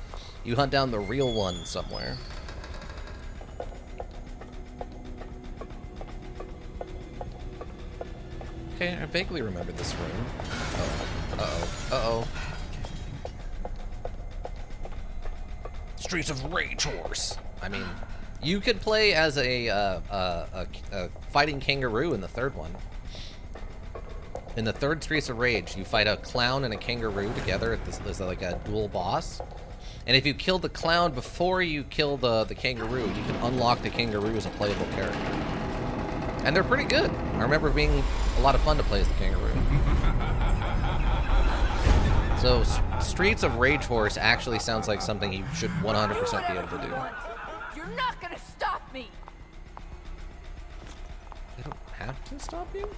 S1: you hunt down the real one somewhere. Okay, I vaguely remember this room. Uh-oh. Streets of Rage Horse. I mean, you could play as a fighting kangaroo in the third one. In the third Streets of Rage, you fight a clown and a kangaroo together as like a dual boss. And if you kill the clown before you kill the kangaroo, you can unlock the kangaroo as a playable character. And they're pretty good. I remember being a lot of fun to play as the kangaroo. So Streets of Rage Horse actually sounds like something you should 100% be able to do.
S4: You're not gonna stop me.
S1: They don't have to stop you?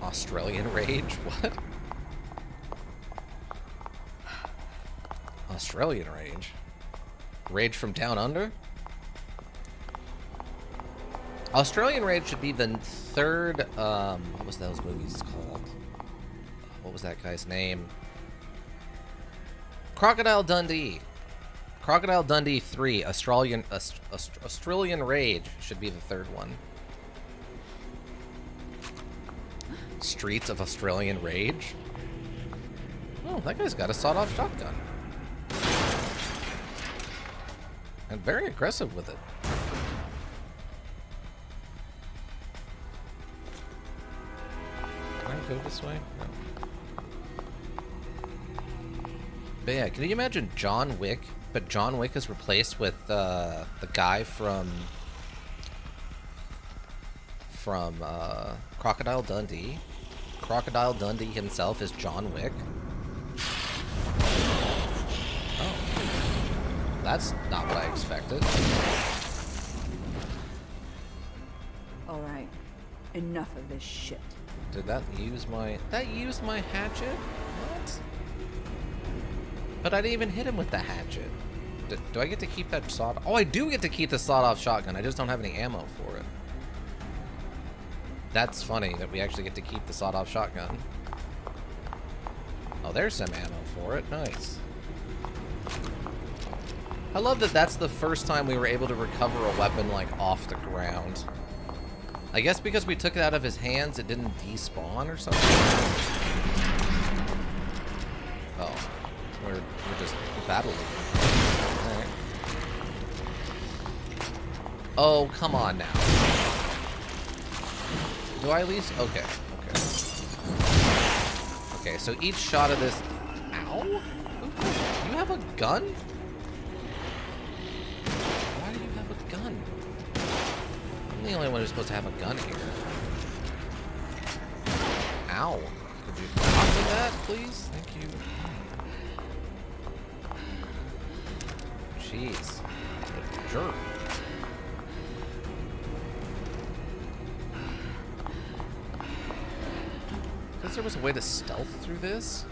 S1: Australian Rage? What? Australian Rage? Rage from Down Under? Australian Rage should be the third, what was those movies called? What was that guy's name? Crocodile Dundee. Crocodile Dundee 3, Australian Rage should be the third one. Streets of Australian Rage? Oh, that guy's got a sawed-off shotgun. And very aggressive with it. Can I go this way? No. But yeah, can you imagine John Wick? But John Wick is replaced with the guy from Crocodile Dundee. Crocodile Dundee himself is John Wick. Oh, that's not what I expected.
S8: All right, enough of this shit.
S1: Did that use my hatchet? What? But I didn't even hit him with the hatchet. Do I get to keep that sawed? Oh, I do get to keep the sawed-off shotgun. I just don't have any ammo for it. That's funny that we actually get to keep the sawed-off shotgun. Oh, there's some ammo for it. Nice. I love that that's the first time we were able to recover a weapon, like, off the ground. I guess because we took it out of his hands, it didn't despawn or something? Oh. We're just battling. Alright. Oh, come on now. Do I at least? Okay, okay. Okay, so each shot of this... Ow? You have a gun? Why do you have a gun? I'm the only one who's supposed to have a gun here. Ow. Could you stop with that, please? Thank you. Jeez. What a jerk. Because there was a way to stealth through this?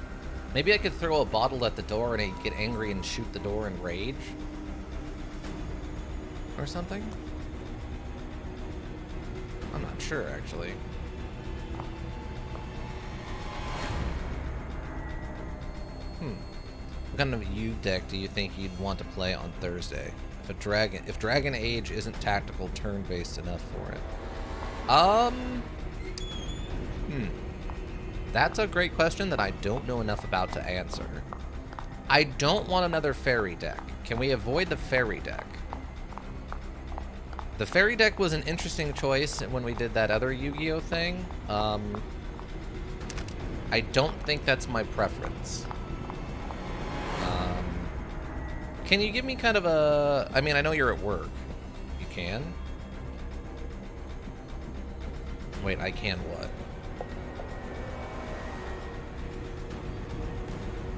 S1: Maybe I could throw a bottle at the door and he'd get angry and shoot the door in rage? Or something? I'm not sure, actually. What kind of U deck do you think you'd want to play on Thursday? If Dragon Age isn't tactical turn-based enough for it. That's a great question that I don't know enough about to answer. I don't want another fairy deck. Can we avoid the fairy deck? The fairy deck was an interesting choice when we did that other Yu-Gi-Oh thing. I don't think that's my preference. Can you give me kind of a... I mean, I know you're at work. You can? Wait, I can what?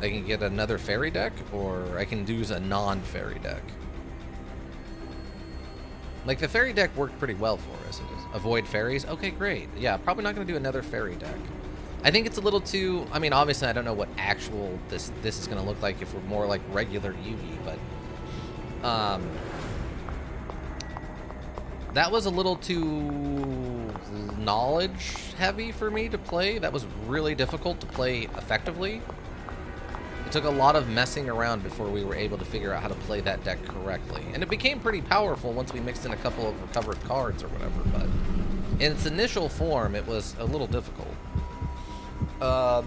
S1: I can get another fairy deck, or I can use a non-fairy deck. Like, the fairy deck worked pretty well for us. Avoid fairies? Okay, great. Yeah, probably not going to do another fairy deck. I think it's a little too... I mean, obviously, I don't know what actual this is going to look like if we're more like regular Yugi, but... that was a little too knowledge-heavy for me to play. That was really difficult to play effectively. It took a lot of messing around before we were able to figure out how to play that deck correctly. And it became pretty powerful once we mixed in a couple of recovered cards or whatever, but... in its initial form, it was a little difficult. I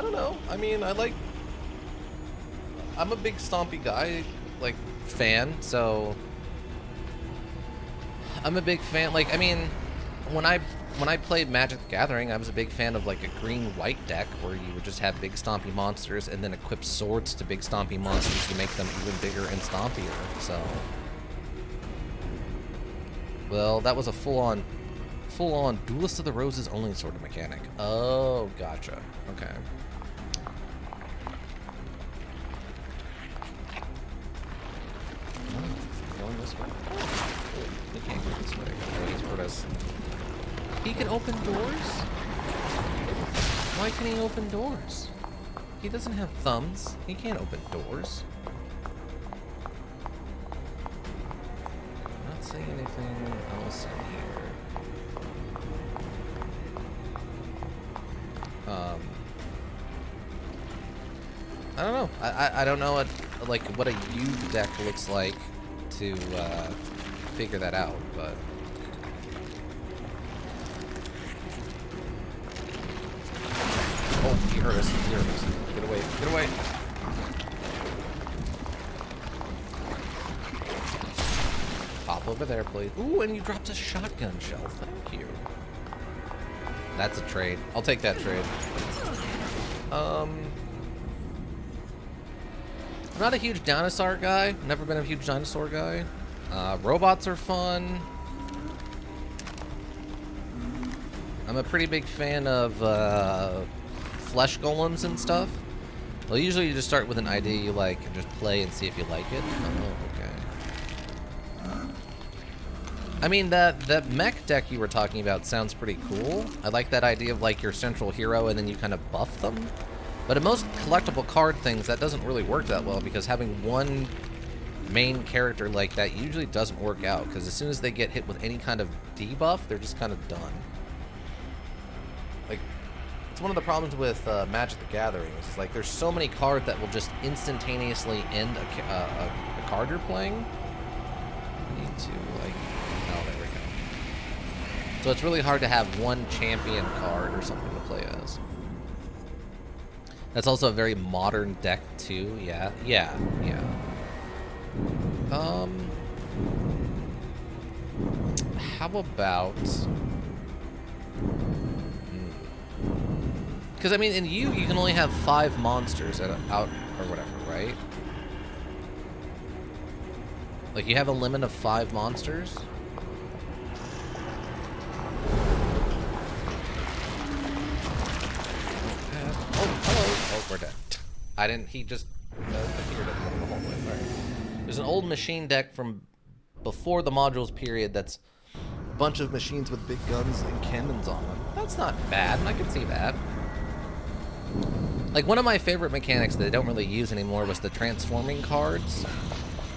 S1: don't know. I mean, I'm a big Stompy guy, like, fan, so I'm a big fan. Like, I mean, when I played Magic the Gathering, I was a big fan of, like, a green-white deck where you would just have big stompy monsters and then equip swords to big stompy monsters to make them even bigger and stompier, so... well, that was a full-on Duelist of the Roses only sort of mechanic. Oh, gotcha. Okay. Going this way? Oh, he can't go this way. Oh, he's heard us. He can open doors? Why can he open doors? He doesn't have thumbs. He can't open doors. I'm not seeing anything else in here. I don't know. I don't know what a Yug deck looks like to figure that out, but oh, he heard us. He heard us. Get away! Get away! Pop over there, please. Ooh, and you dropped a shotgun shell. Thank you. That's a trade. I'll take that trade. I'm not a huge dinosaur guy. Never been a huge dinosaur guy. Robots are fun. I'm a pretty big fan of flesh golems and stuff. Well, usually you just start with an idea you like and just play and see if you like it. Oh, okay. I mean, that mech deck you were talking about sounds pretty cool. I like that idea of like your central hero and then you kind of buff them. But in most collectible card things, that doesn't really work that well because having one main character like that usually doesn't work out because as soon as they get hit with any kind of debuff, they're just kind of done. Like, it's one of the problems with Magic the Gathering. It's like there's so many cards that will just instantaneously end a card you're playing. I need to, like, oh, there we go. So it's really hard to have one champion card or something to play as. That's also a very modern deck too. Yeah. How about? Because I mean, in you can only have 5 monsters out or whatever, right? Like you have a limit of 5 monsters. Oh, we're dead. I didn't. He just appeared at the end of the hallway. All right. There's an old machine deck from before the modules period that's a bunch of machines with big guns and cannons on them. That's not bad. I can see that. Like one of my favorite mechanics that they don't really use anymore was the transforming cards,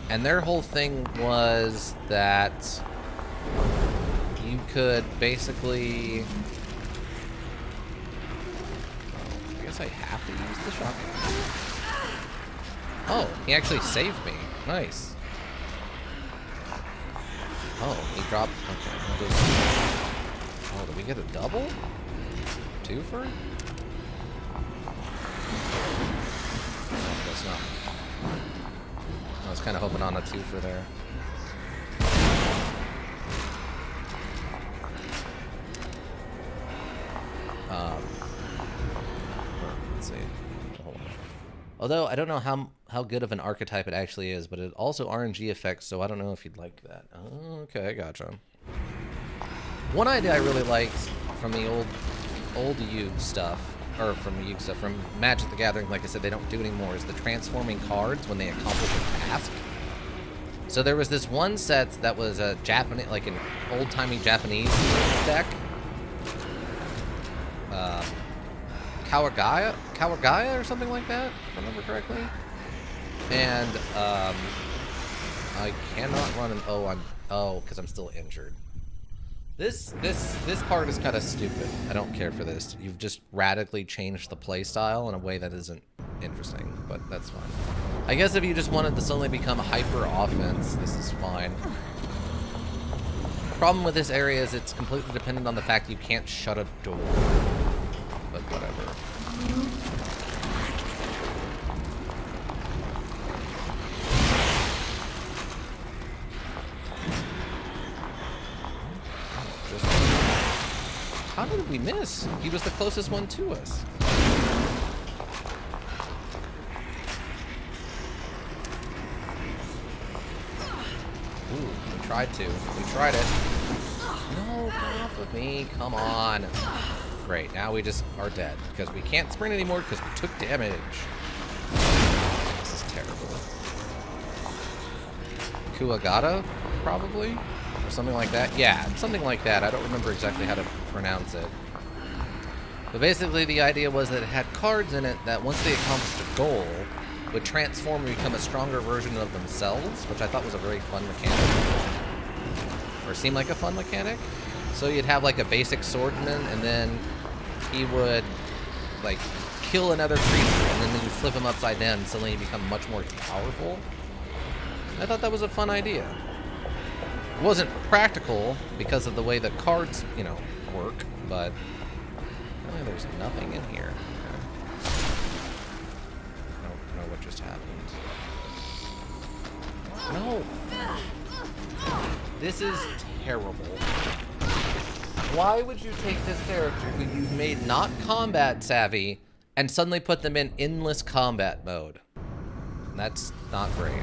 S1: and their whole thing was that you could basically. I have to use the shotgun. Oh, he actually saved me. Nice. Oh, he dropped. Okay. Oh, did we get a double? Twofer? No, I guess not. I was kind of hoping on a twofer there. Let's see. Although I don't know how good of an archetype it actually is, but it also RNG affects, so I don't know if you'd like that. Oh, okay, I gotcha. One idea I really liked from the old Yugi stuff, or from Yugi stuff, from Magic the Gathering, like I said, they don't do anymore, is the transforming cards when they accomplish a task. So there was this one set that was a Japanese, like an old-timey Japanese deck. Kawagaya or something like that, if I remember correctly. And I cannot run an O because I'm still injured. This part is kind of stupid. I don't care for this. You've just radically changed the play style in a way that isn't interesting, but that's fine. I guess if you just wanted to suddenly become hyper offense, this is fine. The problem with this area is it's completely dependent on the fact you can't shut a door. But whatever. How did we miss? He was the closest one to us. Ooh, we tried to. We tried it. No, get off of me. Come on. Great, now we just are dead because we can't sprint anymore because we took damage. This is terrible. Kuwagata, probably? Or something like that? Yeah, something like that. I don't remember exactly how to pronounce it. But basically the idea was that it had cards in it that once they accomplished a goal, would transform and become a stronger version of themselves, which I thought was a very fun mechanic. Or seemed like a fun mechanic. So you'd have like a basic swordsman, and then he would like kill another creature and then you flip him upside down and suddenly you become much more powerful. I thought that was a fun idea. It wasn't practical because of the way the cards, you know, work, but really there's nothing in here. I don't know what just happened. No! This is terrible. Why would you take this character who you've made not combat savvy and suddenly put them in endless combat mode? That's not great.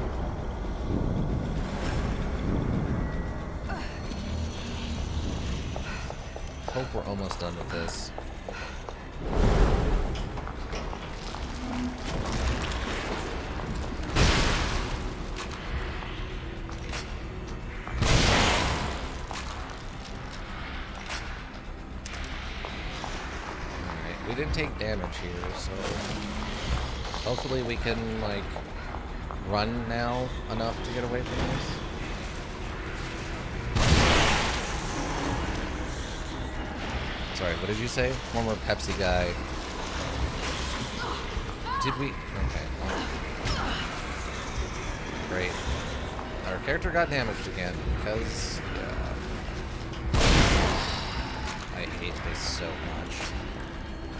S1: Hope we're almost done with this. Alright, we didn't take damage here, so hopefully we can, like, run now enough to get away from this. Sorry, what did you say? Former Pepsi guy. Did we? Okay. Great. Our character got damaged again because, yeah. I hate this so much.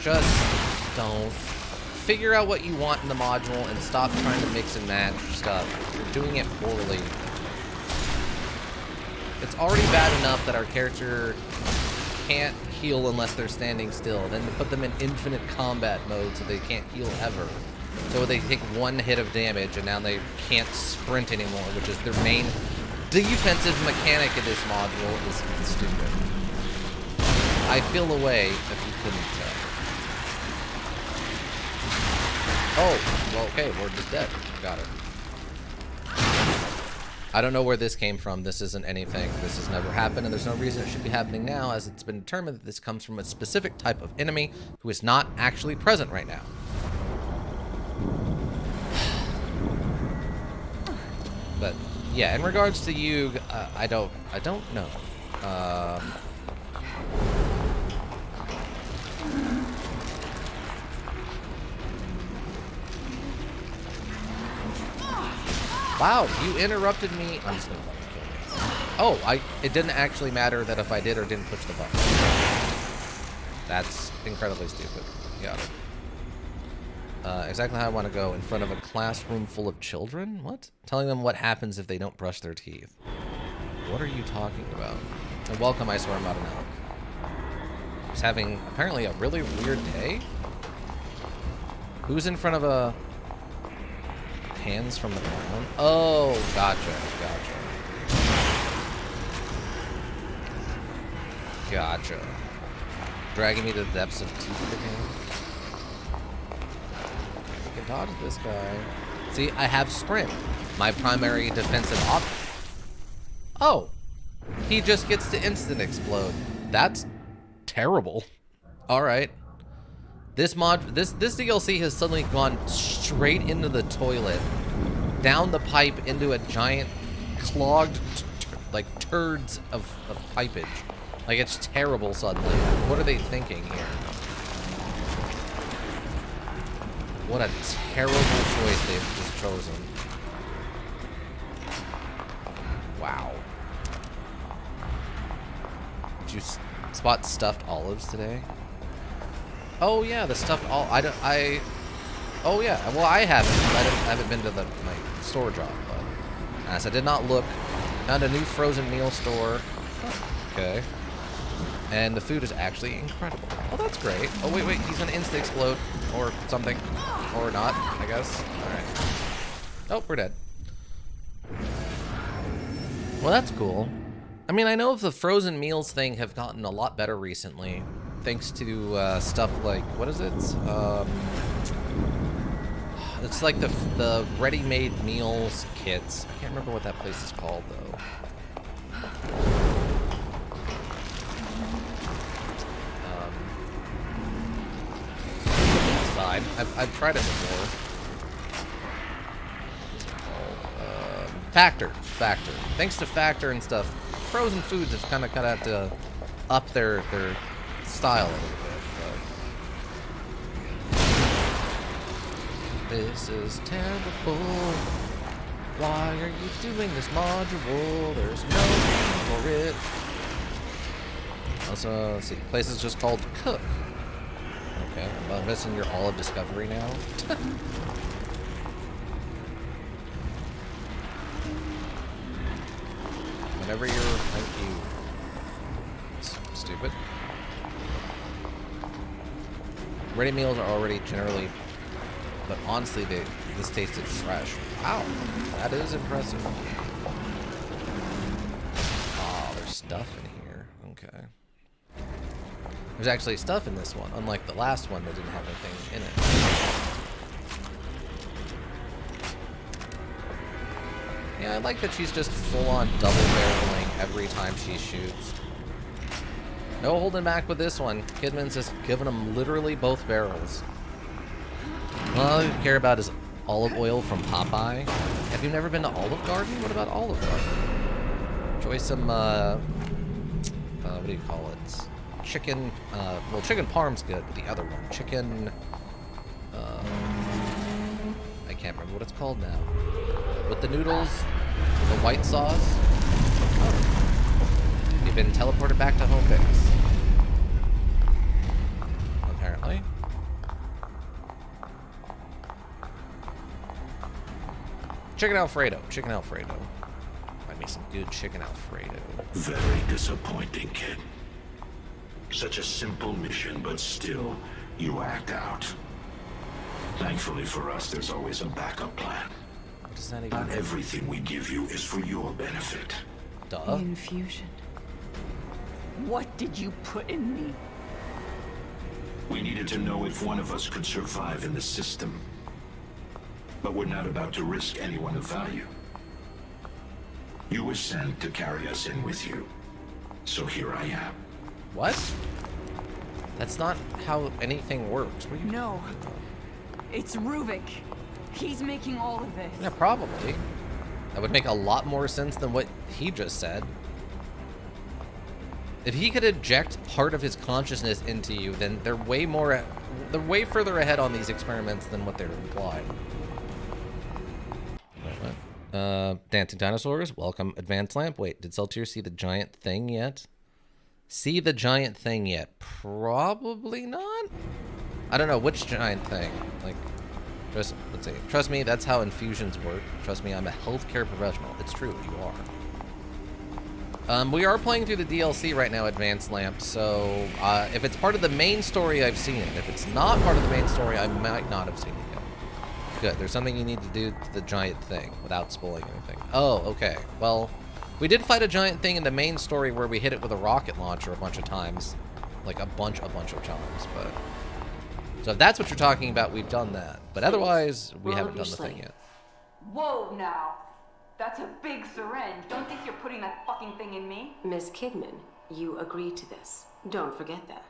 S1: Just don't. Figure out what you want in the module and stop trying to mix and match stuff. You're doing it poorly. It's already bad enough that our character can't heal unless they're standing still. Then to put them in infinite combat mode so they can't heal ever. So they take one hit of damage and now they can't sprint anymore, which is their main defensive mechanic in this module is stupid. I feel away if you couldn't tell. Oh, well, okay, we're just dead. Got it. I don't know where this came from. This isn't anything. This has never happened, and there's no reason it should be happening now, as it's been determined that this comes from a specific type of enemy who is not actually present right now. But yeah, in regards to you, I don't know. Wow, you interrupted me. I'm just gonna let you kill me. Oh, it didn't actually matter that if I did or didn't push the button. That's incredibly stupid. Got it. Exactly how I want to go in front of a classroom full of children? What? Telling them what happens if they don't brush their teeth. What are you talking about? And welcome, I swear I'm not an elk. Just having apparently a really weird day. Who's in front of a... hands from the ground? Oh, gotcha. Dragging me to the depths of teeth again. I can dodge this guy. See, I have sprint. My primary defensive option. Oh, he just gets to instant explode. That's terrible. All right. This DLC has suddenly gone straight into the toilet, down the pipe into a giant clogged, like turds of pipage. Like it's terrible suddenly. What are they thinking here? What a terrible choice they've just chosen. Wow. Did you spot stuffed olives today? Oh yeah, the stuffed olive. Oh yeah. Well, I haven't been to my store drop, but as I did not look. Found a new frozen meal store. Okay. And the food is actually incredible. Oh, that's great. Oh wait, he's gonna insta explode or something, or not, I guess. All right. Oh, we're dead. Well, that's cool. I mean, I know if the frozen meals thing have gotten a lot better recently. Thanks to stuff like, what is it? It's like the ready-made meals kits. I can't remember what that place is called though. It's fine. I've tried it before. Factor. Thanks to Factor and stuff, frozen foods have kind of had to up their style a little bit, but This is terrible. Why are you doing this module? There's no need for it. Also, let's see. The place is just called Cook. Okay, I'm missing your All of Discovery now. Whenever you're... Thank you. Stupid. Ready meals are already generally... But honestly, this tasted fresh. Wow, that is impressive. Oh, there's stuff in here. Okay. There's actually stuff in this one, unlike the last one that didn't have anything in it. Yeah, I like that she's just full-on double-barreling every time she shoots. No holding back with this one. Kidman's just giving them literally both barrels. All I care about is olive oil from Popeye. Have you never been to Olive Garden? What about Olive Garden? Enjoy some, what do you call it? Chicken, well, chicken parm's good, but the other one, chicken, I can't remember what it's called now. With the noodles, the white sauce. Oh. You've been teleported back to home base. Apparently. Chicken Alfredo. Chicken Alfredo. Might be some good chicken Alfredo.
S3: Very disappointing, kid. Such a simple mission, but still, you act out. Thankfully for us, there's always a backup plan.
S1: What does that even
S3: Not
S1: mean?
S3: everything we give you is for your benefit.
S8: The infusion. What did you put in me?
S3: We needed to know if one of us could survive in the system. But we're not about to risk anyone of value. You were sent to carry us in with you. So here I am.
S1: What? That's not how anything works. What are you
S8: No. It's Ruvik. He's making all of this.
S1: Yeah, probably. That would make a lot more sense than what he just said. If he could inject part of his consciousness into you, then they're way further ahead on these experiments than what they're implied. Dancing dinosaurs, welcome. Advanced lamp. Wait, did Saltier see the giant thing yet? See the giant thing yet? Probably not. I don't know which giant thing. Like, let's see. Trust me, that's how infusions work. Trust me, I'm a healthcare professional. It's true, you are. We are playing through the DLC right now, Advanced Lamp. So if it's part of the main story, I've seen it. If it's not part of the main story, I might not have seen it yet. Good. There's something you need to do to the giant thing without spoiling anything. Oh, okay. Well, we did fight a giant thing in the main story where we hit it with a rocket launcher a bunch of times. Like a bunch of times, but... So if that's what you're talking about, we've done that. But otherwise, we haven't done the thing yet.
S4: Whoa, now. That's a big syringe. Don't think you're putting that fucking thing in me.
S9: Miss Kidman, you agreed to this. Don't forget that.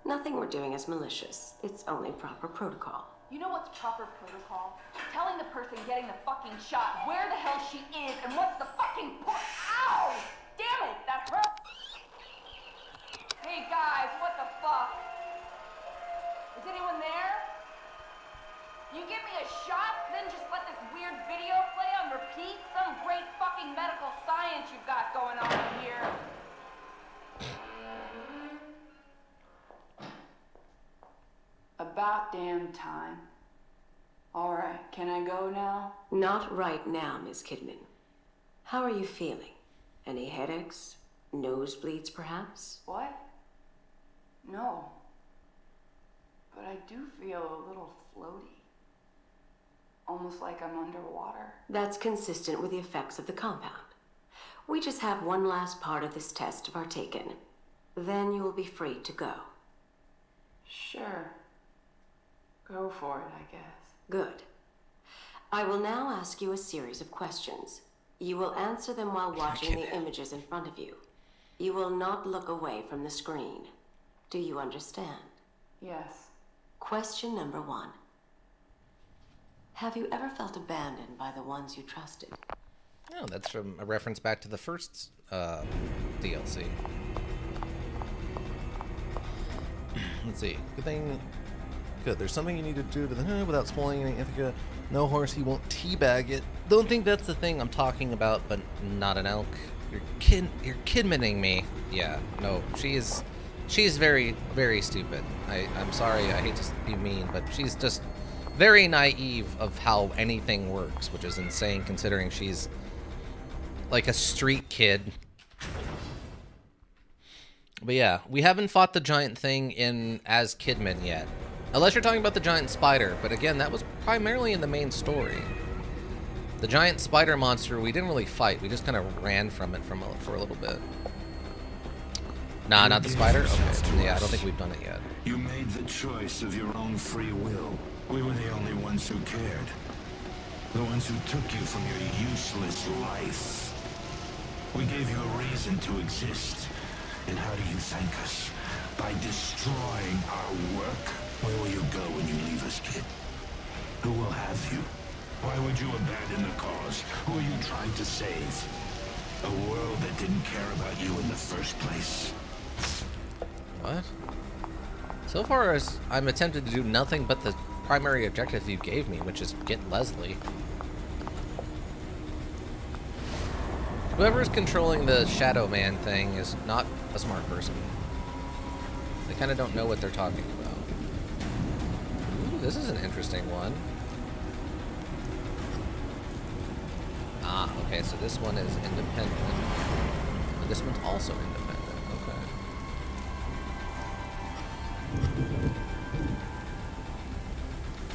S9: Nothing we're doing is malicious. It's only proper protocol.
S4: You know what's proper protocol? Telling the person getting the fucking shot where the hell she is and what's the fucking point. Ow! Damn it, that hurt! Hey guys, what the fuck? Is anyone there? You give me a shot, then just let this weird video play on repeat? Some great fucking medical science you've got going on here. About damn time. Alright, can I go now?
S9: Not right now, Miss Kidman. How are you feeling? Any headaches? Nosebleeds, perhaps?
S4: What? No. But I do feel a little floaty. Almost like I'm underwater.
S9: That's consistent with the effects of the compound. We just have one last part of this test to partake in. Then you will be free to go.
S4: Sure. Go for it, I guess.
S9: Good. I will now ask you a series of questions. You will answer them while watching the images in front of you. You will not look away from the screen. Do you understand?
S4: Yes.
S9: Question number 1. Have you ever felt abandoned by the ones you trusted?
S1: No, that's from a reference back to the first DLC. Let's see. Good thing Good. There's something you need to do to the without spoiling any Ithaca. No horse, he won't teabag it. Don't think that's the thing I'm talking about, but not an elk. You're kidmaning me. Yeah. No, she's very, very stupid. I'm sorry. I hate to be mean, but she's just very naive of how anything works, which is insane considering she's like a street kid. But yeah, we haven't fought the giant thing in as Kidman yet. Unless you're talking about the giant spider, but again, that was primarily in the main story. The giant spider monster we didn't really fight, we just kind of ran from it for a little bit. Nah, not the spider? Okay, yeah, I don't think we've done it yet.
S3: You made the choice of your own free will. We were the only ones who cared. The ones who took you from your useless life. We gave you a reason to exist. And how do you thank us? By destroying our work? Where will you go when you leave us, kid? Who will have you? Why would you abandon the cause? Who are you trying to save? A world that didn't care about you in the first place.
S1: What? So far as I'm attempted to do nothing but the primary objective you gave me, which is get Leslie. Whoever's controlling the Shadow Man thing is not a smart person. They kind of don't know what they're talking about. Ooh, this is an interesting one. Ah, okay, so this one is independent. And this one's also independent, okay.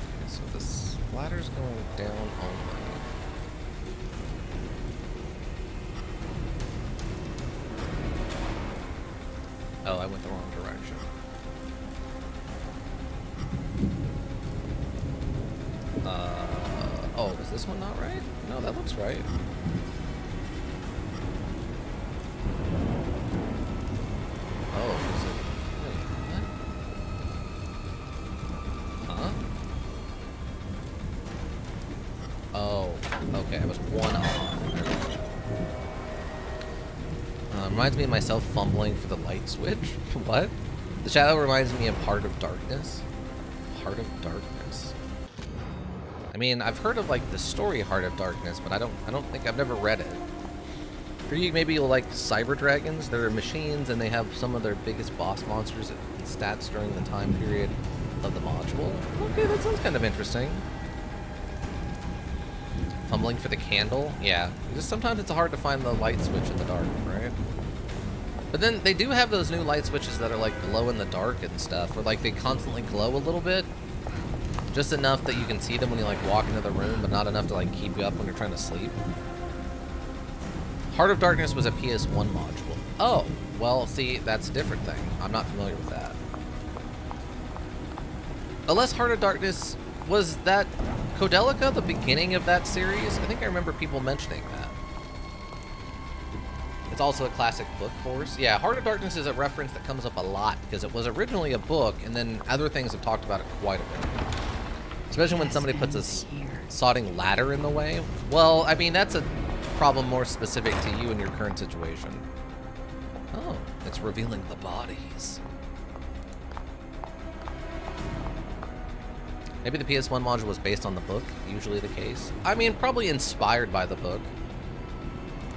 S1: Okay, so the splatter's going down only. Oh, I went the wrong direction. Oh, is this one not right? No, that looks right. Oh, is it? Wait, what? Huh? Oh, okay, I was one off. Reminds me of myself fumbling for the light switch. What? The shadow reminds me of Heart of Darkness. Heart of Darkness. I mean, I've heard of like the story Heart of Darkness, but I don't think I've never read it. For you, maybe you'll like Cyber Dragons. They're machines, and they have some of their biggest boss monsters and stats during the time period of the module. Okay, that sounds kind of interesting. Fumbling for the candle? Yeah. Just sometimes it's hard to find the light switch in the dark, right? But then they do have those new light switches that are like glow in the dark and stuff, where like they constantly glow a little bit. Just enough that you can see them when you like walk into the room, but not enough to like keep you up when you're trying to sleep. Heart of Darkness was a PS1 module. Oh, well, see, that's a different thing. I'm not familiar with that. Unless Heart of Darkness, was that Codelica the beginning of that series? I think I remember people mentioning that. It's also a classic book, of course. Yeah, Heart of Darkness is a reference that comes up a lot because it was originally a book, and then other things have talked about it quite a bit. Especially when somebody puts a sodding ladder in the way. Well, I mean, that's a problem more specific to you and your current situation. Oh, it's revealing the bodies. Maybe the PS1 module was based on the book, usually the case. I mean, probably inspired by the book.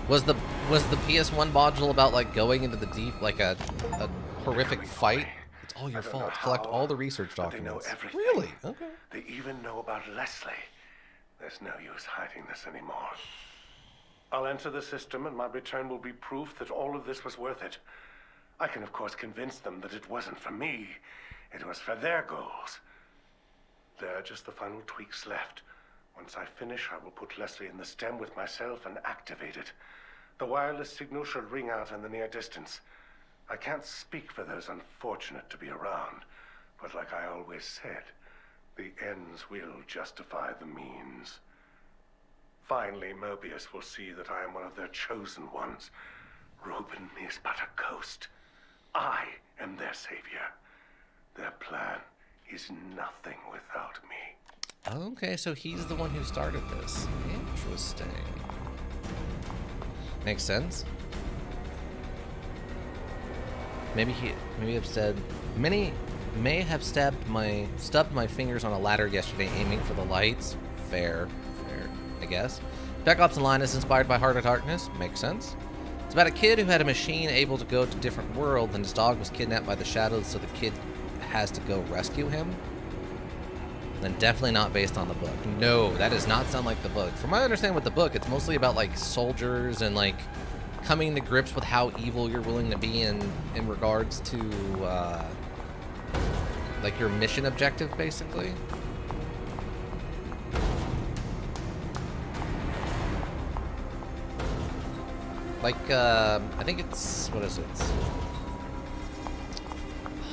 S1: Was the PS1 module about like going into the deep, like a horrific fight? It's all your fault. Collect all the research documents.
S7: They know everything.
S1: Really? Okay.
S7: They even know about Leslie. There's no use hiding this anymore. I'll enter the system, and my return will be proof that all of this was worth it. I can, of course, convince them that it wasn't for me. It was for their goals. There are just the final tweaks left. Once I finish, I will put Leslie in the stem with myself and activate it. The wireless signal shall ring out in the near distance. I can't speak for those unfortunate to be around, but like I always said, the ends will justify the means. Finally, Mobius will see that I am one of their chosen ones. Reuben is but a ghost. I am their savior. Their plan is nothing without me.
S1: Okay, so he's the one who started this. Interesting. Makes sense. Maybe I've said many may have stubbed my fingers on a ladder yesterday aiming for the lights. Fair, I guess. Spec Ops: The Line is inspired by Heart of Darkness. Makes sense. It's about a kid who had a machine able to go to a different world, and his dog was kidnapped by the Shadows, so the kid has to go rescue him. Then definitely not based on the book. No, that does not sound like the book. From what I understand with the book, it's mostly about like soldiers and like coming to grips with how evil you're willing to be in regards to like your mission objective, basically. Like, I think it's, what is it?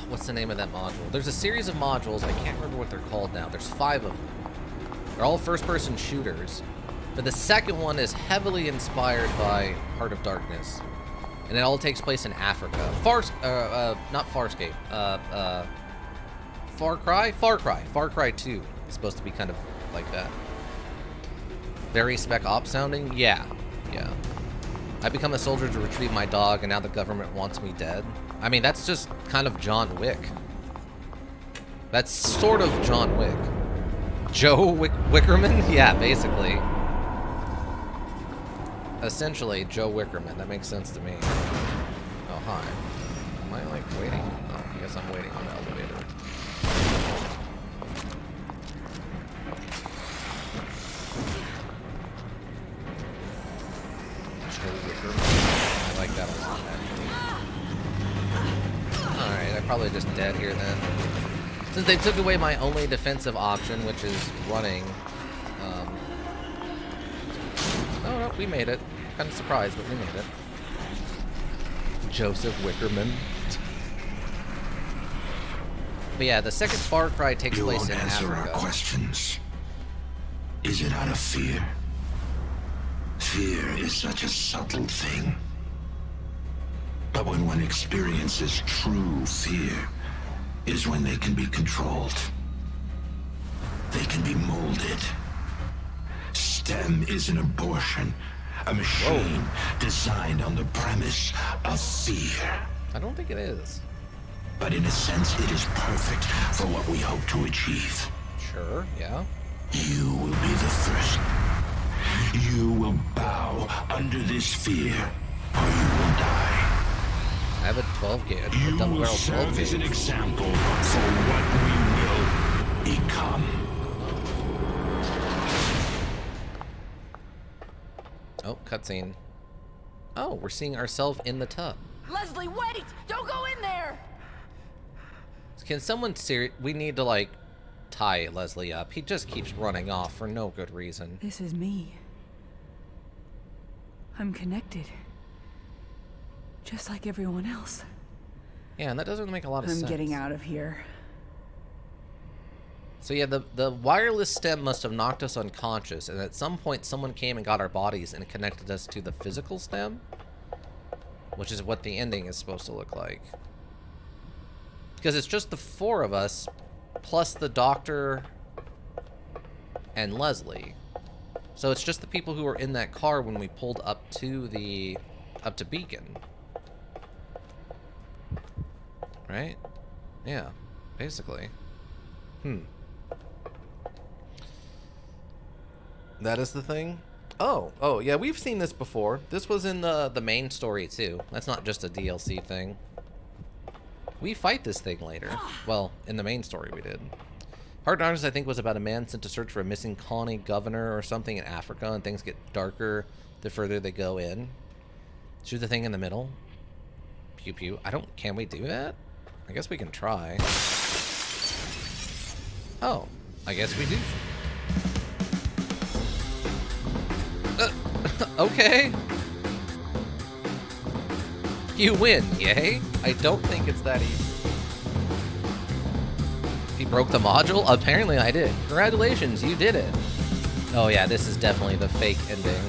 S1: What's the name of that module? There's a series of modules, I can't remember what they're called now. There's 5 of them. They're all first-person shooters. But the second one is heavily inspired by Heart of Darkness. And it all takes place in Africa. Not Farscape. Far Cry? Far Cry. Far Cry 2 is supposed to be kind of like that. Very Spec Ops sounding? Yeah. Yeah. I become a soldier to retrieve my dog, and now the government wants me dead. I mean, that's just kind of John Wick. That's sort of John Wick. Joe Wickerman? Yeah, basically. Essentially, Joe Wickerman. That makes sense to me. Oh, hi. Am I, like, waiting? Oh, I guess I'm waiting on the elevator. I like that one. Alright, I'm probably just dead here then. Since they took away my only defensive option, which is running. Oh no, we made it. Kind of surprised, but we made it. Joseph Wickerman. But yeah, the second Far Cry takes place in Africa.
S3: You won't answer our questions. Is it out of fear? Fear is such a subtle thing. But when one experiences true fear, is when they can be controlled. They can be molded. STEM is an abortion, a machine designed on the premise of fear.
S1: I don't think it is.
S3: But in a sense, it is perfect for what we hope to achieve.
S1: Sure, yeah.
S3: You will be the first. You will bow under this fear, or you will die.
S1: I have a 12 gauge.
S3: You
S1: double
S3: will
S1: barrel 12
S3: serve
S1: gauge.
S3: as an example for what we will become.
S1: Oh, cutscene. Oh, we're seeing ourselves in the tub.
S4: Leslie, wait! Don't go in there!
S1: Can someone we need to like tie Leslie up. He just keeps running off for no good reason.
S8: This is me. I'm connected. Just like everyone else.
S1: Yeah, and that doesn't make a lot of sense.
S8: I'm getting out of here.
S1: So yeah, the wireless stem must have knocked us unconscious, and at some point someone came and got our bodies and connected us to the physical stem, which is what the ending is supposed to look like. Because it's just the 4 of us, plus the doctor and Leslie. So it's just the people who were in that car when we pulled up to Beacon. Right? Yeah, basically. That is the thing? Oh, yeah, we've seen this before. This was in the main story, too. That's not just a DLC thing. We fight this thing later. Well, in the main story we did. Heart of Darkness, I think, was about a man sent to search for a missing colony governor or something in Africa, and things get darker the further they go in. Shoot the thing in the middle. Pew pew. Can we do that? I guess we can try. Oh, I guess we do. Okay. You win, yay? I don't think it's that easy. He broke the module? Apparently I did. Congratulations, you did it. Oh yeah, this is definitely the fake ending.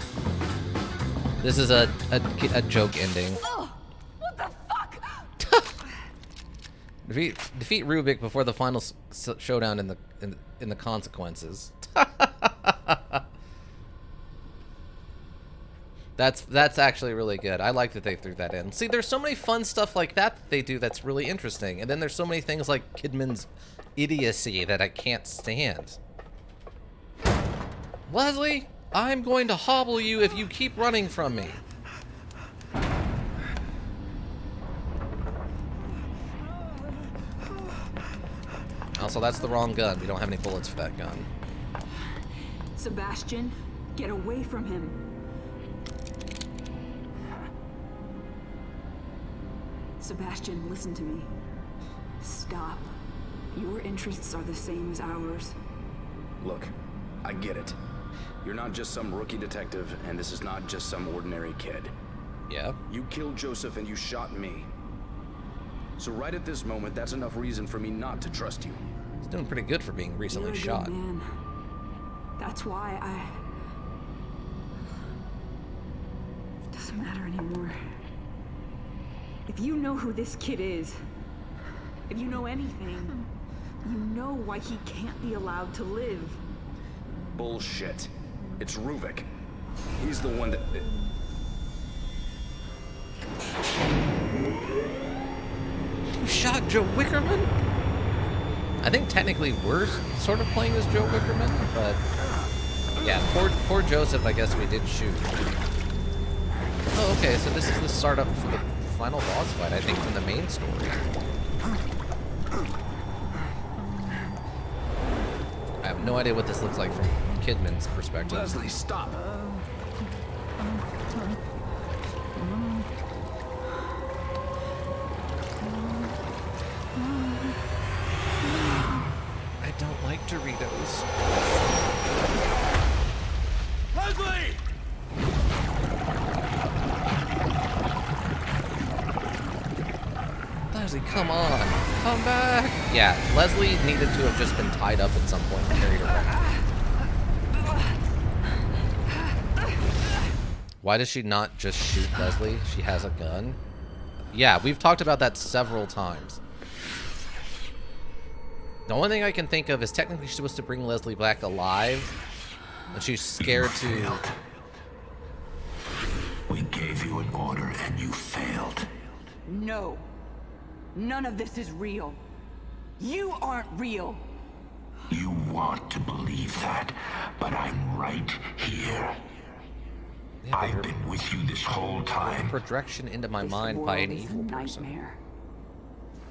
S1: This is a joke ending.
S4: Oh, what the fuck?
S1: Defeat Rubik before the final showdown in the consequences. That's actually really good. I like that they threw that in. See, there's so many fun stuff like that they do that's really interesting. And then there's so many things like Kidman's idiocy that I can't stand. Leslie, I'm going to hobble you if you keep running from me. Also, that's the wrong gun. We don't have any bullets for that gun.
S8: Sebastian, get away from him. Sebastian, listen to me. Stop. Your interests are the same as ours.
S13: Look, I get it. You're not just some rookie detective, and this is not just some ordinary kid.
S1: Yeah?
S13: You killed Joseph and you shot me. So right at this moment, that's enough reason for me not to trust you.
S1: He's doing pretty good for being recently
S8: You're a
S1: shot.
S8: good man. That's why It doesn't matter anymore. If you know who this kid is, if you know anything, you know why he can't be allowed to live.
S13: Bullshit. It's Ruvik. He's the one that...
S1: You shot Joe Wickerman? I think technically we're sort of playing as Joe Wickerman, but... Yeah, poor Joseph, I guess we did shoot. Oh, okay, so this is the startup for the final boss fight, I think, from the main story. I have no idea what this looks like from Kidman's perspective.
S13: Leslie, stop!
S1: I don't like Doritos.
S14: Leslie!
S1: Leslie, come on. Come back. Yeah, Leslie needed to have just been tied up at some point and carried around. Why does she not just shoot Leslie? She has a gun. Yeah, we've talked about that several times. The only thing I can think of is technically she's supposed to bring Leslie back alive, but she's scared to...
S3: We gave you an order and you failed.
S8: No. None of this is real. You aren't real.
S3: You want to believe that, but I'm right here.
S1: Yeah,
S3: I've been with you this whole time.
S1: Projection into my mind by an evil person.
S8: Nightmare.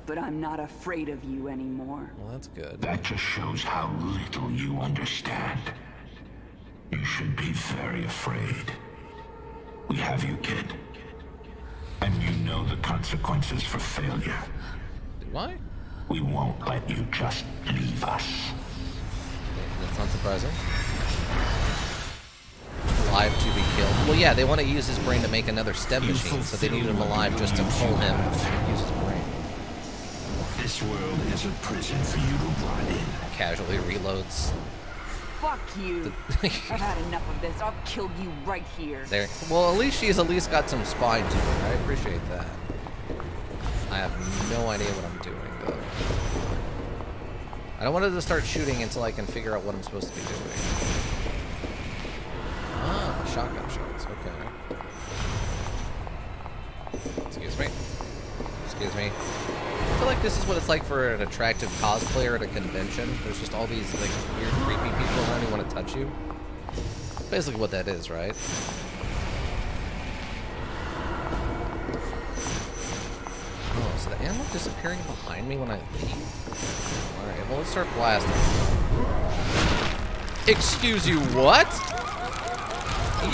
S8: But I'm not afraid of you anymore.
S1: Well, that's good.
S3: That just shows how little you understand. You should be very afraid. We have you, kid. And you know the consequences for failure.
S1: Do I?
S3: We won't let you just leave us.
S1: That's not surprising. Alive to be killed. Well, yeah, they want to use his brain to make another STEM machine, so they need him alive just to pull him and use his brain.
S3: This world is a prison for you to rot in.
S1: Casually reloads.
S8: Fuck you. I've had enough of this. I'll kill you right here.
S1: There. Well, at least she's got some spine to her. I appreciate that. I have no idea what I'm doing, though. I don't want to start shooting until I can figure out what I'm supposed to be doing. Ah, shotgun shots. Okay. Excuse me. Excuse me. I feel like this is what it's like for an attractive cosplayer at a convention. There's just all these like weird, creepy people around who want to touch you. Basically what that is, right? Oh, so the ammo disappearing behind me when I leave? Alright, well let's start blasting. Excuse you, what?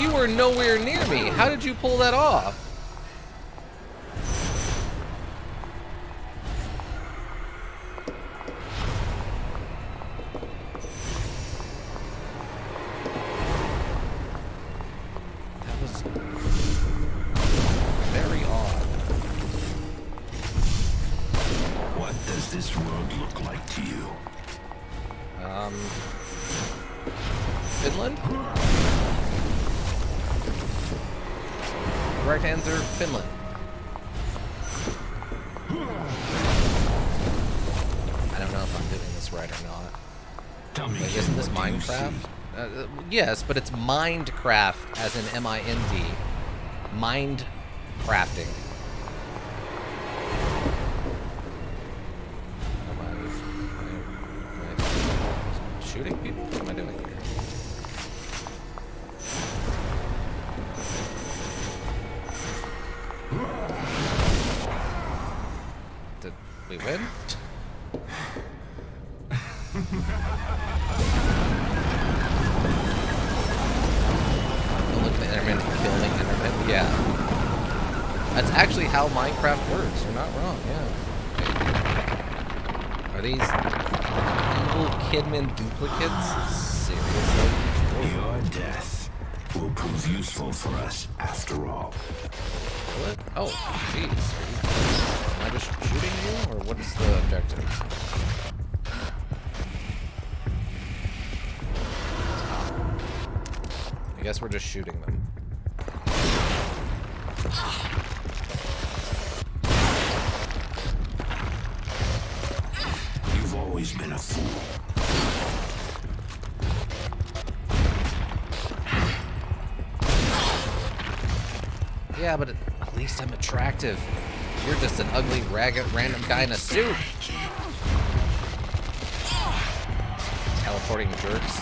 S1: You were nowhere near me. How did you pull that off?
S3: This world look like to you?
S1: Finland? Right answer, Finland. I don't know if I'm doing this right or not.
S3: Tell me,
S1: like, isn't this Minecraft? Yes, but it's Mindcraft as in M-I-N-D. Mind crafting. Am I shooting people? What am I doing here? Did we win? Don't look at the Enderman killing Enderman. Yeah. That's actually how Minecraft works. You're not wrong, yeah. Are these evil Kidman duplicates? Seriously?
S3: Your death will prove useful for us after all.
S1: What? Oh, jeez. Am I just shooting you, or what is the objective? I guess we're just shooting them.
S3: You've always been a fool.
S1: Yeah, but at least I'm attractive. You're just an ugly, ragged, random guy in a suit. Teleporting jerks.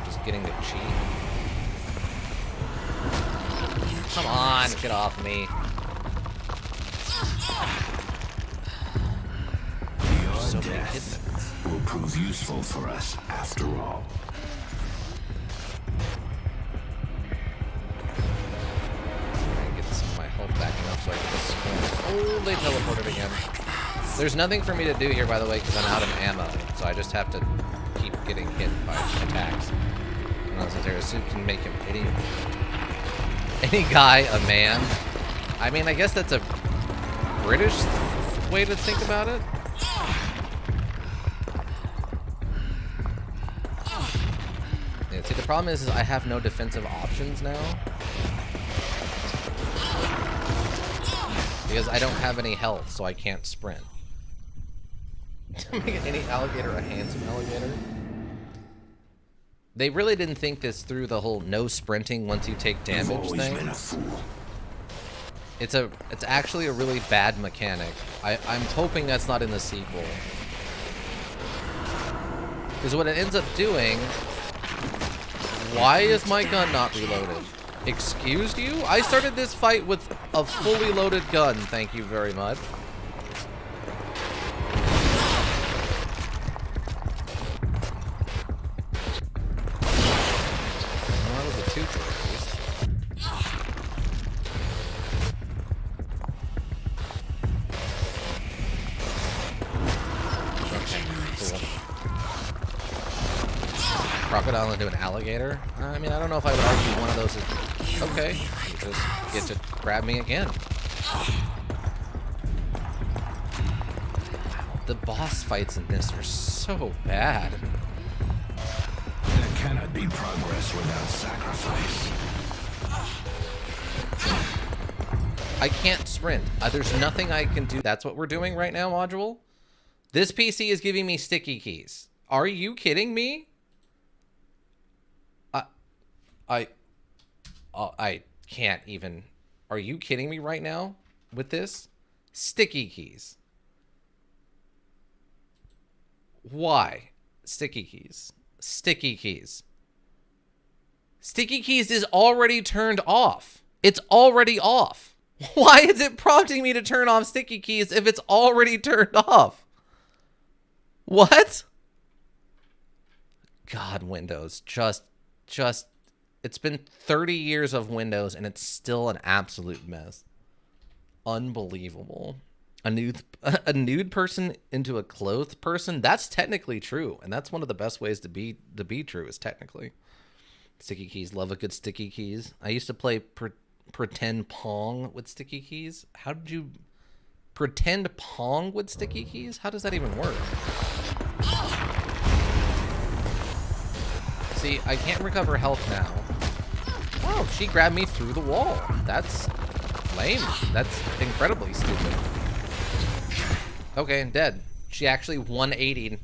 S1: Just getting to cheat. Come on, get off me.
S3: Your
S1: So many
S3: death
S1: Kidmans.
S3: will prove useful for us after all.
S1: Backing up so I can just sprint. Oh, they teleported again. There's nothing for me to do here, by the way, because I'm out of ammo. So I just have to keep getting hit by attacks. Unless a suit can make him any guy a man. I mean, I guess that's a British way to think about it. Yeah, see, the problem is I have no defensive options now. Because I don't have any health, so I can't sprint. Make any alligator a handsome alligator? They really didn't think this through, the whole no sprinting once you take damage thing. It's actually a really bad mechanic. I'm hoping that's not in the sequel. Because what it ends up doing... Why is my gun not reloaded? Excuse you? I started this fight with a fully loaded gun, thank you very much. Well, that was a two-for at least. Okay, cool. Crocodile into an alligator? I mean, I don't know if I would argue one of those is... Okay, you just get to grab me again. The boss fights in this are so bad.
S3: There cannot be progress without sacrifice.
S1: I can't sprint. There's nothing I can do. That's what we're doing right now, Module. This PC is giving me sticky keys. Are you kidding me? I can't even. Are you kidding me right now with this? Sticky keys. Why? Sticky keys. Sticky keys. Sticky keys is already turned off. It's already off. Why is it prompting me to turn off sticky keys if it's already turned off? What? God, Windows. Just it's been 30 years of Windows and it's still an absolute mess. Unbelievable. A nude person into a clothed person? That's technically true. And that's one of the best ways to be true is technically. Sticky keys. Love a good sticky keys. I used to play pretend Pong with sticky keys. How did you pretend Pong with sticky keys? How does that even work? See, I can't recover health now. Oh, she grabbed me through the wall. That's lame. That's incredibly stupid. Okay, dead. She actually 180'd.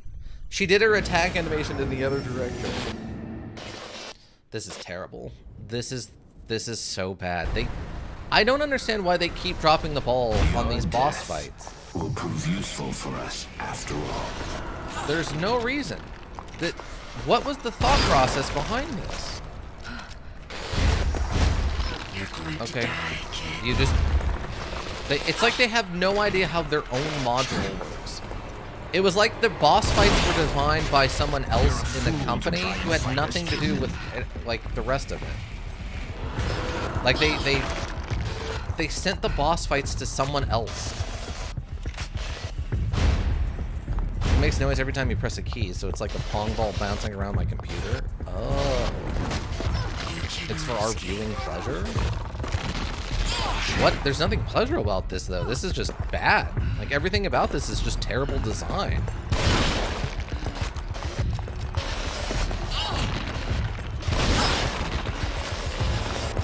S1: She did her attack animation in the other direction. This is terrible. This is This is so bad. I don't understand why they keep dropping the ball on these boss fights.
S3: Will prove useful for us after all.
S1: There's no reason. What was the thought process behind this? Okay. You just... it's like they have no idea how their own module works. It was like the boss fights were designed by someone else in the company who had nothing to do with like the rest of it. Like they sent the boss fights to someone else. It makes noise every time you press a key, so it's like a pong ball bouncing around my computer. Oh. It's for our viewing pleasure? What? There's nothing pleasurable about this, though. This is just bad. Like, everything about this is just terrible design.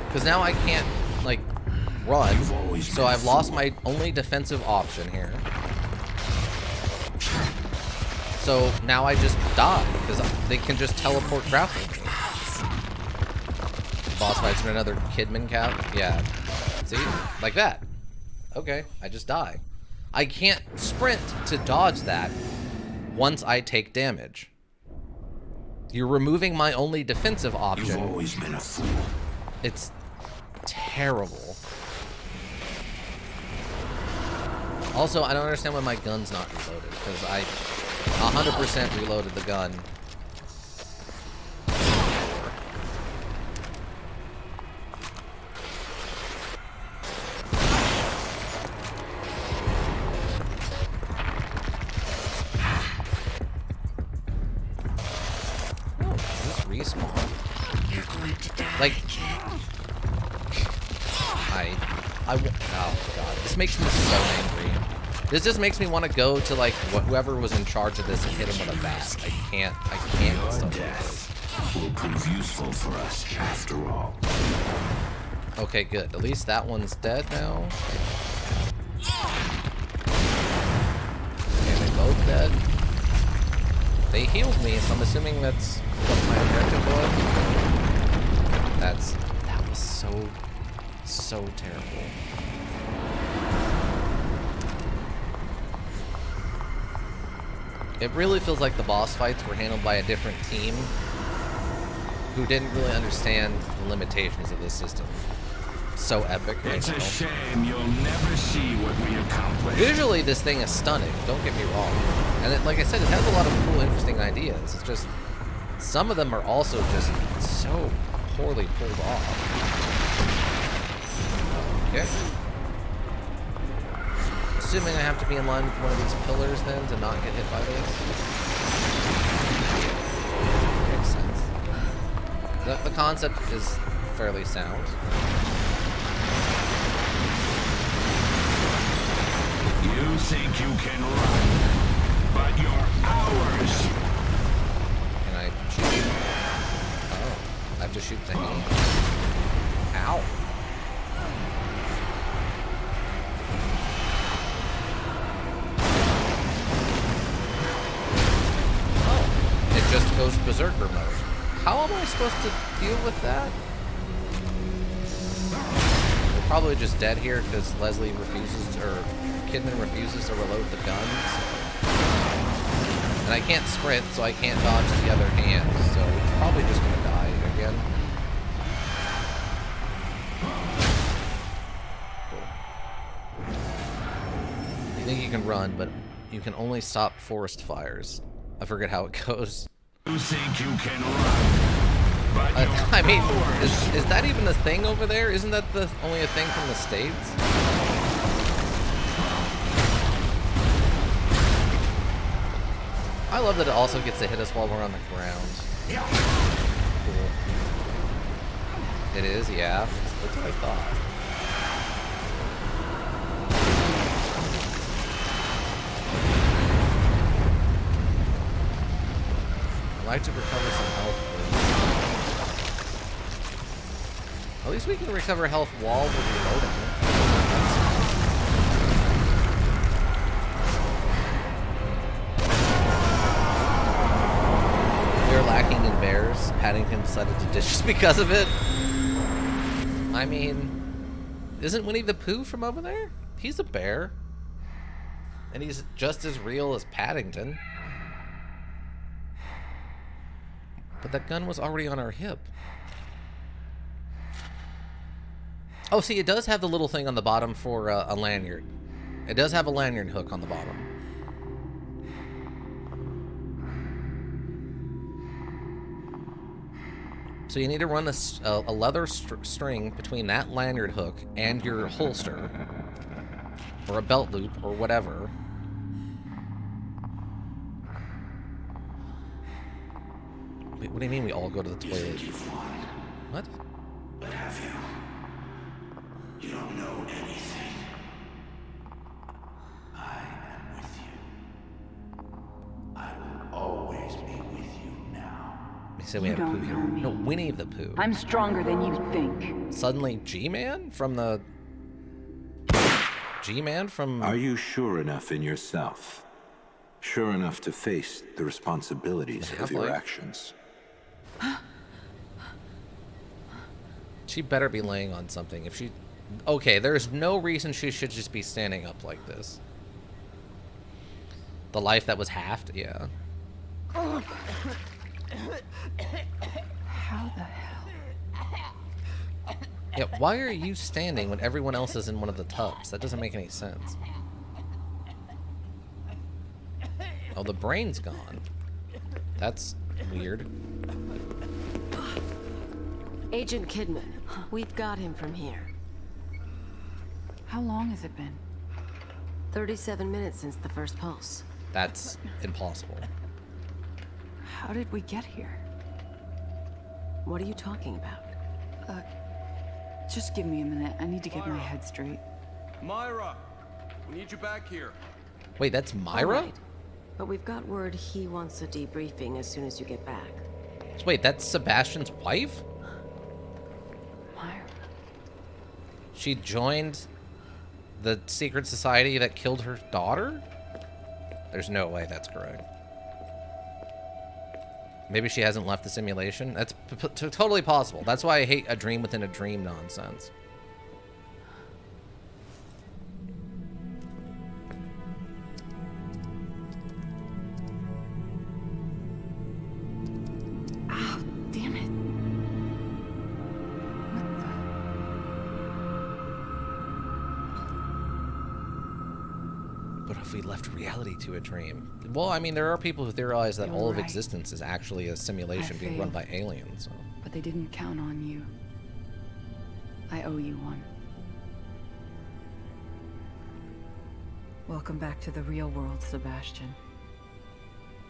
S1: Because now I can't, like, run. So I've lost my only defensive option here. So now I just die, because they can just teleport grapple me. Boss fights in another Kidman cap? Yeah. See? Like that. Okay, I just die. I can't sprint to dodge that once I take damage. You're removing my only defensive option.
S3: You've always been a fool.
S1: It's terrible. Also, I don't understand why my gun's not reloaded, because I 100% reloaded the gun. Like, oh god, this makes me so angry. This just makes me want to go to like whoever was in charge of this and hit him with a bat. I can't get stuff like this.
S3: Will prove useful for us after all.
S1: Okay, good. At least that one's dead now. Okay, they're both dead. They healed me, so I'm assuming that's what my objective was. That was so terrible. It really feels like the boss fights were handled by a different team who didn't really understand the limitations of this system. So epic.
S3: It's a shame you'll never see what we accomplished.
S1: Visually, this thing is stunning. Don't get me wrong. And it, like I said, it has a lot of cool, interesting ideas. It's just some of them are also just so poorly pulled off. Okay. Assuming I have to be in line with one of these pillars then to not get hit by this. Makes sense. The concept is fairly sound.
S3: You think you can run, but you're ours.
S1: Can I shoot? Oh, I have to shoot the hand. Ow. Oh, it just goes berserker mode. How am I supposed to deal with that? We're probably just dead here because Leslie refuses, or Kidman refuses to reload the guns. And I can't sprint, so I can't dodge the other hand. So it's probably just gonna die again. Cool. You think you can run, but you can only stop forest fires. I forget how it goes.
S3: You think you can run, but
S1: I mean, is that even a thing over there? Isn't that only a thing from the States? I love that it also gets to hit us while we're on the ground. Cool. It is, yeah. That's what I thought. I'd like to recover some health, please. At least we can recover health while we're reloading. We're lacking in bears. Paddington decided to ditch us because of it. I mean, isn't Winnie the Pooh from over there? He's a bear. And he's just as real as Paddington. But that gun was already on our hip. Oh, see, it does have the little thing on the bottom for a lanyard. It does have a lanyard hook on the bottom. So you need to run a leather string between that lanyard hook and your holster, or a belt loop, or whatever. Wait, what do you mean we all go to the toilet? What?
S3: But have you? You don't know anything. I am with you. I will always be with you now.
S1: They said we
S8: You
S1: have Pooh
S8: don't
S1: here.
S8: know me.
S1: No, Winnie the Pooh.
S8: I'm stronger than you think.
S1: Suddenly G-Man from the... G-Man from...
S17: Are you sure enough in yourself? Sure enough to face the responsibilities of your actions?
S1: She better be laying on something. If she... Okay, there's no reason she should just be standing up like this. The life that was halved? Yeah.
S8: How the hell?
S1: Yeah, why are you standing when everyone else is in one of the tubs? That doesn't make any sense. Oh, the brain's gone. That's weird.
S9: Agent Kidman, we've got him from here.
S8: How long has it been?
S9: 37 minutes since the first pulse.
S1: That's impossible.
S8: How did we get here?
S9: What are you talking about?
S8: Just give me a minute. I need to get my head straight.
S14: Myra, we need you back here.
S1: Wait, that's Myra?
S9: All right. But we've got word he wants a debriefing as soon as you get back.
S1: Wait, that's Sebastian's wife?
S8: Myra.
S1: She joined the secret society that killed her daughter? There's no way that's correct. Maybe she hasn't left the simulation. That's totally possible. That's why I hate a dream within a dream nonsense.
S8: Ah, damn it.
S1: But if we left reality to a dream? Well, I mean, there are people who theorize that
S8: You're
S1: all of
S8: right.
S1: existence is actually a simulation
S8: I
S1: being run
S8: failed.
S1: by aliens. So.
S8: But they didn't count on you. I owe you one. Welcome back to the real world, Sebastian.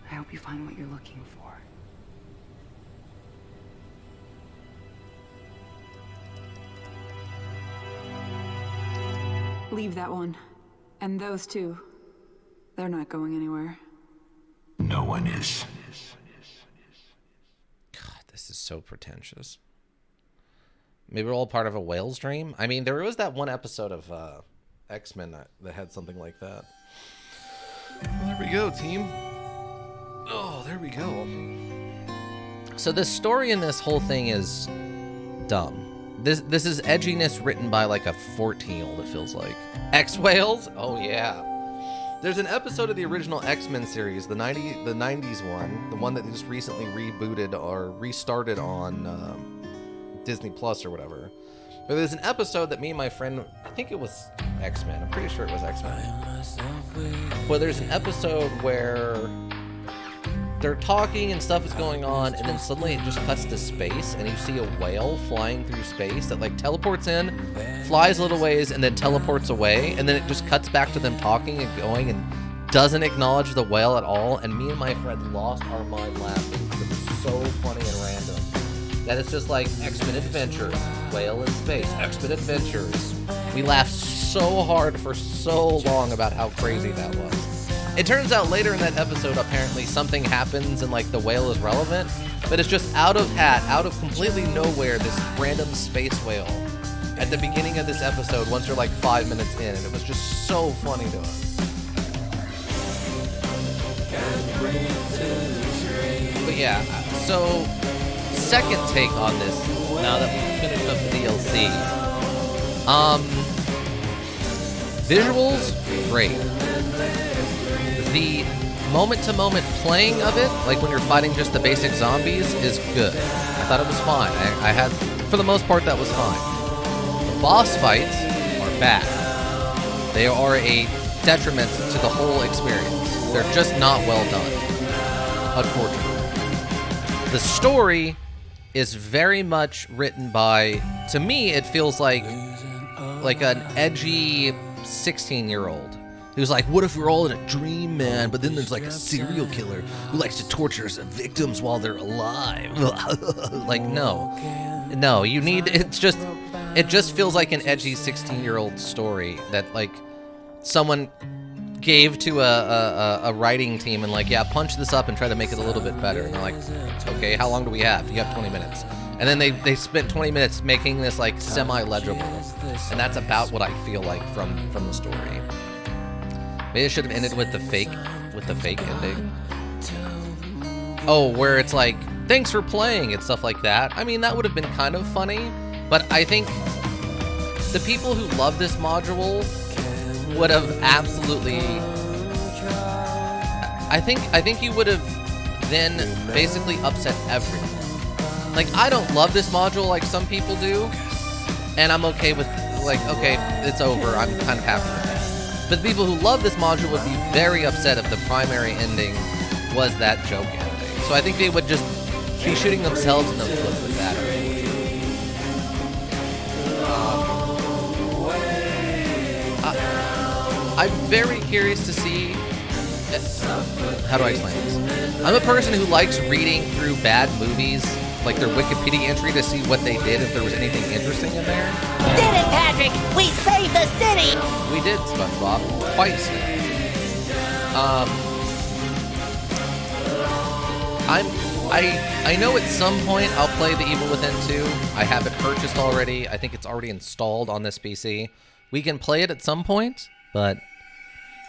S8: I hope you find what you're looking for. Leave that one. And those two. They're not going anywhere.
S3: No one is.
S1: God, this is so pretentious. Maybe we're all part of a whale's dream? I mean, there was that one episode of X-Men that had something like that. Well, there we go, team. Oh, there we go. So the story in this whole thing is dumb. This is edginess written by like a 14-year-old, it feels like. X-Whales? Oh, yeah. There's an episode of the original X-Men series, the 90s one, the one that they just recently rebooted or restarted on Disney Plus or whatever. But there's an episode that me and my friend, I think it was X-Men, I'm pretty sure it was X-Men. Well, there's an episode where they're talking and stuff is going on, and then suddenly it just cuts to space, and you see a whale flying through space that like teleports in, flies a little ways, and then teleports away, and then it just cuts back to them talking and going, and doesn't acknowledge the whale at all. And me and my friend lost our mind laughing because it was so funny and random. That it's just like X-Men Adventures, whale in space, X-Men Adventures. We laughed so hard for so long about how crazy that was. It turns out later in that episode, apparently something happens and like the whale is relevant, but it's just out of hat, out of completely nowhere, this random space whale at the beginning of this episode once you're like 5 minutes in, and it was just so funny to us. But yeah, so second take on this now that we've finished up the DLC. Visuals, great. The moment-to-moment playing of it, like when you're fighting just the basic zombies, is good. I thought it was fine. I had, for the most part, that was fine. The boss fights are bad. They are a detriment to the whole experience. They're just not well done, unfortunately. The story is very much written by, to me, it feels like an edgy 16-year-old who's like, what if we're all in a dream, man, but then there's like a serial killer who likes to torture his victims while they're alive. Like, no, you need, it just feels like an edgy 16-year-old story that like someone gave to a writing team and like, yeah, punch this up and try to make it a little bit better. And they're like, okay, how long do we have? You have 20 minutes. And then they spent 20 minutes making this like semi-legible. And that's about what I feel like from the story. Maybe it should have ended with the fake ending. Oh, where it's like, thanks for playing and stuff like that. I mean, that would have been kind of funny, but I think the people who love this module would have absolutely, I think you would have then basically upset everyone. Like, I don't love this module like some people do, and I'm okay with, like, okay, it's over, I'm kind of happy with that. But the people who love this module would be very upset if the primary ending was that joke ending. So I think they would just be shooting themselves in the foot with that. I'm very curious to see, how do I explain this? I'm a person who likes reading through bad movies, like their Wikipedia entry, to see what they did, if there was anything interesting in there.
S18: Did it, Patrick! We saved the city!
S1: We did, SpongeBob, twice now. I know at some point I'll play The Evil Within 2. I have it purchased already. I think it's already installed on this PC. We can play it at some point, but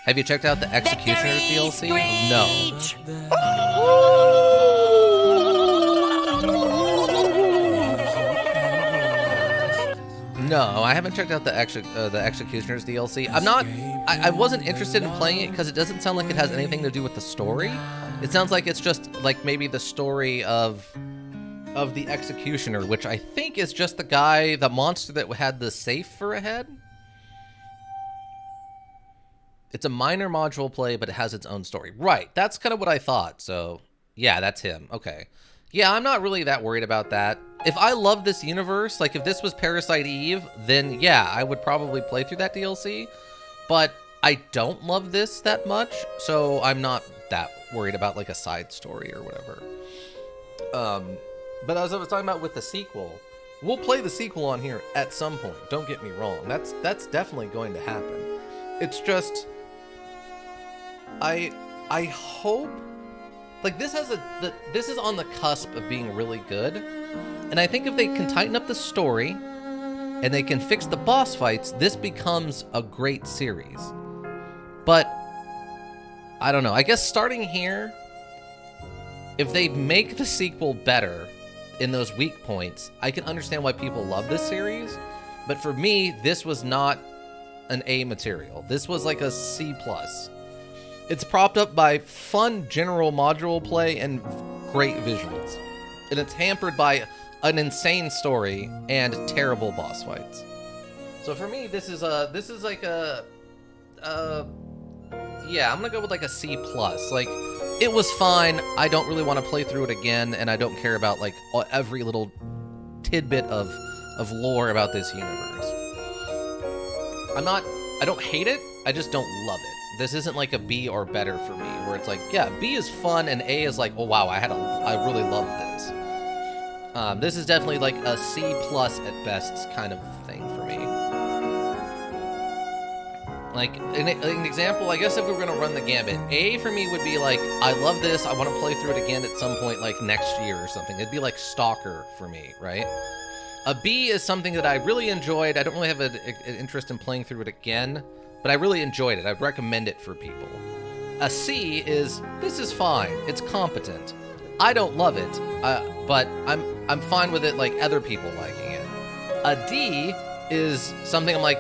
S1: have you checked out the Executioner's DLC? No. No, I haven't checked out the Executioner's DLC. I wasn't interested in playing it because it doesn't sound like it has anything to do with the story. It sounds like it's just like maybe the story of the Executioner, which I think is just the guy, the monster that had the safe for a head. It's a minor module play, but it has its own story. Right, that's kind of what I thought. So, yeah, that's him. Okay. Yeah, I'm not really that worried about that. If I love this universe, like if this was Parasite Eve, then yeah, I would probably play through that DLC. But I don't love this that much, so I'm not that worried about like a side story or whatever. But as I was talking about with the sequel, we'll play the sequel on here at some point. Don't get me wrong. That's definitely going to happen. It's just, I hope, like this is on the cusp of being really good. And I think if they can tighten up the story and they can fix the boss fights, this becomes a great series. But I don't know. I guess starting here, if they make the sequel better in those weak points, I can understand why people love this series. But for me, this was not an A material. This was like a C+. It's propped up by fun general module play and great visuals. And it's hampered by an insane story and terrible boss fights. So for me, this is like a yeah, I'm gonna go with like a C+. Like, it was fine. I don't really want to play through it again, and I don't care about like every little tidbit of lore about this universe. I don't hate it, I just don't love it. This isn't like a B or better for me, where it's like, yeah, B is fun, and A is like, oh wow, I really love this. This is definitely like a C+ at best kind of thing for me. Like, an example, I guess if we were going to run the gambit, A for me would be like, I love this, I want to play through it again at some point, like next year or something. It'd be like Stalker for me, right? A B is something that I really enjoyed. I don't really have an interest in playing through it again, but I really enjoyed it. I'd recommend it for people. A C is, this is fine, it's competent. I don't love it, but I'm fine with it like other people liking it. A D is something I'm like,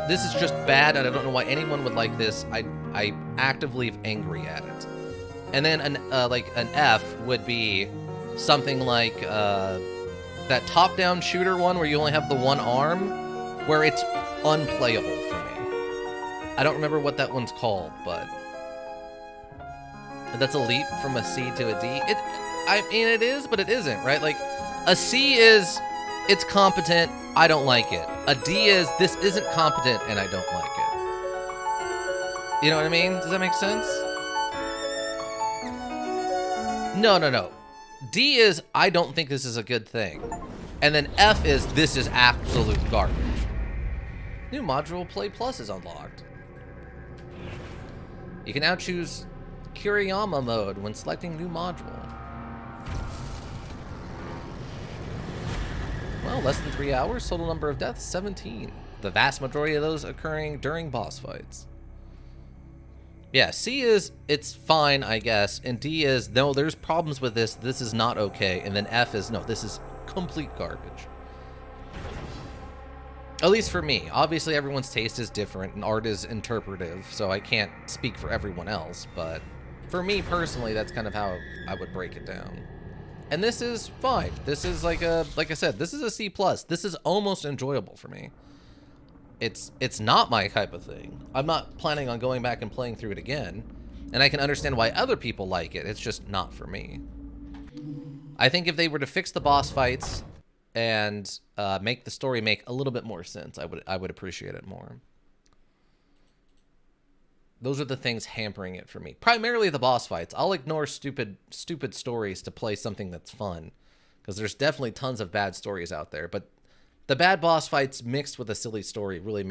S1: this is just bad and I don't know why anyone would like this. I actively angry at it. And then an F would be something like that top-down shooter one where you only have the one arm, where it's unplayable for me. I don't remember what that one's called, but that's a leap from a C to a D. I mean, it is, but it isn't, right? Like, a C is, it's competent, I don't like it. A D is, this isn't competent, and I don't like it. You know what I mean? Does that make sense? No. D is, I don't think this is a good thing. And then F is, this is absolute garbage. New module Play Plus is unlocked. You can now choose Kiriyama mode when selecting new module. Well, less than 3 hours, total number of deaths, 17. The vast majority of those occurring during boss fights. Yeah, C is, it's fine, I guess, and D is, no, there's problems with this, this is not okay, and then F is, no, this is complete garbage. At least for me. Obviously, everyone's taste is different, and art is interpretive, so I can't speak for everyone else, but for me personally, that's kind of how I would break it down. And this is fine. This is like I said, this is a C+. This is almost enjoyable for me. It's not my type of thing. I'm not planning on going back and playing through it again, and I can understand why other people like it. It's just not for me. I think if they were to fix the boss fights and make the story make a little bit more sense, I would appreciate it more. Those are the things hampering it for me. Primarily the boss fights. I'll ignore stupid stories to play something that's fun, because there's definitely tons of bad stories out there, but the bad boss fights mixed with a silly story really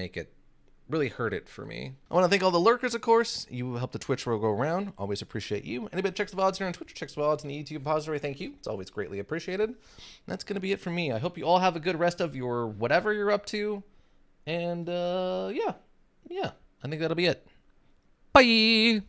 S1: hurt it for me. I want to thank all the lurkers, of course. You help the Twitch world go around. Always appreciate you. Anybody that checks the VODs here on Twitch, checks the VODs in the YouTube repository, thank you. It's always greatly appreciated. And that's going to be it for me. I hope you all have a good rest of your whatever you're up to. And, yeah, I think that'll be it. Bye!